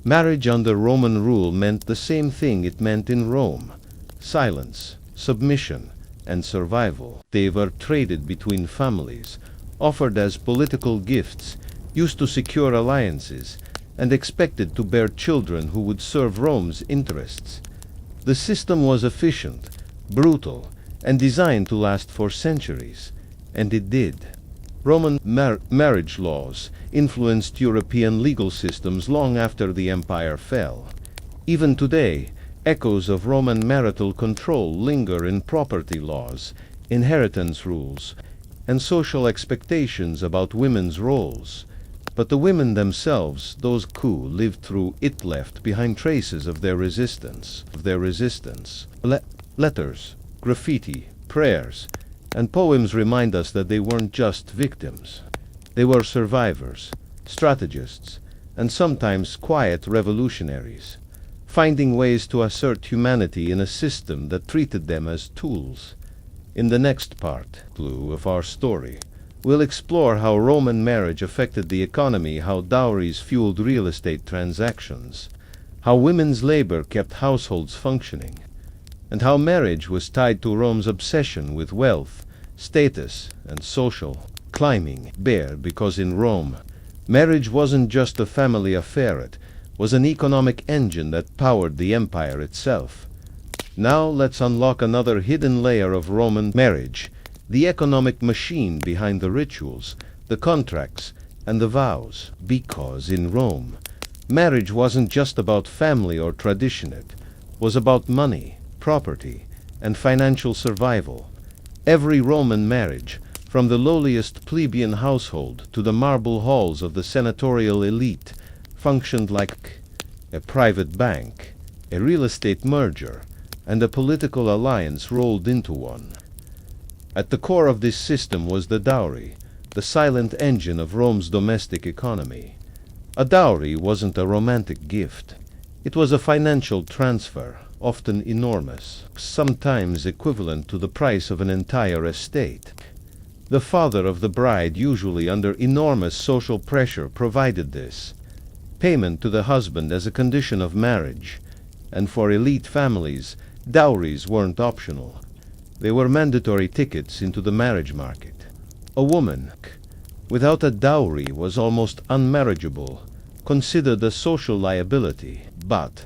marriage under Roman rule meant the same thing it meant in Rome: silence, submission, and survival. They were traded between families, offered as political gifts, used to secure alliances, and expected to bear children who would serve Rome's interests. The system was efficient, brutal, and designed to last for centuries, and it did. Roman marriage laws influenced European legal systems long after the empire fell. Even today, echoes of Roman marital control linger in property laws, inheritance rules, and social expectations about women's roles. But the women themselves, those who lived through it, left behind traces of their resistance. Letters, graffiti, prayers, and poems remind us that they weren't just victims. They were survivors, strategists, and sometimes quiet revolutionaries, finding ways to assert humanity in a system that treated them as tools. In the next part of our story, we'll explore how Roman marriage affected the economy, how dowries fueled real estate transactions, how women's labor kept households functioning, and how marriage was tied to Rome's obsession with wealth, status, and social climbing. Because in Rome, marriage wasn't just a family affair, it was an economic engine that powered the empire itself. Now let's unlock another hidden layer of Roman marriage: the economic machine behind the rituals, the contracts, and the vows. Because in Rome, marriage wasn't just about family or tradition, it was about money, property, and financial survival. Every Roman marriage, from the lowliest plebeian household to the marble halls of the senatorial elite, functioned like a private bank, a real estate merger, and a political alliance rolled into one. At the core of this system was the dowry, the silent engine of Rome's domestic economy. A dowry wasn't a romantic gift. It was a financial transfer, often enormous, sometimes equivalent to the price of an entire estate. The father of the bride, usually under enormous social pressure, provided this payment to the husband as a condition of marriage, and for elite families, dowries weren't optional. They were mandatory tickets into the marriage market. A woman without a dowry was almost unmarriageable, considered a social liability. But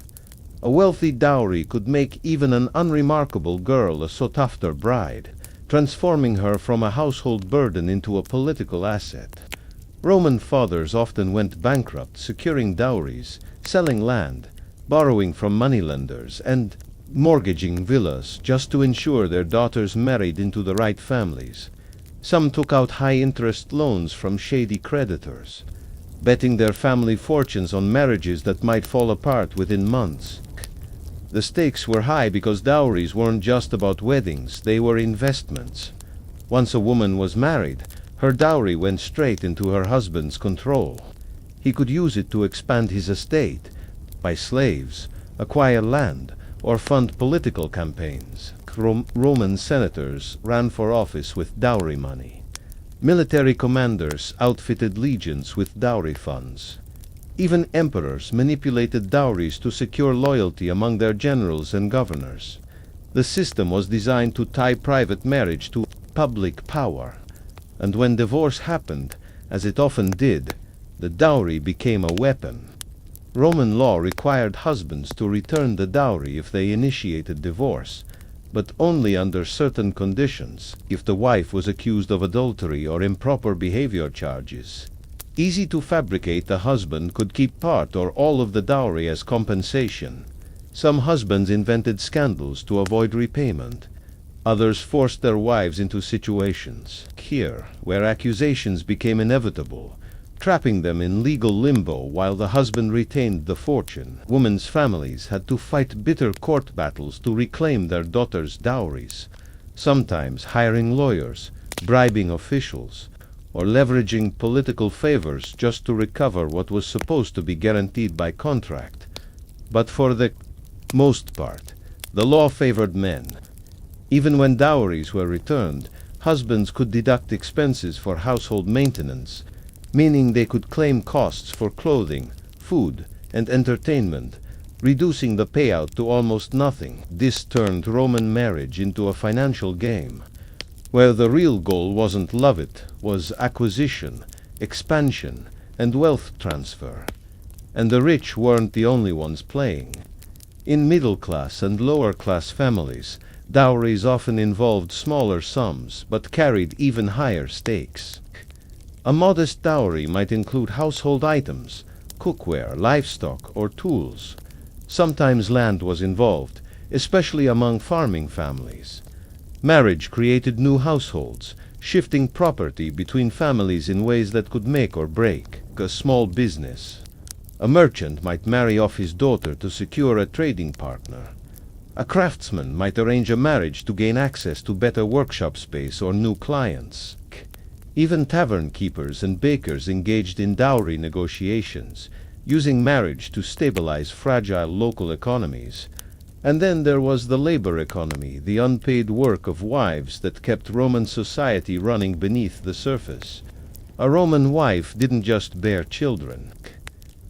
a wealthy dowry could make even an unremarkable girl a sought-after bride, transforming her from a household burden into a political asset. Roman fathers often went bankrupt securing dowries, selling land, borrowing from moneylenders, and mortgaging villas just to ensure their daughters married into the right families. Some took out high-interest loans from shady creditors, betting their family fortunes on marriages that might fall apart within months. The stakes were high because dowries weren't just about weddings, they were investments. Once a woman was married, her dowry went straight into her husband's control. He could use it to expand his estate, buy slaves, acquire land, or fund political campaigns. Roman senators ran for office with dowry money. Military commanders outfitted legions with dowry funds. Even emperors manipulated dowries to secure loyalty among their generals and governors. The system was designed to tie private marriage to public power, and when divorce happened, as it often did, the dowry became a weapon. Roman law required husbands to return the dowry if they initiated divorce, but only under certain conditions: if the wife was accused of adultery or improper behavior charges. Easy to fabricate, the husband could keep part or all of the dowry as compensation. Some husbands invented scandals to avoid repayment. Others forced their wives into situations here where accusations became inevitable, trapping them in legal limbo while the husband retained the fortune. Women's families had to fight bitter court battles to reclaim their daughters' dowries, sometimes hiring lawyers, bribing officials, or leveraging political favors just to recover what was supposed to be guaranteed by contract. But for the most part, the law favored men. Even when dowries were returned, husbands could deduct expenses for household maintenance, meaning they could claim costs for clothing, food, and entertainment, reducing the payout to almost nothing. This turned Roman marriage into a financial game, where the real goal wasn't love, it was acquisition, expansion, and wealth transfer. And the rich weren't the only ones playing. In middle-class and lower-class families, dowries often involved smaller sums but carried even higher stakes. A modest dowry might include household items, cookware, livestock, or tools. Sometimes land was involved, especially among farming families. Marriage created new households, shifting property between families in ways that could make or break a small business. A merchant might marry off his daughter to secure a trading partner. A craftsman might arrange a marriage to gain access to better workshop space or new clients. Even tavern keepers and bakers engaged in dowry negotiations, using marriage to stabilize fragile local economies. And then there was the labor economy, the unpaid work of wives that kept Roman society running beneath the surface. A Roman wife didn't just bear children.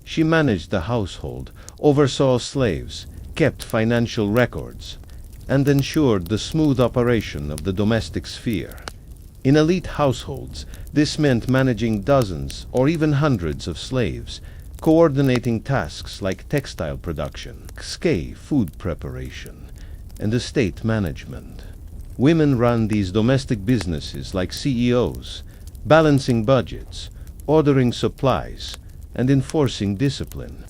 She managed the household, oversaw slaves, kept financial records, and ensured the smooth operation of the domestic sphere. In elite households, this meant managing dozens or even hundreds of slaves, coordinating tasks like textile production, food preparation, and estate management. Women ran these domestic businesses like CEOs, balancing budgets, ordering supplies, and enforcing discipline.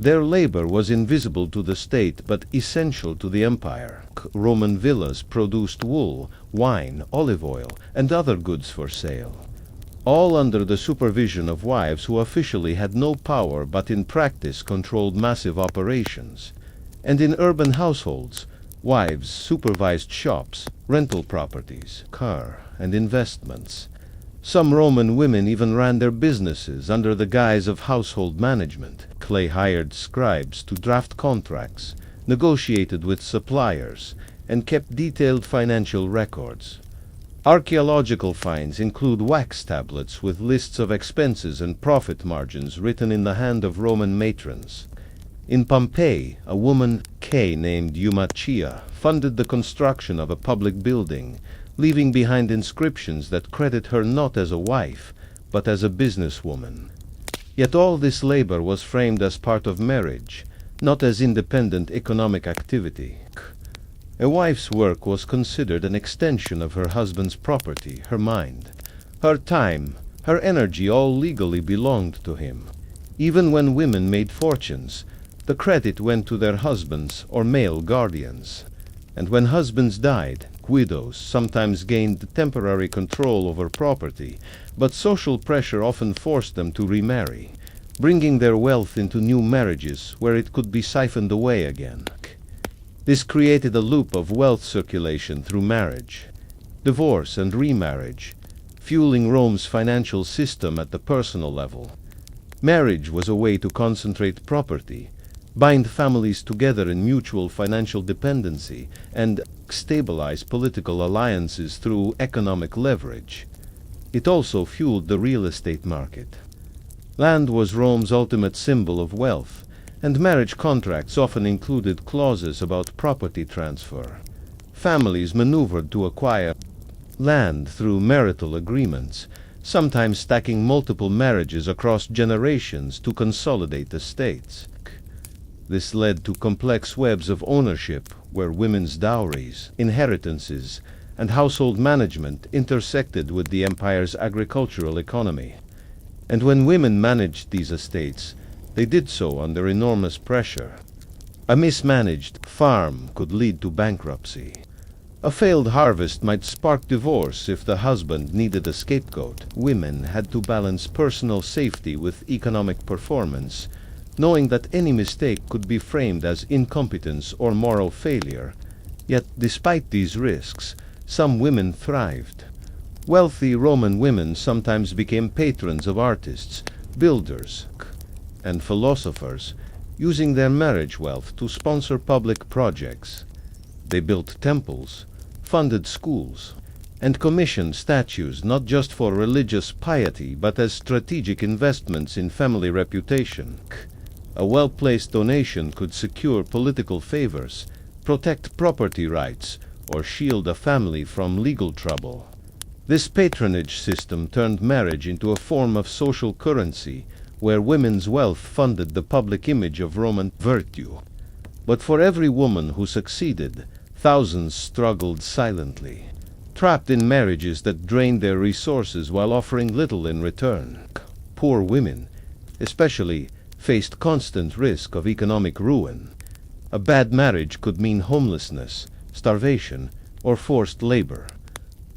Their labor was invisible to the state but essential to the empire. Roman villas produced wool, wine, olive oil, and other goods for sale, all under the supervision of wives who officially had no power but in practice controlled massive operations. And in urban households, wives supervised shops, rental properties, car, and investments. Some Roman women even ran their businesses under the guise of household management. They hired scribes to draft contracts, negotiated with suppliers, and kept detailed financial records. Archaeological finds include wax tablets with lists of expenses and profit margins written in the hand of Roman matrons. In Pompeii, a woman, named Eumachia, funded the construction of a public building, leaving behind inscriptions that credit her not as a wife, but as a businesswoman. Yet all this labor was framed as part of marriage, not as independent economic activity. A wife's work was considered an extension of her husband's property, her mind. Her time, her energy all legally belonged to him. Even when women made fortunes, the credit went to their husbands or male guardians. And when husbands died, widows sometimes gained temporary control over property, but social pressure often forced them to remarry, bringing their wealth into new marriages where it could be siphoned away again. This created a loop of wealth circulation through marriage, divorce, and remarriage, fueling Rome's financial system at the personal level. Marriage was a way to concentrate property, bind families together in mutual financial dependency, and stabilize political alliances through economic leverage. It also fueled the real estate market. Land was Rome's ultimate symbol of wealth, and marriage contracts often included clauses about property transfer. Families maneuvered to acquire land through marital agreements, sometimes stacking multiple marriages across generations to consolidate estates. This led to complex webs of ownership where women's dowries, inheritances, and household management intersected with the empire's agricultural economy. And when women managed these estates, they did so under enormous pressure. A mismanaged farm could lead to bankruptcy. A failed harvest might spark divorce if the husband needed a scapegoat. Women had to balance personal safety with economic performance, knowing that any mistake could be framed as incompetence or moral failure. Yet, despite these risks, some women thrived. Wealthy Roman women sometimes became patrons of artists, builders, and philosophers, using their marriage wealth to sponsor public projects. They built temples, funded schools, and commissioned statues not just for religious piety but as strategic investments in family reputation. A well-placed donation could secure political favors, protect property rights, or shield a family from legal trouble. This patronage system turned marriage into a form of social currency, where women's wealth funded the public image of Roman virtue. But for every woman who succeeded, thousands struggled silently, trapped in marriages that drained their resources while offering little in return. Poor women, especially, faced constant risk of economic ruin. A bad marriage could mean homelessness, starvation, or forced labor.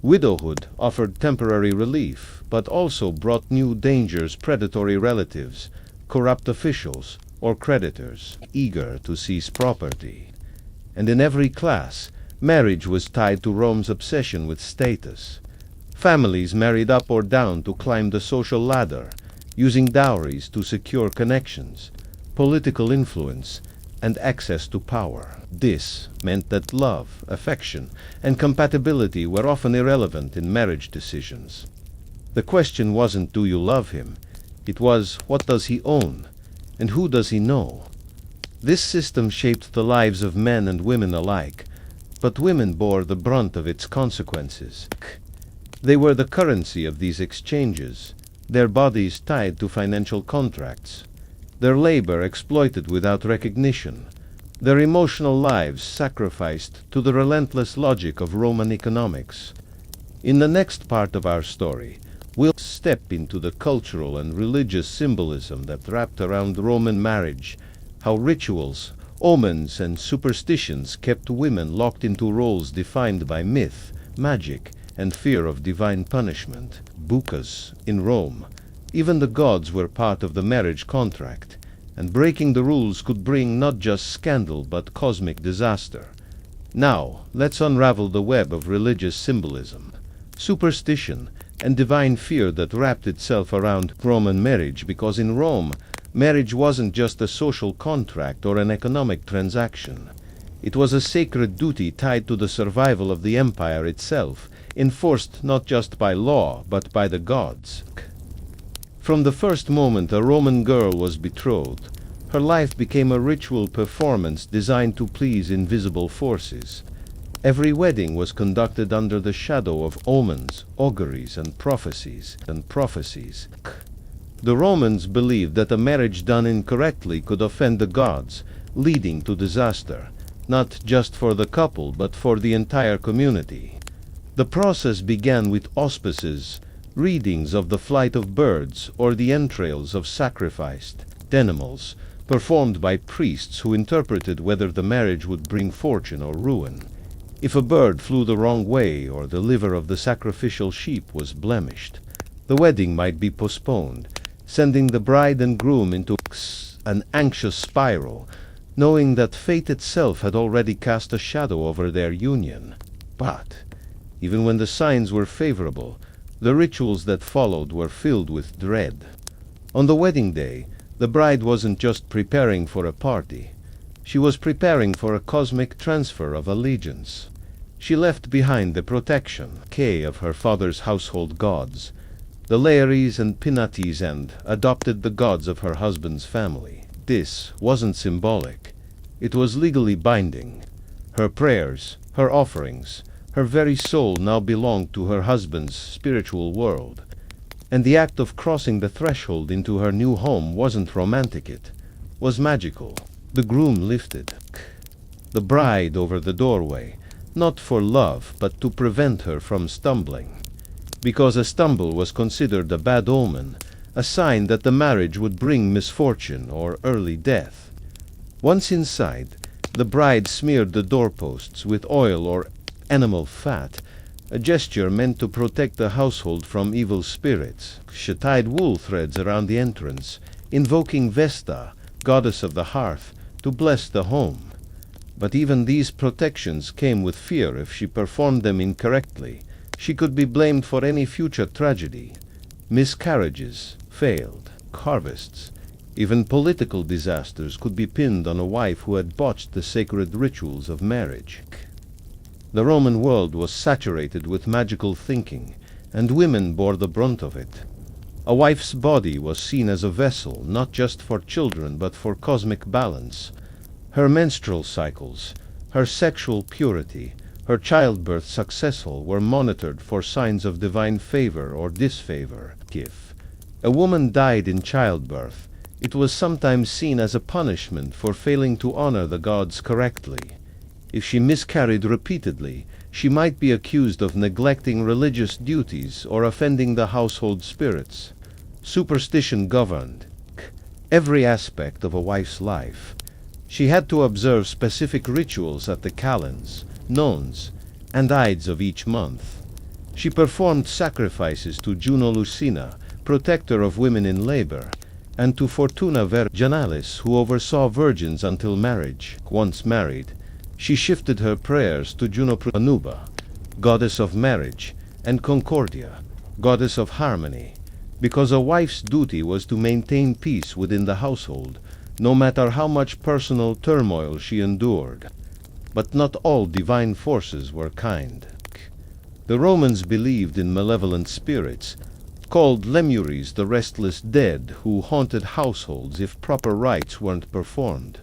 Widowhood offered temporary relief, but also brought new dangers: predatory relatives, corrupt officials, or creditors eager to seize property. And in every class, marriage was tied to Rome's obsession with status. Families married up or down to climb the social ladder, using dowries to secure connections, political influence, and access to power. This meant that love, affection, and compatibility were often irrelevant in marriage decisions. The question wasn't, do you love him? It was, what does he own? And who does he know? This system shaped the lives of men and women alike, but women bore the brunt of its consequences. They were the currency of these exchanges, their bodies tied to financial contracts, their labor exploited without recognition, their emotional lives sacrificed to the relentless logic of Roman economics. In the next part of our story, we'll step into the cultural and religious symbolism that wrapped around Roman marriage, how rituals, omens, and superstitions kept women locked into roles defined by myth, magic, and fear of divine punishment. Bucas, in Rome, even the gods were part of the marriage contract, and breaking the rules could bring not just scandal but cosmic disaster. Now, let's unravel the web of religious symbolism, superstition, and divine fear that wrapped itself around Roman marriage, because in Rome, marriage wasn't just a social contract or an economic transaction. It was a sacred duty tied to the survival of the empire itself, enforced not just by law but by the gods. From the first moment a Roman girl was betrothed, her life became a ritual performance designed to please invisible forces. Every wedding was conducted under the shadow of omens, auguries, and prophecies. The Romans believed that a marriage done incorrectly could offend the gods, leading to disaster, not just for the couple but for the entire community. The process began with auspices, readings of the flight of birds, or the entrails of sacrificed animals, performed by priests who interpreted whether the marriage would bring fortune or ruin. If a bird flew the wrong way or the liver of the sacrificial sheep was blemished, the wedding might be postponed, sending the bride and groom into an anxious spiral, knowing that fate itself had already cast a shadow over their union. But, even when the signs were favorable, the rituals that followed were filled with dread. On the wedding day, the bride wasn't just preparing for a party. She was preparing for a cosmic transfer of allegiance. She left behind the protection of her father's household gods, the Lares and Penates, and adopted the gods of her husband's family. This wasn't symbolic. It was legally binding. Her prayers, her offerings, her very soul now belonged to her husband's spiritual world. And the act of crossing the threshold into her new home wasn't romantic, it was magical. The groom lifted the bride over the doorway, not for love, but to prevent her from stumbling. Because a stumble was considered a bad omen, a sign that the marriage would bring misfortune or early death. Once inside, the bride smeared the doorposts with oil or animal fat, a gesture meant to protect the household from evil spirits. She tied wool threads around the entrance, invoking Vesta, goddess of the hearth, to bless the home. But even these protections came with fear. If she performed them incorrectly, she could be blamed for any future tragedy. Miscarriages, failed harvests, Even political disasters could be pinned on a wife who had botched the sacred rituals of marriage. The Roman world was saturated with magical thinking, and women bore the brunt of it. A wife's body was seen as a vessel, not just for children but for cosmic balance. Her menstrual cycles, her sexual purity, her childbirth successful were monitored for signs of divine favor or disfavor. If a woman died in childbirth, it was sometimes seen as a punishment for failing to honor the gods correctly. If she miscarried repeatedly, she might be accused of neglecting religious duties or offending the household spirits. Superstition governed every aspect of a wife's life. She had to observe specific rituals at the calends, nones, and ides of each month. She performed sacrifices to Juno Lucina, protector of women in labor, and to Fortuna Virginalis, who oversaw virgins until marriage. Once married, she shifted her prayers to Juno Anuba, goddess of marriage, and Concordia, goddess of harmony, because a wife's duty was to maintain peace within the household, no matter how much personal turmoil she endured. But not all divine forces were kind. The Romans believed in malevolent spirits, called Lemures the restless dead, who haunted households if proper rites weren't performed.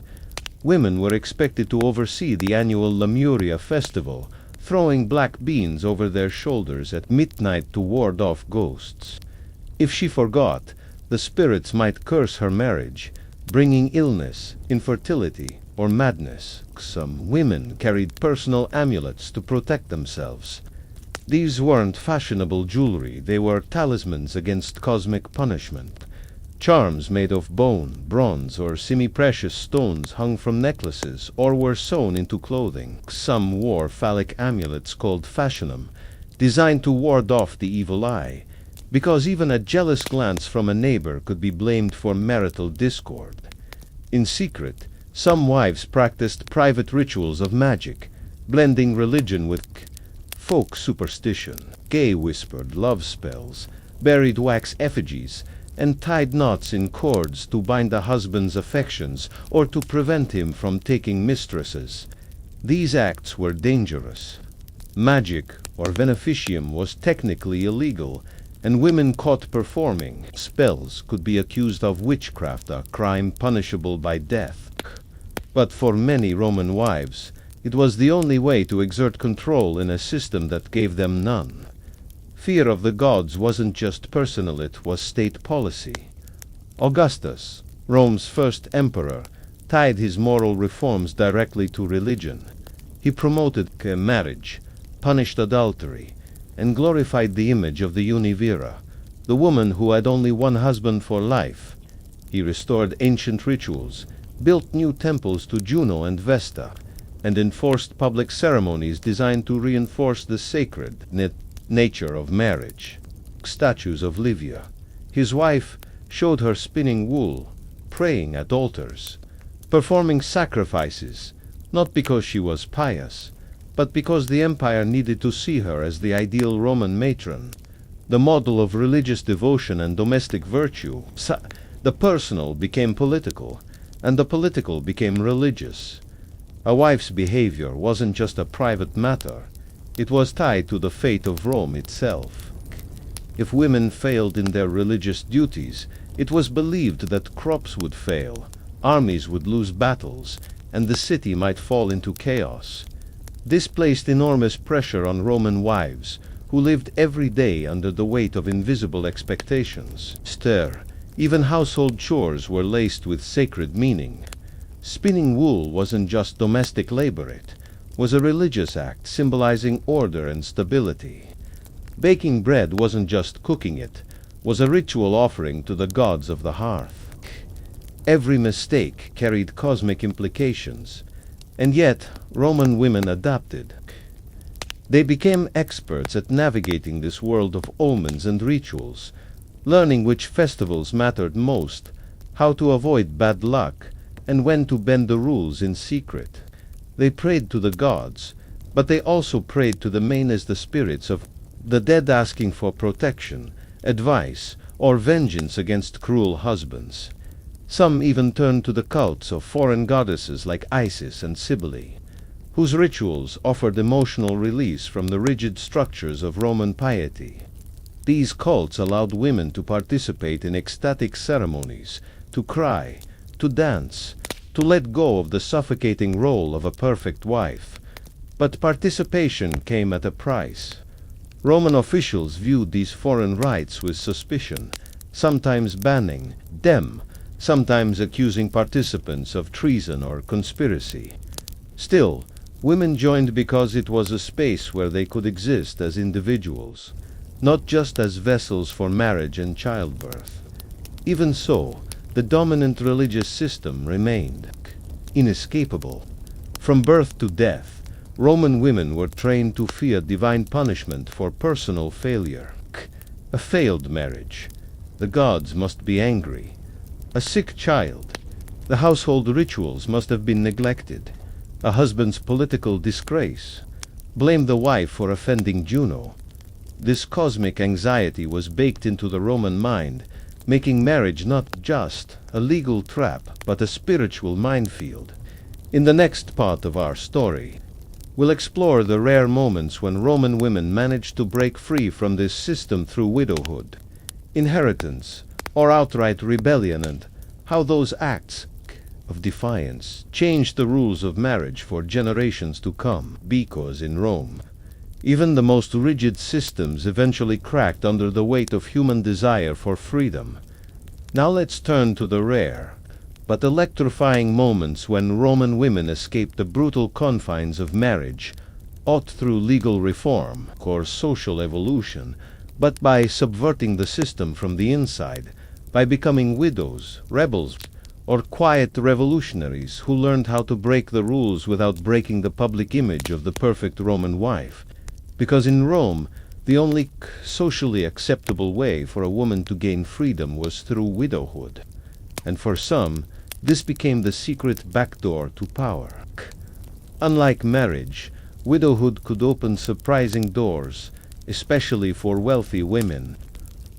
Women were expected to oversee the annual Lemuria festival, throwing black beans over their shoulders at midnight to ward off ghosts. If she forgot, the spirits might curse her marriage, bringing illness, infertility, or madness. Some women carried personal amulets to protect themselves. These weren't fashionable jewelry, they were talismans against cosmic punishment. Charms made of bone, bronze, or semi-precious stones hung from necklaces or were sewn into clothing. Some wore phallic amulets called fashionum, designed to ward off the evil eye, because even a jealous glance from a neighbor could be blamed for marital discord. In secret, some wives practiced private rituals of magic, blending religion with folk superstition. Gay whispered love spells, buried wax effigies, and tied knots in cords to bind a husband's affections or to prevent him from taking mistresses. These acts were dangerous. Magic, or beneficium, was technically illegal, and women caught performing spells could be accused of witchcraft, a crime punishable by death. But for many Roman wives, it was the only way to exert control in a system that gave them none. Fear of the gods wasn't just personal, it was state policy. Augustus, Rome's first emperor, tied his moral reforms directly to religion. He promoted marriage, punished adultery, and glorified the image of the univira, the woman who had only one husband for life. He restored ancient rituals, built new temples to Juno and Vesta, and enforced public ceremonies designed to reinforce the sacred nature of marriage. Statues of Livia. His wife showed her spinning wool, praying at altars, performing sacrifices, not because she was pious, but because the empire needed to see her as the ideal Roman matron, the model of religious devotion and domestic virtue. The personal became political, and the political became religious. A wife's behavior wasn't just a private matter, it was tied to the fate of Rome itself. If women failed in their religious duties, it was believed that crops would fail, armies would lose battles, and the city might fall into chaos. This placed enormous pressure on Roman wives, who lived every day under the weight of invisible expectations. Even household chores were laced with sacred meaning. Spinning wool wasn't just domestic labor, it was a religious act symbolizing order and stability. Baking bread wasn't just cooking, it was a ritual offering to the gods of the hearth. Every mistake carried cosmic implications, and yet Roman women adapted. They became experts at navigating this world of omens and rituals, learning which festivals mattered most, how to avoid bad luck, and when to bend the rules in secret. They prayed to the gods, but they also prayed to the the spirits of the dead, asking for protection, advice, or vengeance against cruel husbands. Some even turned to the cults of foreign goddesses like Isis and Cybele, whose rituals offered emotional release from the rigid structures of Roman piety. These cults allowed women to participate in ecstatic ceremonies, to cry, to dance, to let go of the suffocating role of a perfect wife. But participation came at a price. Roman officials viewed these foreign rites with suspicion, sometimes banning them, sometimes accusing participants of treason or conspiracy. Still, women joined because it was a space where they could exist as individuals, not just as vessels for marriage and childbirth. Even so, the dominant religious system remained inescapable. From birth to death, Roman women were trained to fear divine punishment for personal failure. A failed marriage. The gods must be angry. A sick child. The household rituals must have been neglected. A husband's political disgrace. Blame the wife for offending Juno. This cosmic anxiety was baked into the Roman mind, making marriage not just a legal trap, but a spiritual minefield. In the next part of our story, we'll explore the rare moments when Roman women managed to break free from this system through widowhood, inheritance, or outright rebellion, and how those acts of defiance changed the rules of marriage for generations to come. Because in Rome, even the most rigid systems eventually cracked under the weight of human desire for freedom. Now let's turn to the rare, but electrifying moments when Roman women escaped the brutal confines of marriage, not through legal reform or social evolution, but by subverting the system from the inside, by becoming widows, rebels, or quiet revolutionaries who learned how to break the rules without breaking the public image of the perfect Roman wife. Because in Rome, the only socially acceptable way for a woman to gain freedom was through widowhood. And for some, this became the secret backdoor to power. Unlike marriage, widowhood could open surprising doors, especially for wealthy women.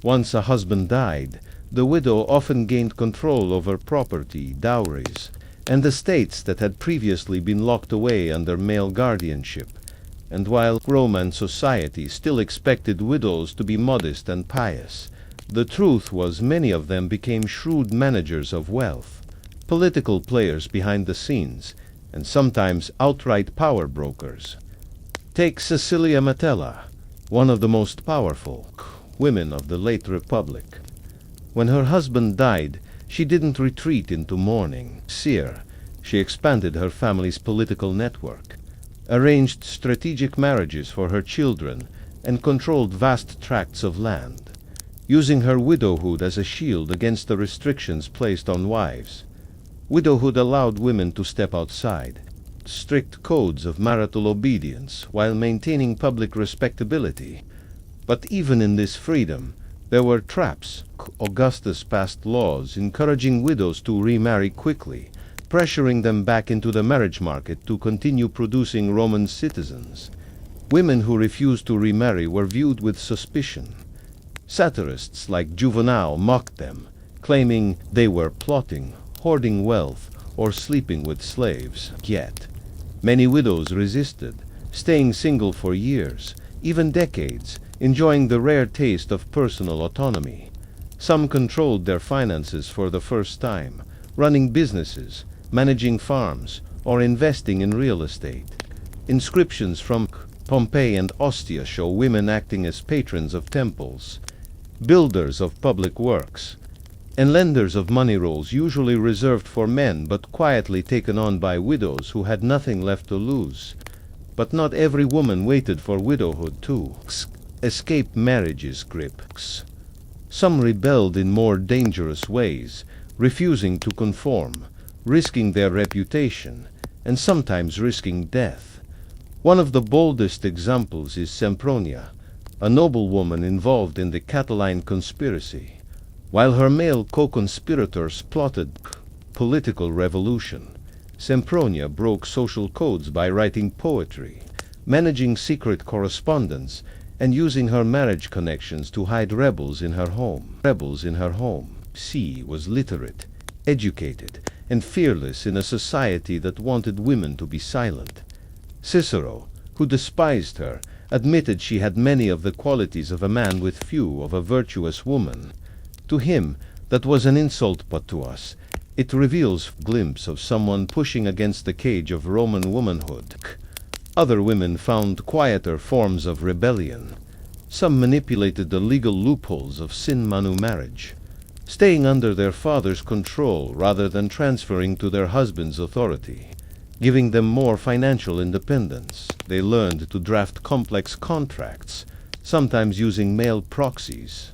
Once a husband died, the widow often gained control over property, dowries, and estates that had previously been locked away under male guardianship. And while Roman society still expected widows to be modest and pious, the truth was many of them became shrewd managers of wealth, political players behind the scenes, and sometimes outright power brokers. Take Cecilia Metella, one of the most powerful women of the late Republic. When her husband died, she didn't retreat into mourning. She expanded her family's political network, arranged strategic marriages for her children, and controlled vast tracts of land, using her widowhood as a shield against the restrictions placed on wives. Widowhood allowed women to step outside strict codes of marital obedience while maintaining public respectability. But even in this freedom, there were traps. Augustus passed laws encouraging widows to remarry quickly, pressuring them back into the marriage market to continue producing Roman citizens. Women who refused to remarry were viewed with suspicion. Satirists like Juvenal mocked them, claiming they were plotting, hoarding wealth, or sleeping with slaves. Yet, many widows resisted, staying single for years, even decades, enjoying the rare taste of personal autonomy. Some controlled their finances for the first time, running businesses, managing farms, or investing in real estate. Inscriptions from Pompeii and Ostia show women acting as patrons of temples, builders of public works, and lenders of money rolls usually reserved for men but quietly taken on by widows who had nothing left to lose. But not every woman waited for widowhood to escape marriage's grips. Some rebelled in more dangerous ways, refusing to conform, risking their reputation, and sometimes risking death. One of the boldest examples is Sempronia, a noblewoman involved in the Catiline conspiracy. While her male co-conspirators plotted political revolution, Sempronia broke social codes by writing poetry, managing secret correspondence, and using her marriage connections to hide rebels in her home. She was literate, educated, and fearless in a society that wanted women to be silent. Cicero, who despised her, admitted she had many of the qualities of a man with few of a virtuous woman. To him, that was an insult, but to us, it reveals a glimpse of someone pushing against the cage of Roman womanhood. Other women found quieter forms of rebellion. Some manipulated the legal loopholes of sin manu marriage, staying under their father's control rather than transferring to their husband's authority, giving them more financial independence. They learned to draft complex contracts, sometimes using male proxies,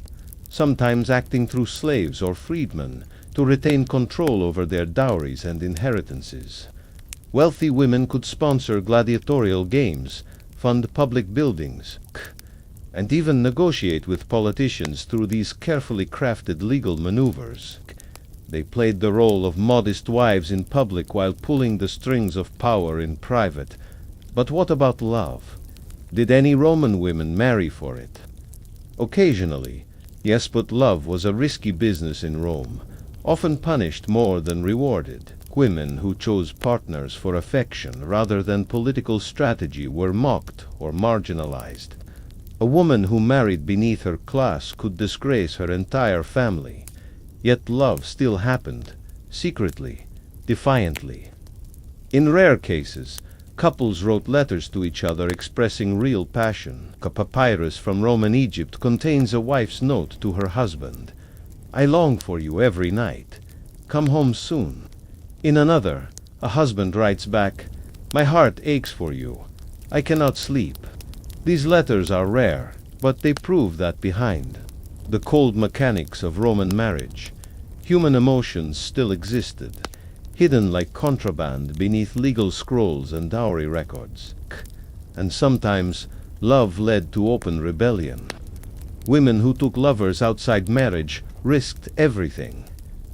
sometimes acting through slaves or freedmen to retain control over their dowries and inheritances. Wealthy women could sponsor gladiatorial games, fund public buildings, and even negotiate with politicians through these carefully crafted legal maneuvers. They played the role of modest wives in public while pulling the strings of power in private. But what about love? Did any Roman women marry for it? Occasionally, yes, but love was a risky business in Rome, often punished more than rewarded. Women who chose partners for affection rather than political strategy were mocked or marginalized. A woman who married beneath her class could disgrace her entire family. Yet love still happened, secretly, defiantly. In rare cases, couples wrote letters to each other expressing real passion. A papyrus from Roman Egypt contains a wife's note to her husband. "I long for you every night. Come home soon." In another, a husband writes back, "My heart aches for you. I cannot sleep." These letters are rare, but they prove that behind the cold mechanics of Roman marriage, human emotions still existed, hidden like contraband beneath legal scrolls and dowry records. And sometimes, love led to open rebellion. Women who took lovers outside marriage risked everything.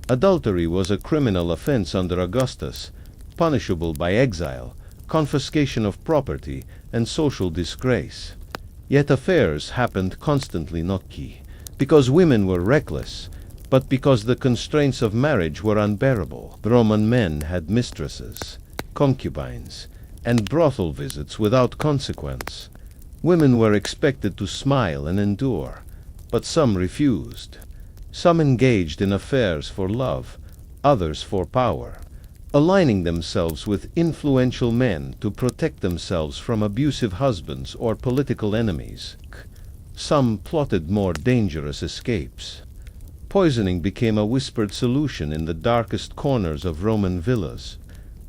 Adultery was a criminal offense under Augustus, punishable by exile, confiscation of property, and social disgrace. Yet affairs happened constantly, not because women were reckless, but because the constraints of marriage were unbearable. Roman men had mistresses, concubines, and brothel visits without consequence. Women were expected to smile and endure, but some refused. Some engaged in affairs for love, others for power, aligning themselves with influential men to protect themselves from abusive husbands or political enemies. Some plotted more dangerous escapes. Poisoning became a whispered solution in the darkest corners of Roman villas.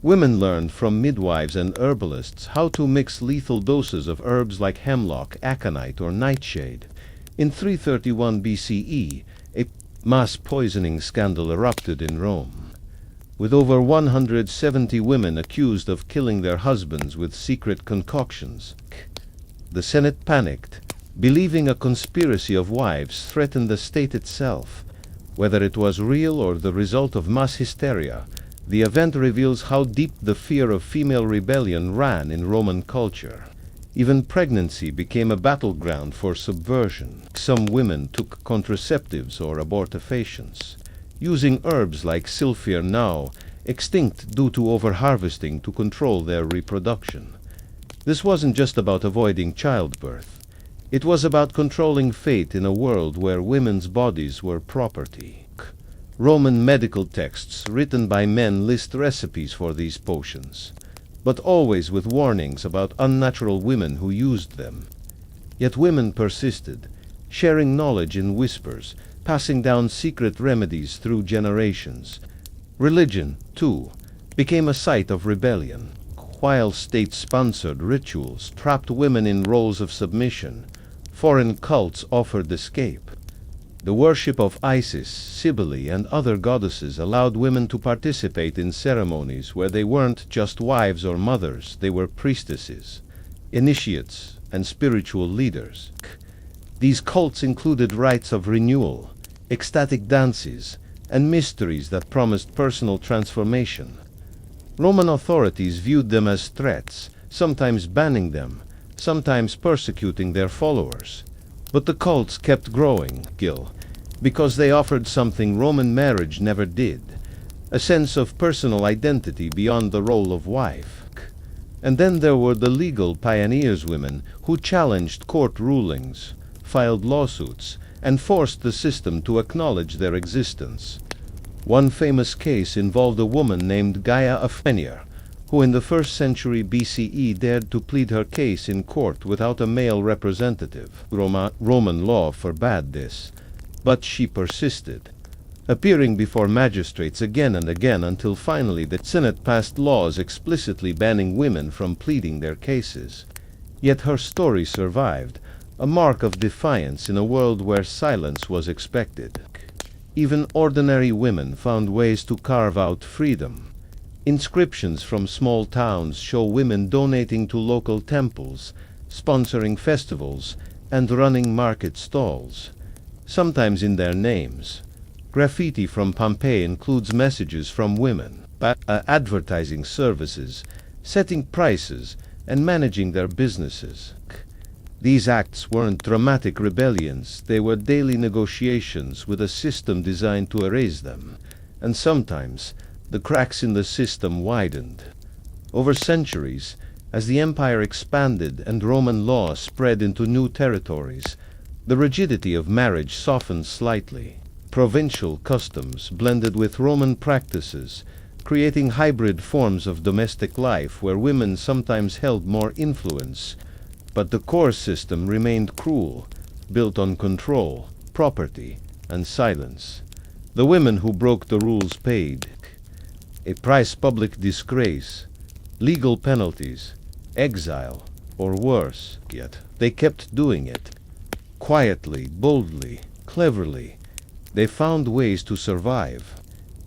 Women learned from midwives and herbalists how to mix lethal doses of herbs like hemlock, aconite, or nightshade. In 331 BCE, a mass poisoning scandal erupted in Rome, with over 170 women accused of killing their husbands with secret concoctions. The Senate panicked, believing a conspiracy of wives threatened the state itself. Whether it was real or the result of mass hysteria, the event reveals how deep the fear of female rebellion ran in Roman culture. Even pregnancy became a battleground for subversion. Some women took contraceptives or abortifacients, using herbs like silphium, now extinct due to overharvesting, to control their reproduction. This wasn't just about avoiding childbirth. It was about controlling fate in a world where women's bodies were property. Roman medical texts written by men list recipes for these potions, but always with warnings about unnatural women who used them. Yet women persisted, sharing knowledge in whispers, passing down secret remedies through generations. Religion, too, became a site of rebellion. While state-sponsored rituals trapped women in roles of submission, foreign cults offered escape. The worship of Isis, Cybele, and other goddesses allowed women to participate in ceremonies where they weren't just wives or mothers, they were priestesses, initiates, and spiritual leaders. These cults included rites of renewal, ecstatic dances, and mysteries that promised personal transformation. Roman authorities viewed them as threats, sometimes banning them, sometimes persecuting their followers. But the cults kept growing, because they offered something Roman marriage never did: a sense of personal identity beyond the role of wife. And then there were the legal pioneers women who challenged court rulings, filed lawsuits, and forced the system to acknowledge their existence. One famous case involved a woman named Gaia of Menhir, who in the 1st century BCE dared to plead her case in court without a male representative. Roman law forbade this, but she persisted, appearing before magistrates again and again until finally the Senate passed laws explicitly banning women from pleading their cases. Yet her story survived, a mark of defiance in a world where silence was expected. Even ordinary women found ways to carve out freedom. Inscriptions from small towns show women donating to local temples, sponsoring festivals, and running market stalls, sometimes in their names. Graffiti from Pompeii includes messages from women, advertising services, setting prices, and managing their businesses. These acts weren't dramatic rebellions, they were daily negotiations with a system designed to erase them, and sometimes the cracks in the system widened. Over centuries, as the empire expanded and Roman law spread into new territories, the rigidity of marriage softened slightly. Provincial customs blended with Roman practices, creating hybrid forms of domestic life where women sometimes held more influence. But the core system remained cruel, built on control, property, and silence. The women who broke the rules paid a price: public disgrace, legal penalties, exile, or worse. Yet they kept doing it. Quietly, boldly, cleverly, they found ways to survive.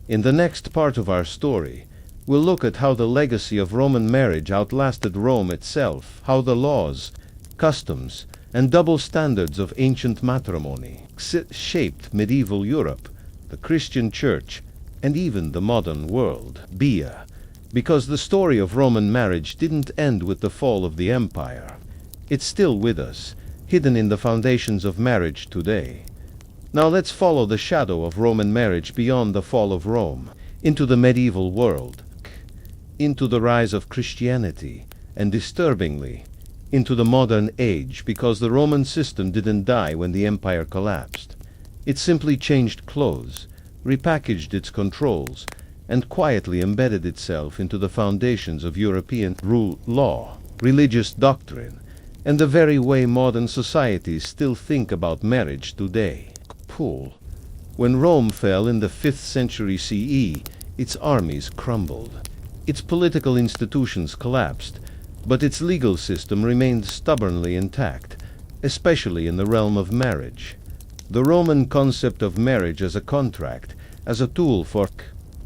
In the next part of our story, we'll look at how the legacy of Roman marriage outlasted Rome itself, how the laws, customs, and double standards of ancient matrimony shaped medieval Europe, the Christian Church, and even the modern world. Because the story of Roman marriage didn't end with the fall of the empire. It's still with us, hidden in the foundations of marriage today. Now let's follow the shadow of Roman marriage beyond the fall of Rome, into the medieval world, into the rise of Christianity, and disturbingly, into the modern age, because the Roman system didn't die when the empire collapsed. It simply changed clothes, repackaged its controls, and quietly embedded itself into the foundations of European rule, law, religious doctrine, and the very way modern societies still think about marriage today. When Rome fell in the 5th century CE, its armies crumbled. Its political institutions collapsed, but its legal system remained stubbornly intact, especially in the realm of marriage. The Roman concept of marriage as a contract, as a tool for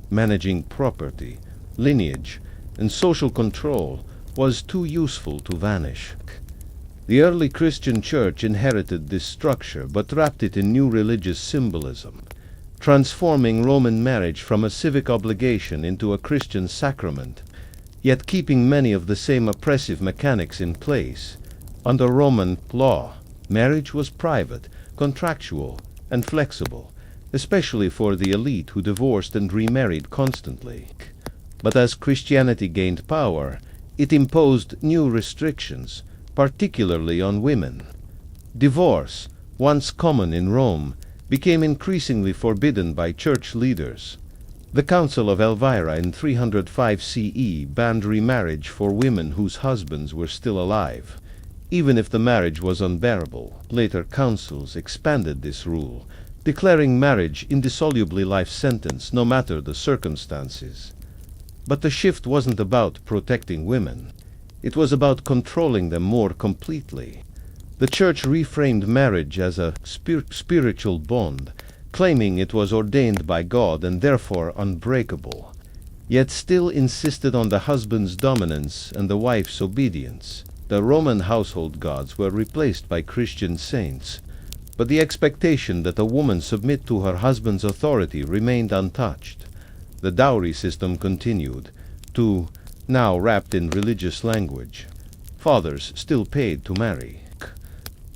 managing property, lineage, and social control, was too useful to vanish. The early Christian Church inherited this structure but wrapped it in new religious symbolism, transforming Roman marriage from a civic obligation into a Christian sacrament, yet keeping many of the same oppressive mechanics in place. Under Roman law, marriage was private, contractual, and flexible, especially for the elite who divorced and remarried constantly. But as Christianity gained power, it imposed new restrictions, particularly on women. Divorce, once common in Rome, became increasingly forbidden by church leaders. The Council of Elvira in 305 CE banned remarriage for women whose husbands were still alive, even if the marriage was unbearable. Later councils expanded this rule, declaring marriage indissolubly life sentence no matter the circumstances. But the shift wasn't about protecting women. It was about controlling them more completely. The Church reframed marriage as a spiritual bond, claiming it was ordained by God and therefore unbreakable, yet still insisted on the husband's dominance and the wife's obedience. The Roman household gods were replaced by Christian saints, but the expectation that a woman submit to her husband's authority remained untouched. The dowry system continued, now wrapped in religious language. Fathers still paid to marry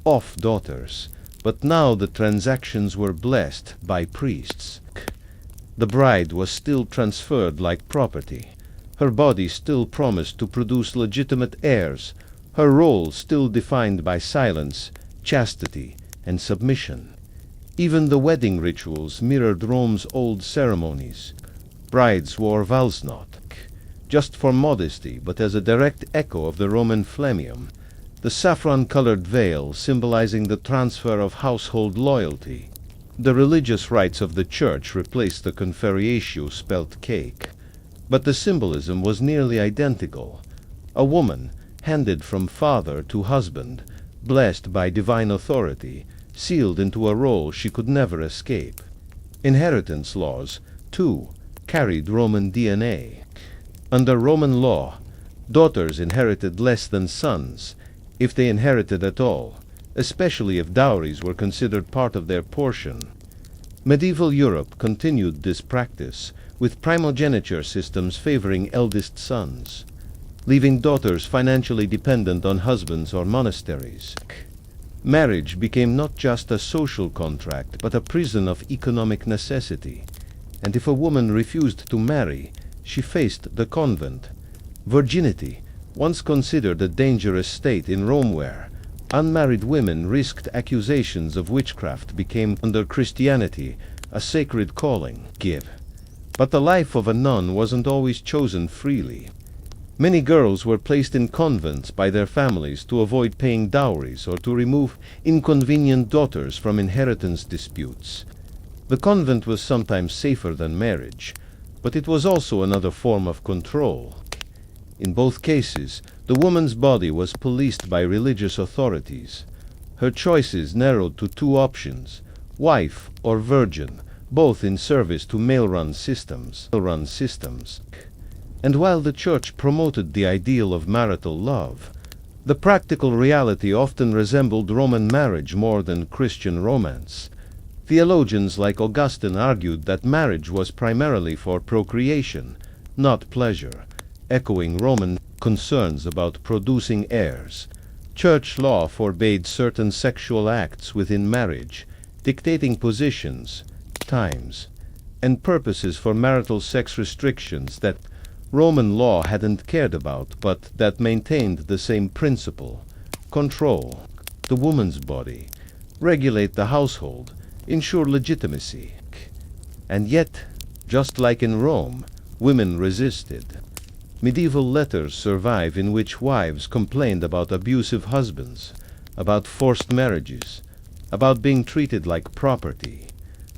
off daughters, but now the transactions were blessed by priests. The bride was still transferred like property. Her body still promised to produce legitimate heirs, her role still defined by silence, chastity, and submission. Even the wedding rituals mirrored Rome's old ceremonies. Brides wore vows not just for modesty, but as a direct echo of the Roman flammeum, the saffron-colored veil symbolizing the transfer of household loyalty. The religious rites of the church replaced the conferatio spelt cake, but the symbolism was nearly identical. A woman, handed from father to husband, blessed by divine authority, sealed into a role she could never escape. Inheritance laws, too, carried Roman DNA. Under Roman law, daughters inherited less than sons, if they inherited at all, especially if dowries were considered part of their portion. Medieval Europe continued this practice, with primogeniture systems favoring eldest sons, leaving daughters financially dependent on husbands or monasteries. Marriage became not just a social contract, but a prison of economic necessity, and if a woman refused to marry, she faced the convent. Virginity, once considered a dangerous state in Rome where unmarried women risked accusations of witchcraft, became under Christianity a sacred calling. But the life of a nun wasn't always chosen freely. Many girls were placed in convents by their families to avoid paying dowries or to remove inconvenient daughters from inheritance disputes. The convent was sometimes safer than marriage, but it was also another form of control. In both cases, the woman's body was policed by religious authorities. Her choices narrowed to two options, wife or virgin, both in service to male-run systems. And while the church promoted the ideal of marital love, the practical reality often resembled Roman marriage more than Christian romance. Theologians like Augustine argued that marriage was primarily for procreation, not pleasure, echoing Roman concerns about producing heirs. Church law forbade certain sexual acts within marriage, dictating positions, times, and purposes for marital sex restrictions that Roman law hadn't cared about, but that maintained the same principle: control the woman's body, regulate the household, ensure legitimacy. And yet, just like in Rome, women resisted. Medieval letters survive in which wives complained about abusive husbands, about forced marriages, about being treated like property.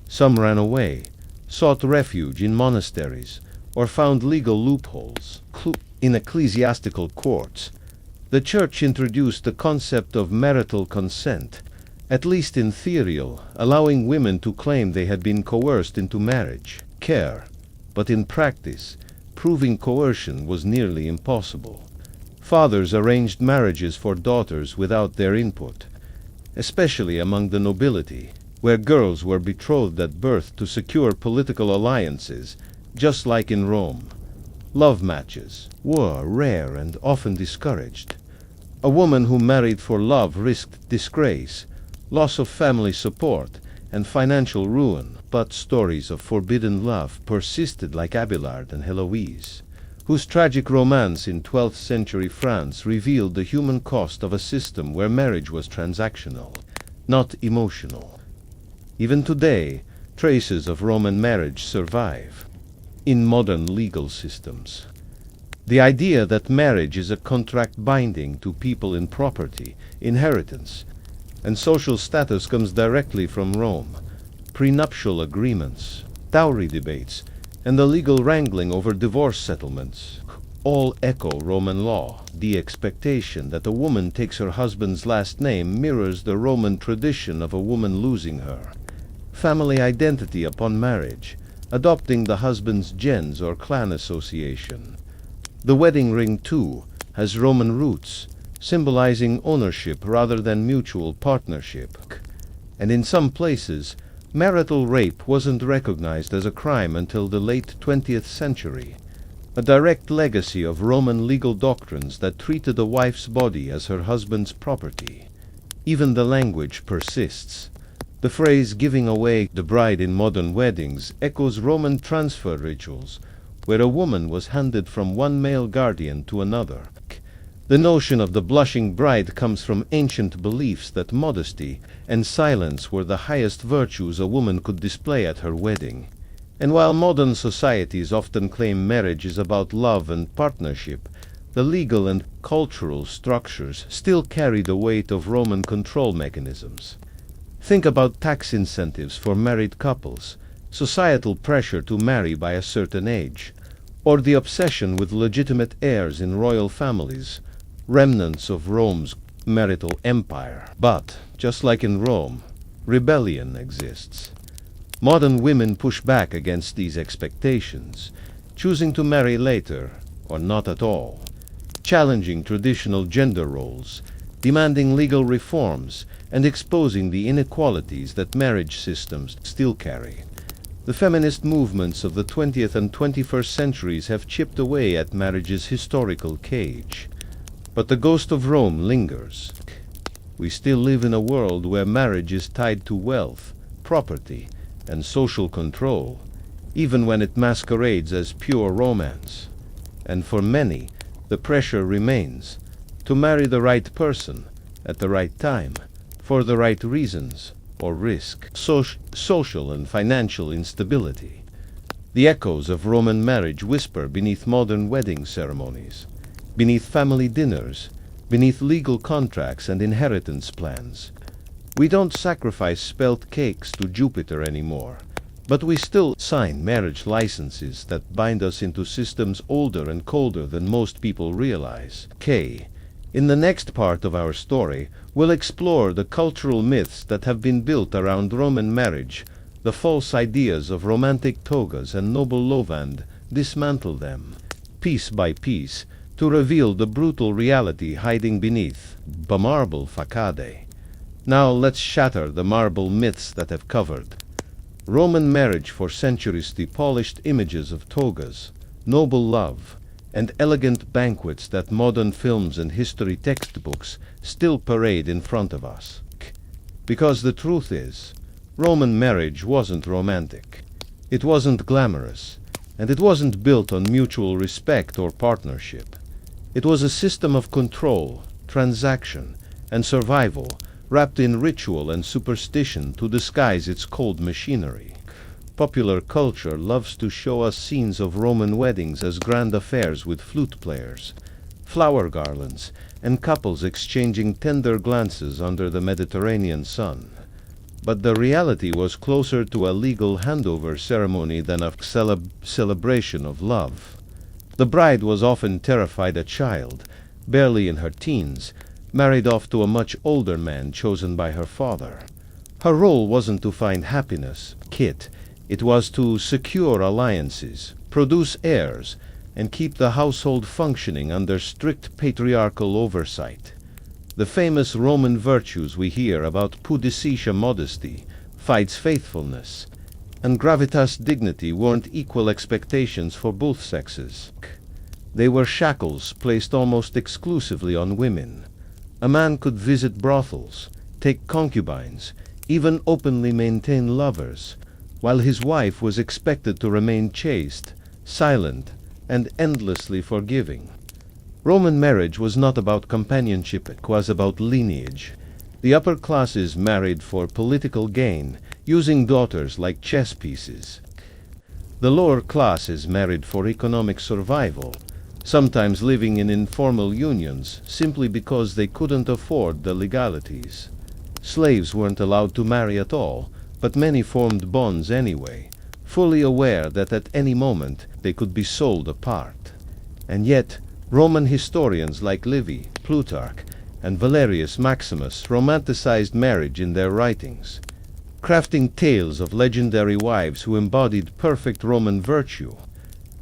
Some ran away, sought refuge in monasteries, or found legal loopholes in ecclesiastical courts. The Church introduced the concept of marital consent, at least in theory, allowing women to claim they had been coerced into marriage. But in practice, proving coercion was nearly impossible. Fathers arranged marriages for daughters without their input, especially among the nobility, where girls were betrothed at birth to secure political alliances, just like in Rome. Love matches were rare and often discouraged. A woman who married for love risked disgrace, loss of family support, and financial ruin. But stories of forbidden love persisted, like Abelard and Heloise, whose tragic romance in 12th century France revealed the human cost of a system where marriage was transactional, not emotional. Even today, traces of Roman marriage survive in modern legal systems. The idea that marriage is a contract binding to people in property, inheritance, and social status comes directly from Rome. Prenuptial agreements, dowry debates, and the legal wrangling over divorce settlements all echo Roman law. The expectation that a woman takes her husband's last name mirrors the Roman tradition of a woman losing her family identity upon marriage, adopting the husband's gens or clan association. The wedding ring, too, has Roman roots, symbolizing ownership rather than mutual partnership. And in some places, marital rape wasn't recognized as a crime until the late 20th century, a direct legacy of Roman legal doctrines that treated a wife's body as her husband's property. Even the language persists. The phrase "giving away the bride" in modern weddings echoes Roman transfer rituals, where a woman was handed from one male guardian to another. The notion of the blushing bride comes from ancient beliefs that modesty and silence were the highest virtues a woman could display at her wedding. And while modern societies often claim marriage is about love and partnership, the legal and cultural structures still carry the weight of Roman control mechanisms. Think about tax incentives for married couples, societal pressure to marry by a certain age, or the obsession with legitimate heirs in royal families, remnants of Rome's marital empire. But, just like in Rome, rebellion exists. Modern women push back against these expectations, choosing to marry later or not at all, challenging traditional gender roles, demanding legal reforms, and exposing the inequalities that marriage systems still carry. The feminist movements of the 20th and 21st centuries have chipped away at marriage's historical cage. But the ghost of Rome lingers. We still live in a world where marriage is tied to wealth, property, and social control, even when it masquerades as pure romance. And for many, the pressure remains to marry the right person at the right time, for the right reasons, or risk social and financial instability. The echoes of Roman marriage whisper beneath modern wedding ceremonies, beneath family dinners, beneath legal contracts and inheritance plans. We don't sacrifice spelt cakes to Jupiter anymore, but we still sign marriage licenses that bind us into systems older and colder than most people realize. In the next part of our story, we'll explore the cultural myths that have been built around Roman marriage, the false ideas of romantic togas and noble love, and dismantle them, piece by piece, to reveal the brutal reality hiding beneath the marble facade. Now let's shatter the marble myths that have covered Roman marriage for centuries. The polished images of togas, noble love, and elegant banquets that modern films and history textbooks still parade in front of us. Because the truth is, Roman marriage wasn't romantic. It wasn't glamorous, and it wasn't built on mutual respect or partnership. It was a system of control, transaction, and survival, wrapped in ritual and superstition to disguise its cold machinery. Popular culture loves to show us scenes of Roman weddings as grand affairs with flute players, flower garlands, and couples exchanging tender glances under the Mediterranean sun. But the reality was closer to a legal handover ceremony than a celebration of love. The bride was often terrified a child, barely in her teens, married off to a much older man chosen by her father. Her role wasn't to find happiness, it was to secure alliances, produce heirs, and keep the household functioning under strict patriarchal oversight. The famous Roman virtues we hear about pudicitia, modesty, fides faithfulness, and gravitas dignity weren't equal expectations for both sexes. They were shackles placed almost exclusively on women. A man could visit brothels, take concubines, even openly maintain lovers, while his wife was expected to remain chaste, silent, and endlessly forgiving. Roman marriage was not about companionship, it was about lineage. The upper classes married for political gain, using daughters like chess pieces. The lower classes married for economic survival, sometimes living in informal unions simply because they couldn't afford the legalities. Slaves weren't allowed to marry at all, but many formed bonds anyway, fully aware that at any moment they could be sold apart. And yet, Roman historians like Livy, Plutarch, and Valerius Maximus romanticized marriage in their writings, crafting tales of legendary wives who embodied perfect Roman virtue.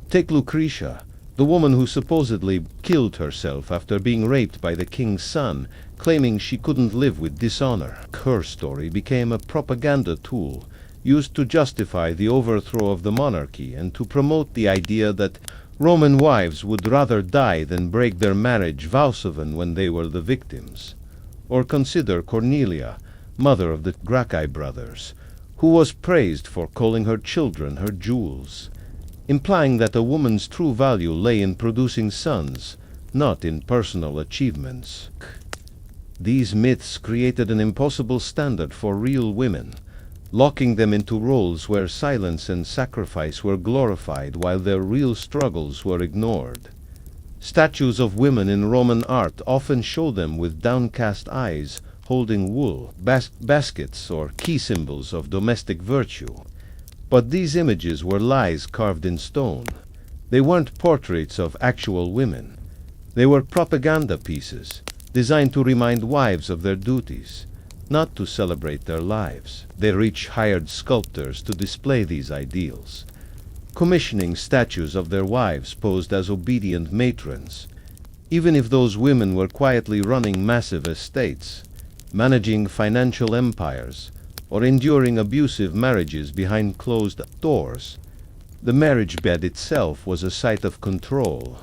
Take Lucretia, the woman who supposedly killed herself after being raped by the king's son, claiming she couldn't live with dishonor. Her story became a propaganda tool, used to justify the overthrow of the monarchy and to promote the idea that Roman wives would rather die than break their marriage vows when they were the victims. Or consider Cornelia, mother of the Gracchi brothers, who was praised for calling her children her jewels, implying that a woman's true value lay in producing sons, not in personal achievements. These myths created an impossible standard for real women, locking them into roles where silence and sacrifice were glorified while their real struggles were ignored. Statues of women in Roman art often show them with downcast eyes, holding wool, baskets, or key symbols of domestic virtue. But these images were lies carved in stone. They weren't portraits of actual women. They were propaganda pieces, designed to remind wives of their duties, not to celebrate their lives. The rich hired sculptors to display these ideals, commissioning statues of their wives posed as obedient matrons, even if those women were quietly running massive estates, managing financial empires, or enduring abusive marriages behind closed doors. The marriage bed itself was a site of control.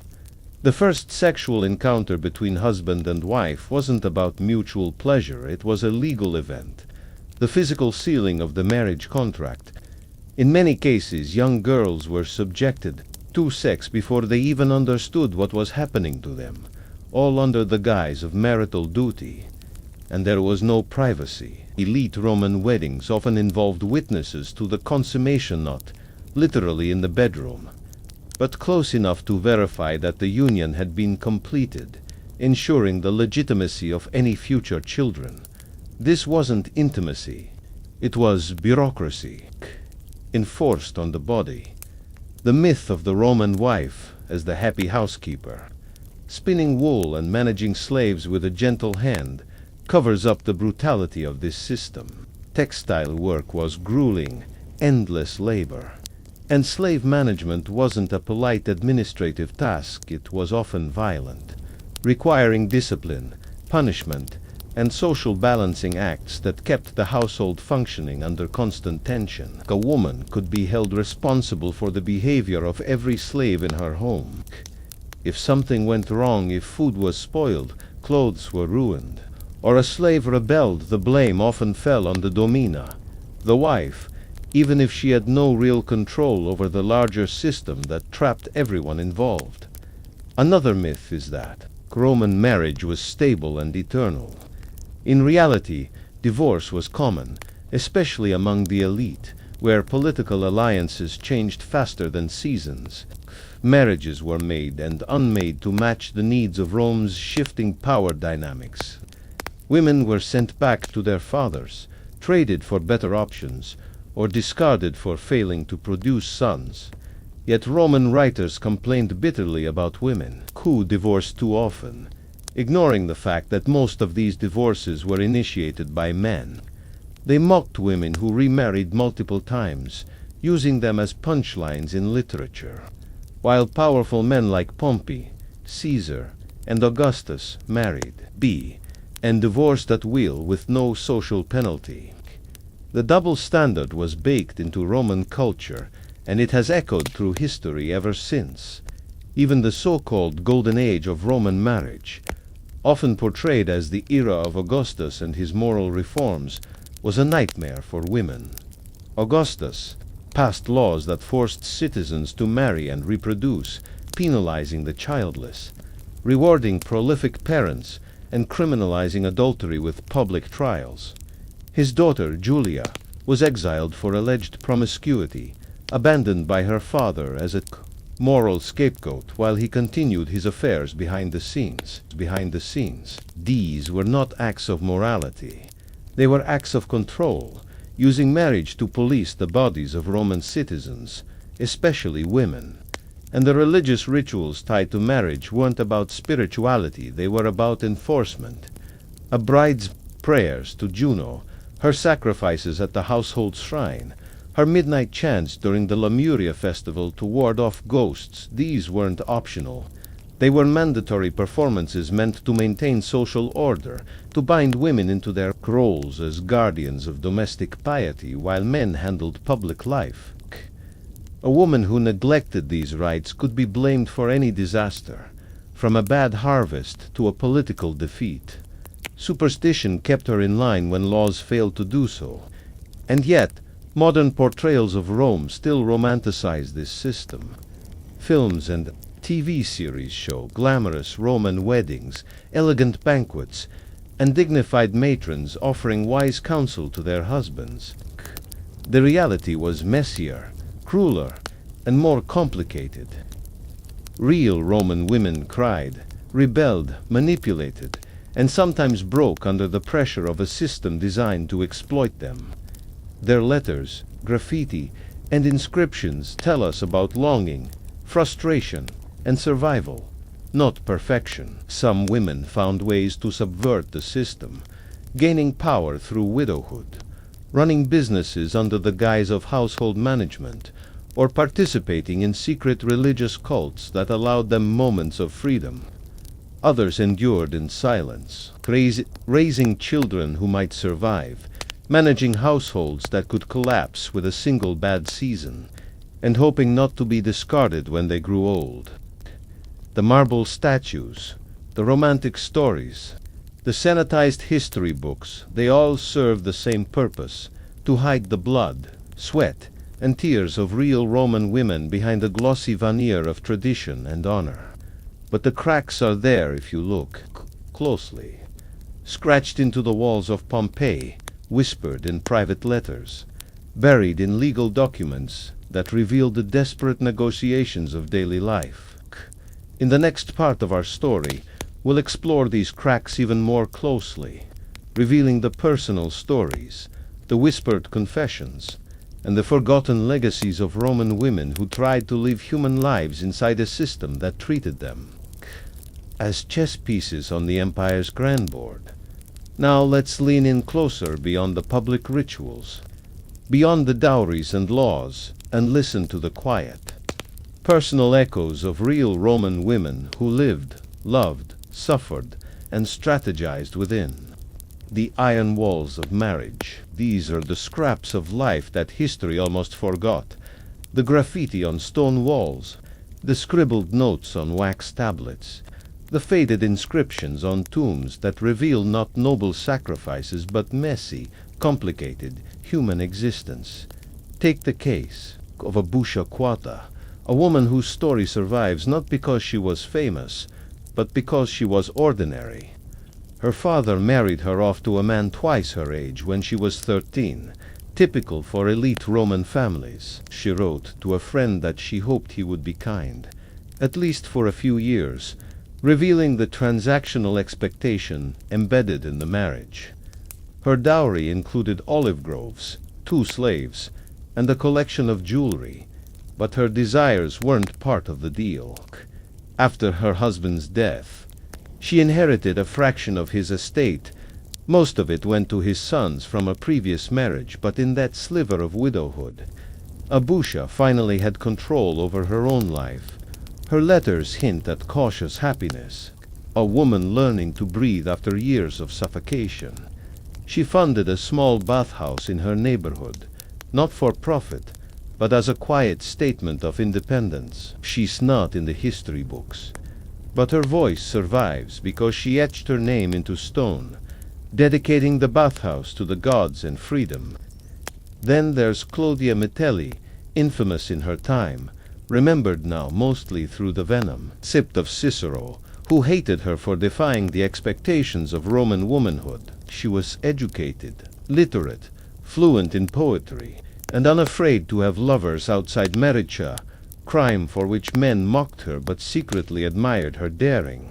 The first sexual encounter between husband and wife wasn't about mutual pleasure, it was a legal event, the physical sealing of the marriage contract. In many cases, young girls were subjected to sex before they even understood what was happening to them, all under the guise of marital duty. And there was no privacy. Elite Roman weddings often involved witnesses to the consummation, not literally in the bedroom, but close enough to verify that the union had been completed, ensuring the legitimacy of any future children. This wasn't intimacy, it was bureaucracy, enforced on the body. The myth of the Roman wife as the happy housekeeper, spinning wool and managing slaves with a gentle hand, covers up the brutality of this system. Textile work was grueling, endless labor. And slave management wasn't a polite administrative task, it was often violent, requiring discipline, punishment, and social balancing acts that kept the household functioning under constant tension. A woman could be held responsible for the behavior of every slave in her home. If something went wrong, if food was spoiled, clothes were ruined, or a slave rebelled, the blame often fell on the domina, the wife, even if she had no real control over the larger system that trapped everyone involved. Another myth is that Roman marriage was stable and eternal. In reality, divorce was common, especially among the elite, where political alliances changed faster than seasons. Marriages were made and unmade to match the needs of Rome's shifting power dynamics. Women were sent back to their fathers, traded for better options, or discarded for failing to produce sons. Yet Roman writers complained bitterly about women who divorced too often, ignoring the fact that most of these divorces were initiated by men. They mocked women who remarried multiple times, using them as punchlines in literature, while powerful men like Pompey, Caesar, and Augustus married, and divorced at will with no social penalty. The double standard was baked into Roman culture, and it has echoed through history ever since. Even the so-called Golden Age of Roman marriage, often portrayed as the era of Augustus and his moral reforms, was a nightmare for women. Augustus passed laws that forced citizens to marry and reproduce, penalizing the childless, rewarding prolific parents, and criminalizing adultery with public trials. His daughter, Julia, was exiled for alleged promiscuity, abandoned by her father as a moral scapegoat while he continued his affairs behind the scenes. These were not acts of morality. They were acts of control, using marriage to police the bodies of Roman citizens, especially women. And the religious rituals tied to marriage weren't about spirituality, they were about enforcement. A bride's prayers to Juno, her sacrifices at the household shrine, her midnight chants during the Lemuria festival to ward off ghosts, these weren't optional. They were mandatory performances meant to maintain social order, to bind women into their roles as guardians of domestic piety while men handled public life. A woman who neglected these rites could be blamed for any disaster, from a bad harvest to a political defeat. Superstition kept her in line when laws failed to do so. And yet, modern portrayals of Rome still romanticize this system. Films and TV series show glamorous Roman weddings, elegant banquets, and dignified matrons offering wise counsel to their husbands. The reality was messier, crueler, and more complicated. Real Roman women cried, rebelled, manipulated, and sometimes broke under the pressure of a system designed to exploit them. Their letters, graffiti, and inscriptions tell us about longing, frustration, and survival, not perfection. Some women found ways to subvert the system, gaining power through widowhood, running businesses under the guise of household management, or participating in secret religious cults that allowed them moments of freedom. Others endured in silence, raising children who might survive, managing households that could collapse with a single bad season, and hoping not to be discarded when they grew old. The marble statues, the romantic stories, the sanitized history books, they all serve the same purpose: to hide the blood, sweat, and tears of real Roman women behind a glossy veneer of tradition and honor. But the cracks are there if you look closely. Scratched into the walls of Pompeii, whispered in private letters, buried in legal documents that reveal the desperate negotiations of daily life. In the next part of our story, we'll explore these cracks even more closely, revealing the personal stories, the whispered confessions, and the forgotten legacies of Roman women who tried to live human lives inside a system that treated them as chess pieces on the empire's grand board. Now let's lean in closer beyond the public rituals, beyond the dowries and laws, and listen to the quiet, personal echoes of real Roman women who lived, loved, suffered, and strategized within the iron walls of marriage. These are the scraps of life that history almost forgot: the graffiti on stone walls, the scribbled notes on wax tablets, the faded inscriptions on tombs that reveal not noble sacrifices but messy, complicated human existence. Take the case of Abusha Quata, a woman whose story survives not because she was famous, but because she was ordinary. Her father married her off to a man twice her age when she was 13, typical for elite Roman families. She wrote to a friend that she hoped he would be kind, at least for a few years, revealing the transactional expectation embedded in the marriage. Her dowry included olive groves, 2 slaves, and a collection of jewelry, but her desires weren't part of the deal. After her husband's death, she inherited a fraction of his estate. Most of it went to his sons from a previous marriage, but in that sliver of widowhood, Abusha finally had control over her own life. Her letters hint at cautious happiness, a woman learning to breathe after years of suffocation. She funded a small bathhouse in her neighborhood, not for profit, but as a quiet statement of independence. She's not in the history books, but her voice survives because she etched her name into stone, dedicating the bathhouse to the gods and freedom. Then there's Claudia Metelli, infamous in her time, remembered now mostly through the venom sipped of Cicero, who hated her for defying the expectations of Roman womanhood. She was educated, literate, fluent in poetry, and unafraid to have lovers outside Mericia, crime for which men mocked her but secretly admired her daring.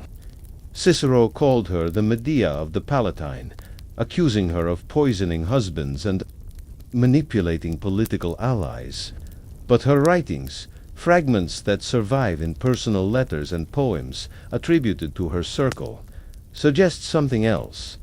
Cicero called her the Medea of the Palatine, accusing her of poisoning husbands and manipulating political allies. But her writings, fragments that survive in personal letters and poems attributed to her circle, suggest something else: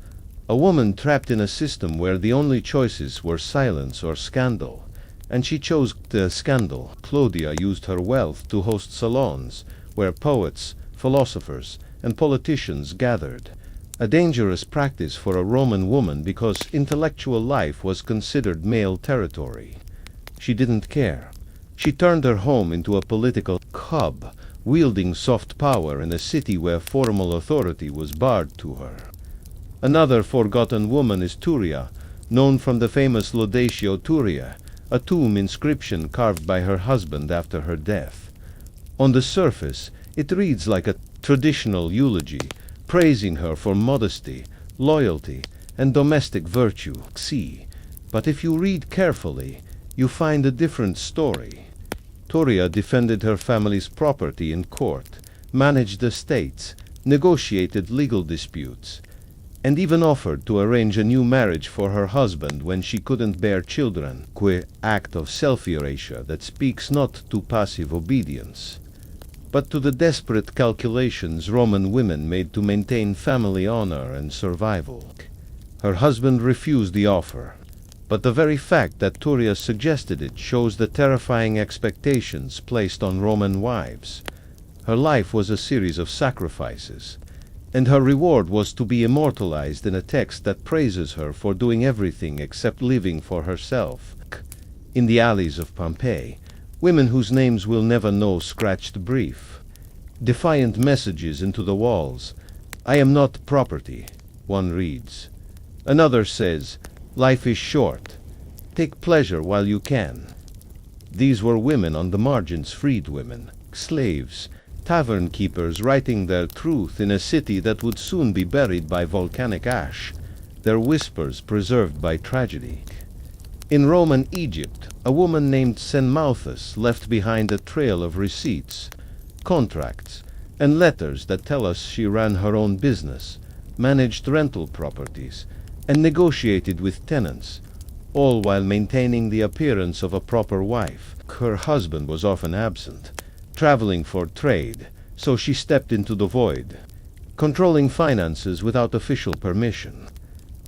a woman trapped in a system where the only choices were silence or scandal. And she chose the scandal. Claudia used her wealth to host salons where poets, philosophers, and politicians gathered, a dangerous practice for a Roman woman because intellectual life was considered male territory. She didn't care. She turned her home into a political hub, wielding soft power in a city where formal authority was barred to her. Another forgotten woman is Turia, known from the famous Laudatio Turia, a tomb inscription carved by her husband after her death. On the surface, it reads like a traditional eulogy, praising her for modesty, loyalty, and domestic virtue. But if you read carefully, you find a different story. Turia defended her family's property in court, managed estates, negotiated legal disputes, and even offered to arrange a new marriage for her husband when she couldn't bear children, act of self-erasure that speaks not to passive obedience, but to the desperate calculations Roman women made to maintain family honor and survival. Her husband refused the offer, but the very fact that Turia suggested it shows the terrifying expectations placed on Roman wives. Her life was a series of sacrifices, and her reward was to be immortalized in a text that praises her for doing everything except living for herself. In the alleys of Pompeii, women whose names we'll never know scratched brief. Defiant messages into the walls. "I am not property," one reads. Another says, "Life is short. Take pleasure while you can." These were women on the margins, freed women, slaves, tavern keepers writing their truth in a city that would soon be buried by volcanic ash, their whispers preserved by tragedy. In Roman Egypt, a woman named Senmouthus left behind a trail of receipts, contracts, and letters that tell us she ran her own business, managed rental properties, and negotiated with tenants, all while maintaining the appearance of a proper wife. Her husband was often absent, traveling for trade, so she stepped into the void, controlling finances without official permission.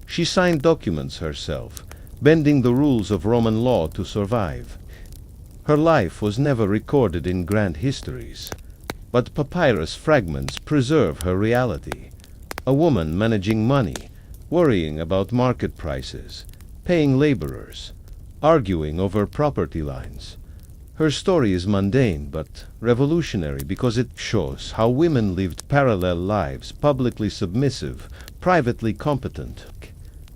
She signed documents herself, bending the rules of Roman law to survive. Her life was never recorded in grand histories, but papyrus fragments preserve her reality. A woman managing money, worrying about market prices, paying laborers, arguing over property lines. Her story is mundane but revolutionary because it shows how women lived parallel lives, publicly submissive, privately competent.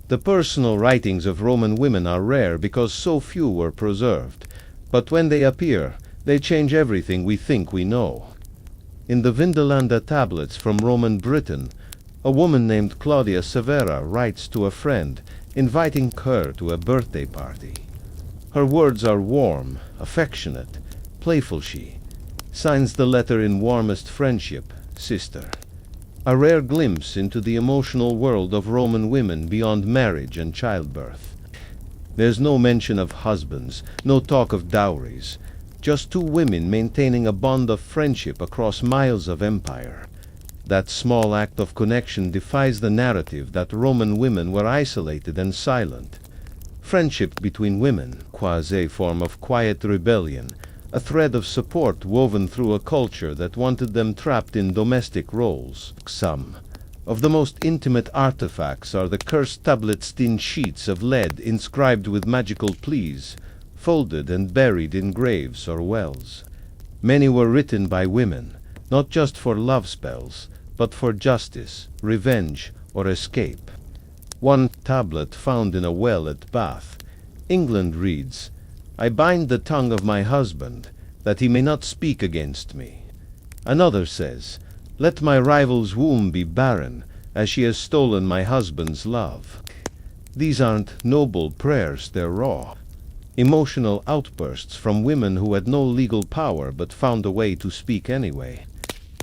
The personal writings of Roman women are rare because so few were preserved, but when they appear, they change everything we think we know. In the Vindolanda tablets from Roman Britain, a woman named Claudia Severa writes to a friend, inviting her to a birthday party. Her words are warm, affectionate, playful. She signs the letter in warmest friendship, sister. A rare glimpse into the emotional world of Roman women beyond marriage and childbirth. There's no mention of husbands, no talk of dowries, just two women maintaining a bond of friendship across miles of empire. That small act of connection defies the narrative that Roman women were isolated and silent. Friendship between women, quasi form of quiet rebellion, a thread of support woven through a culture that wanted them trapped in domestic roles. Some of the most intimate artifacts are the cursed tablet-thin sheets of lead inscribed with magical pleas, folded and buried in graves or wells. Many were written by women, not just for love spells, but for justice, revenge, or escape. One tablet found in a well at Bath, England reads, "I bind the tongue of my husband, that he may not speak against me." Another says, "Let my rival's womb be barren, as she has stolen my husband's love." These aren't noble prayers, they're raw, emotional outbursts from women who had no legal power but found a way to speak anyway.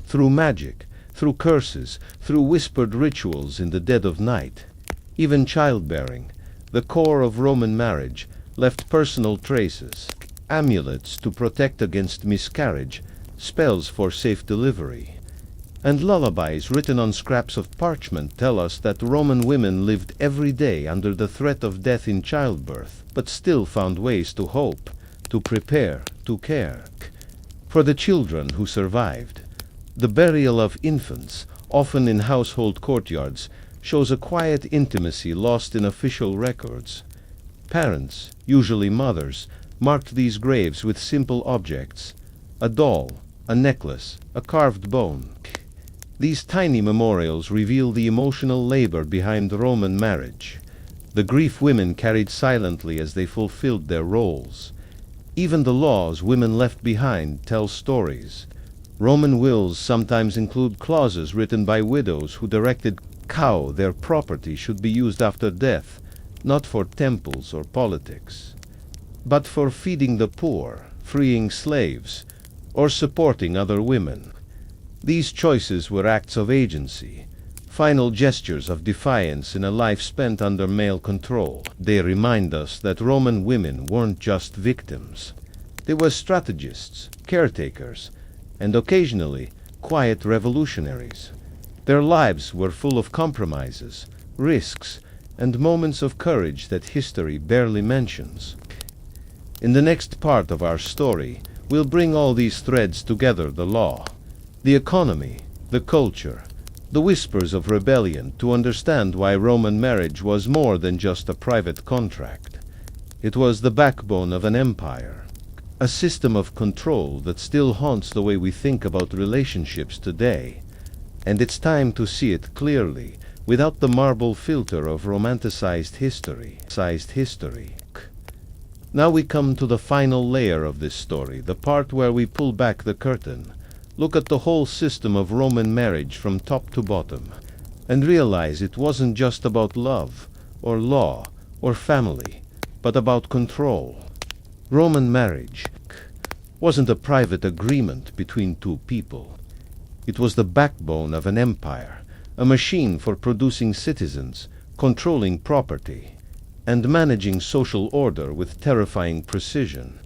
Through magic, through curses, through whispered rituals in the dead of night. Even childbearing, the core of Roman marriage, left personal traces, amulets to protect against miscarriage, spells for safe delivery. And lullabies written on scraps of parchment tell us that Roman women lived every day under the threat of death in childbirth, but still found ways to hope, to prepare, to care for the children who survived. The burial of infants, often in household courtyards, shows a quiet intimacy lost in official records. Parents, usually mothers, marked these graves with simple objects: a doll, a necklace, a carved bone. These tiny memorials reveal the emotional labor behind Roman marriage, the grief women carried silently as they fulfilled their roles. Even the laws women left behind tell stories. Roman wills sometimes include clauses written by widows who directed how their property should be used after death, not for temples or politics, but for feeding the poor, freeing slaves, or supporting other women. These choices were acts of agency, final gestures of defiance in a life spent under male control. They remind us that Roman women weren't just victims. They were strategists, caretakers, and occasionally quiet revolutionaries. Their lives were full of compromises, risks, and moments of courage that history barely mentions. In the next part of our story, we'll bring all these threads together: the law, the economy, the culture, the whispers of rebellion, to understand why Roman marriage was more than just a private contract. It was the backbone of an empire, a system of control that still haunts the way we think about relationships today. And it's time to see it clearly, without the marble filter of romanticized history. Now we come to the final layer of this story, the part where we pull back the curtain, look at the whole system of Roman marriage from top to bottom, and realize it wasn't just about love, or law, or family, but about control. Roman marriage wasn't a private agreement between two people. It was the backbone of an empire, a machine for producing citizens, controlling property, and managing social order with terrifying precision.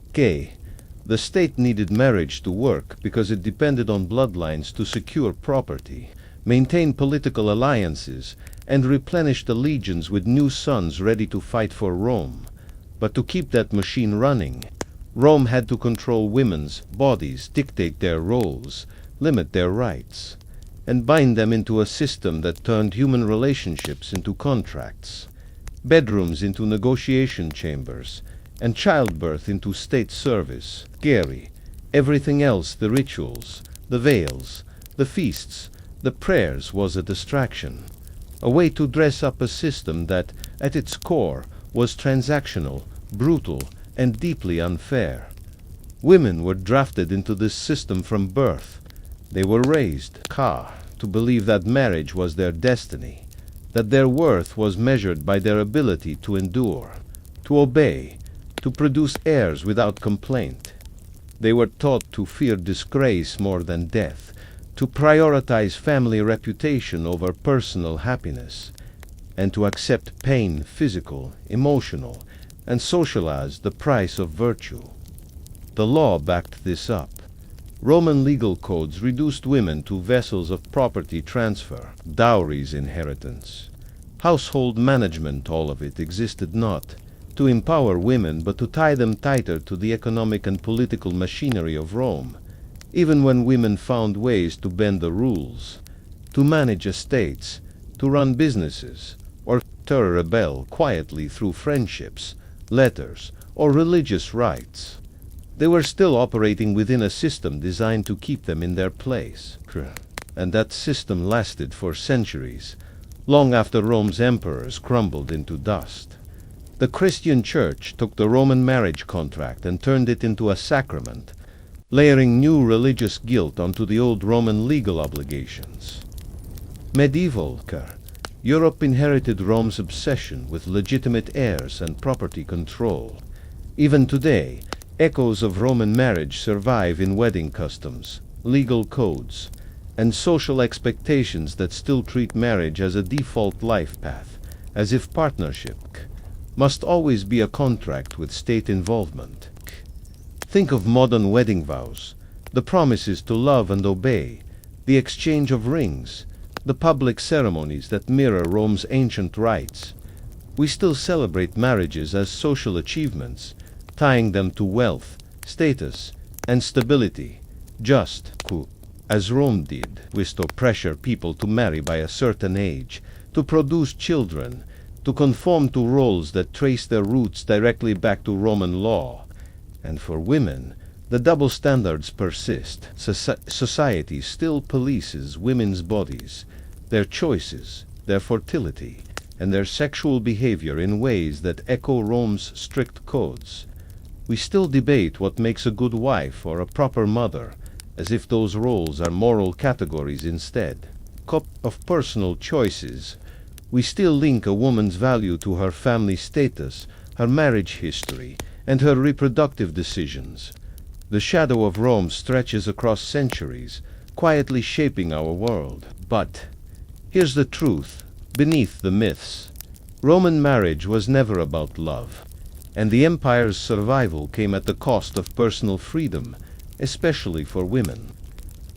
The state needed marriage to work because it depended on bloodlines to secure property, maintain political alliances, and replenish the legions with new sons ready to fight for Rome. But to keep that machine running, Rome had to control women's bodies, dictate their roles, limit their rights, and bind them into a system that turned human relationships into contracts, bedrooms into negotiation chambers, and childbirth into state service. Everything else, the rituals, the veils, the feasts, the prayers, was a distraction, a way to dress up a system that, at its core, was transactional, brutal, and deeply unfair. Women were drafted into this system from birth. They were raised to believe that marriage was their destiny, that their worth was measured by their ability to endure, to obey, to produce heirs without complaint. They were taught to fear disgrace more than death, to prioritize family reputation over personal happiness, and to accept pain, physical, emotional, and social, as the price of virtue. The law backed this up. Roman legal codes reduced women to vessels of property transfer, dowries, inheritance, household management. All of it existed not to empower women, but to tie them tighter to the economic and political machinery of Rome, even when women found ways to bend the rules, to manage estates, to run businesses, or to rebel quietly through friendships, letters, or religious rites. They were still operating within a system designed to keep them in their place. And that system lasted for centuries, long after Rome's emperors crumbled into dust. The Christian Church took the Roman marriage contract and turned it into a sacrament, layering new religious guilt onto the old Roman legal obligations. Medieval Europe inherited Rome's obsession with legitimate heirs and property control. Even today, echoes of Roman marriage survive in wedding customs, legal codes, and social expectations that still treat marriage as a default life path, as if partnership must always be a contract with state involvement. Think of modern wedding vows, the promises to love and obey, the exchange of rings, the public ceremonies that mirror Rome's ancient rites. We still celebrate marriages as social achievements, tying them to wealth, status, and stability, just as Rome did. We still pressure people to marry by a certain age, to produce children, to conform to roles that trace their roots directly back to Roman law. And for women, The double standards persist. Society still polices women's bodies, their choices, their fertility, and their sexual behavior in ways that echo Rome's strict codes. We still debate what makes a good wife or a proper mother, as if those roles are moral categories instead. Of personal choices, we still link a woman's value to her family status, her marriage history, and her reproductive decisions. The shadow of Rome stretches across centuries, quietly shaping our world. But here's the truth, beneath the myths. Roman marriage was never about love, and the empire's survival came at the cost of personal freedom, especially for women.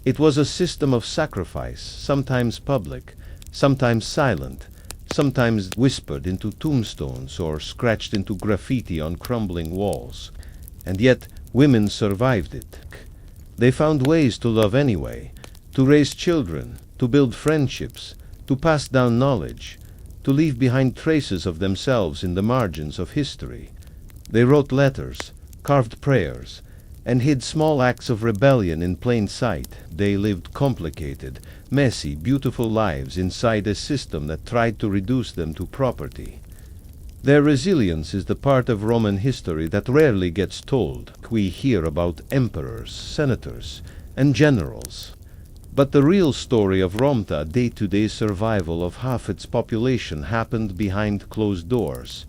It was a system of sacrifice, sometimes public, sometimes silent, sometimes whispered into tombstones or scratched into graffiti on crumbling walls. And yet, women survived it. They found ways to love anyway, to raise children, to build friendships, to pass down knowledge, to leave behind traces of themselves in the margins of history. They wrote letters, carved prayers, and hid small acts of rebellion in plain sight. They lived complicated, messy, beautiful lives inside a system that tried to reduce them to property. Their resilience is the part of Roman history that rarely gets told. We hear about emperors, senators, and generals. But the real story of Rome's day-to-day survival of half its population happened behind closed doors,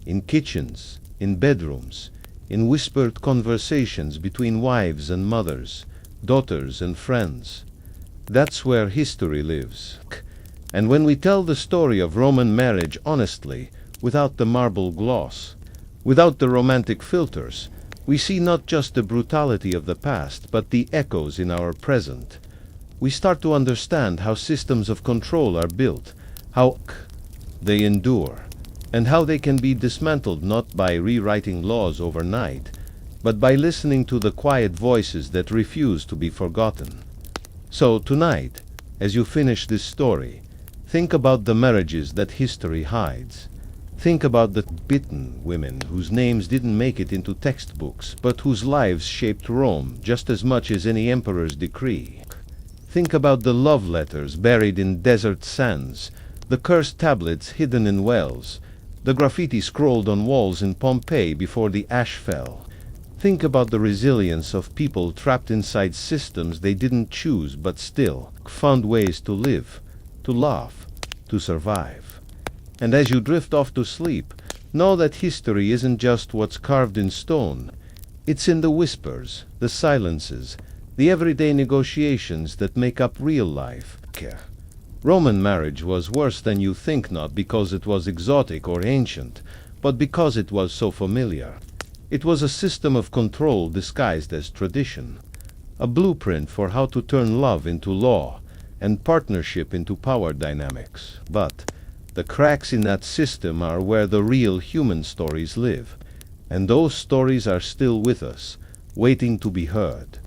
in kitchens, in bedrooms, in whispered conversations between wives and mothers, daughters and friends. That's where history lives. And when we tell the story of Roman marriage honestly, without the marble gloss, without the romantic filters, we see not just the brutality of the past, but the echoes in our present. We start to understand how systems of control are built, how they endure, and how they can be dismantled not by rewriting laws overnight, but by listening to the quiet voices that refuse to be forgotten. So tonight, as you finish this story, think about the marriages that history hides. Think about the bitten women whose names didn't make it into textbooks, but whose lives shaped Rome just as much as any emperor's decree. Think about the love letters buried in desert sands, the cursed tablets hidden in wells, the graffiti scrawled on walls in Pompeii before the ash fell. Think about the resilience of people trapped inside systems they didn't choose but still found ways to live, to laugh, to survive. And as you drift off to sleep, know that history isn't just what's carved in stone. It's in the whispers, the silences, the everyday negotiations that make up real life. Roman marriage was worse than you think, not because it was exotic or ancient, but because it was so familiar. It was a system of control disguised as tradition, a blueprint for how to turn love into law and partnership into power dynamics. But the cracks in that system are where the real human stories live, and those stories are still with us, waiting to be heard.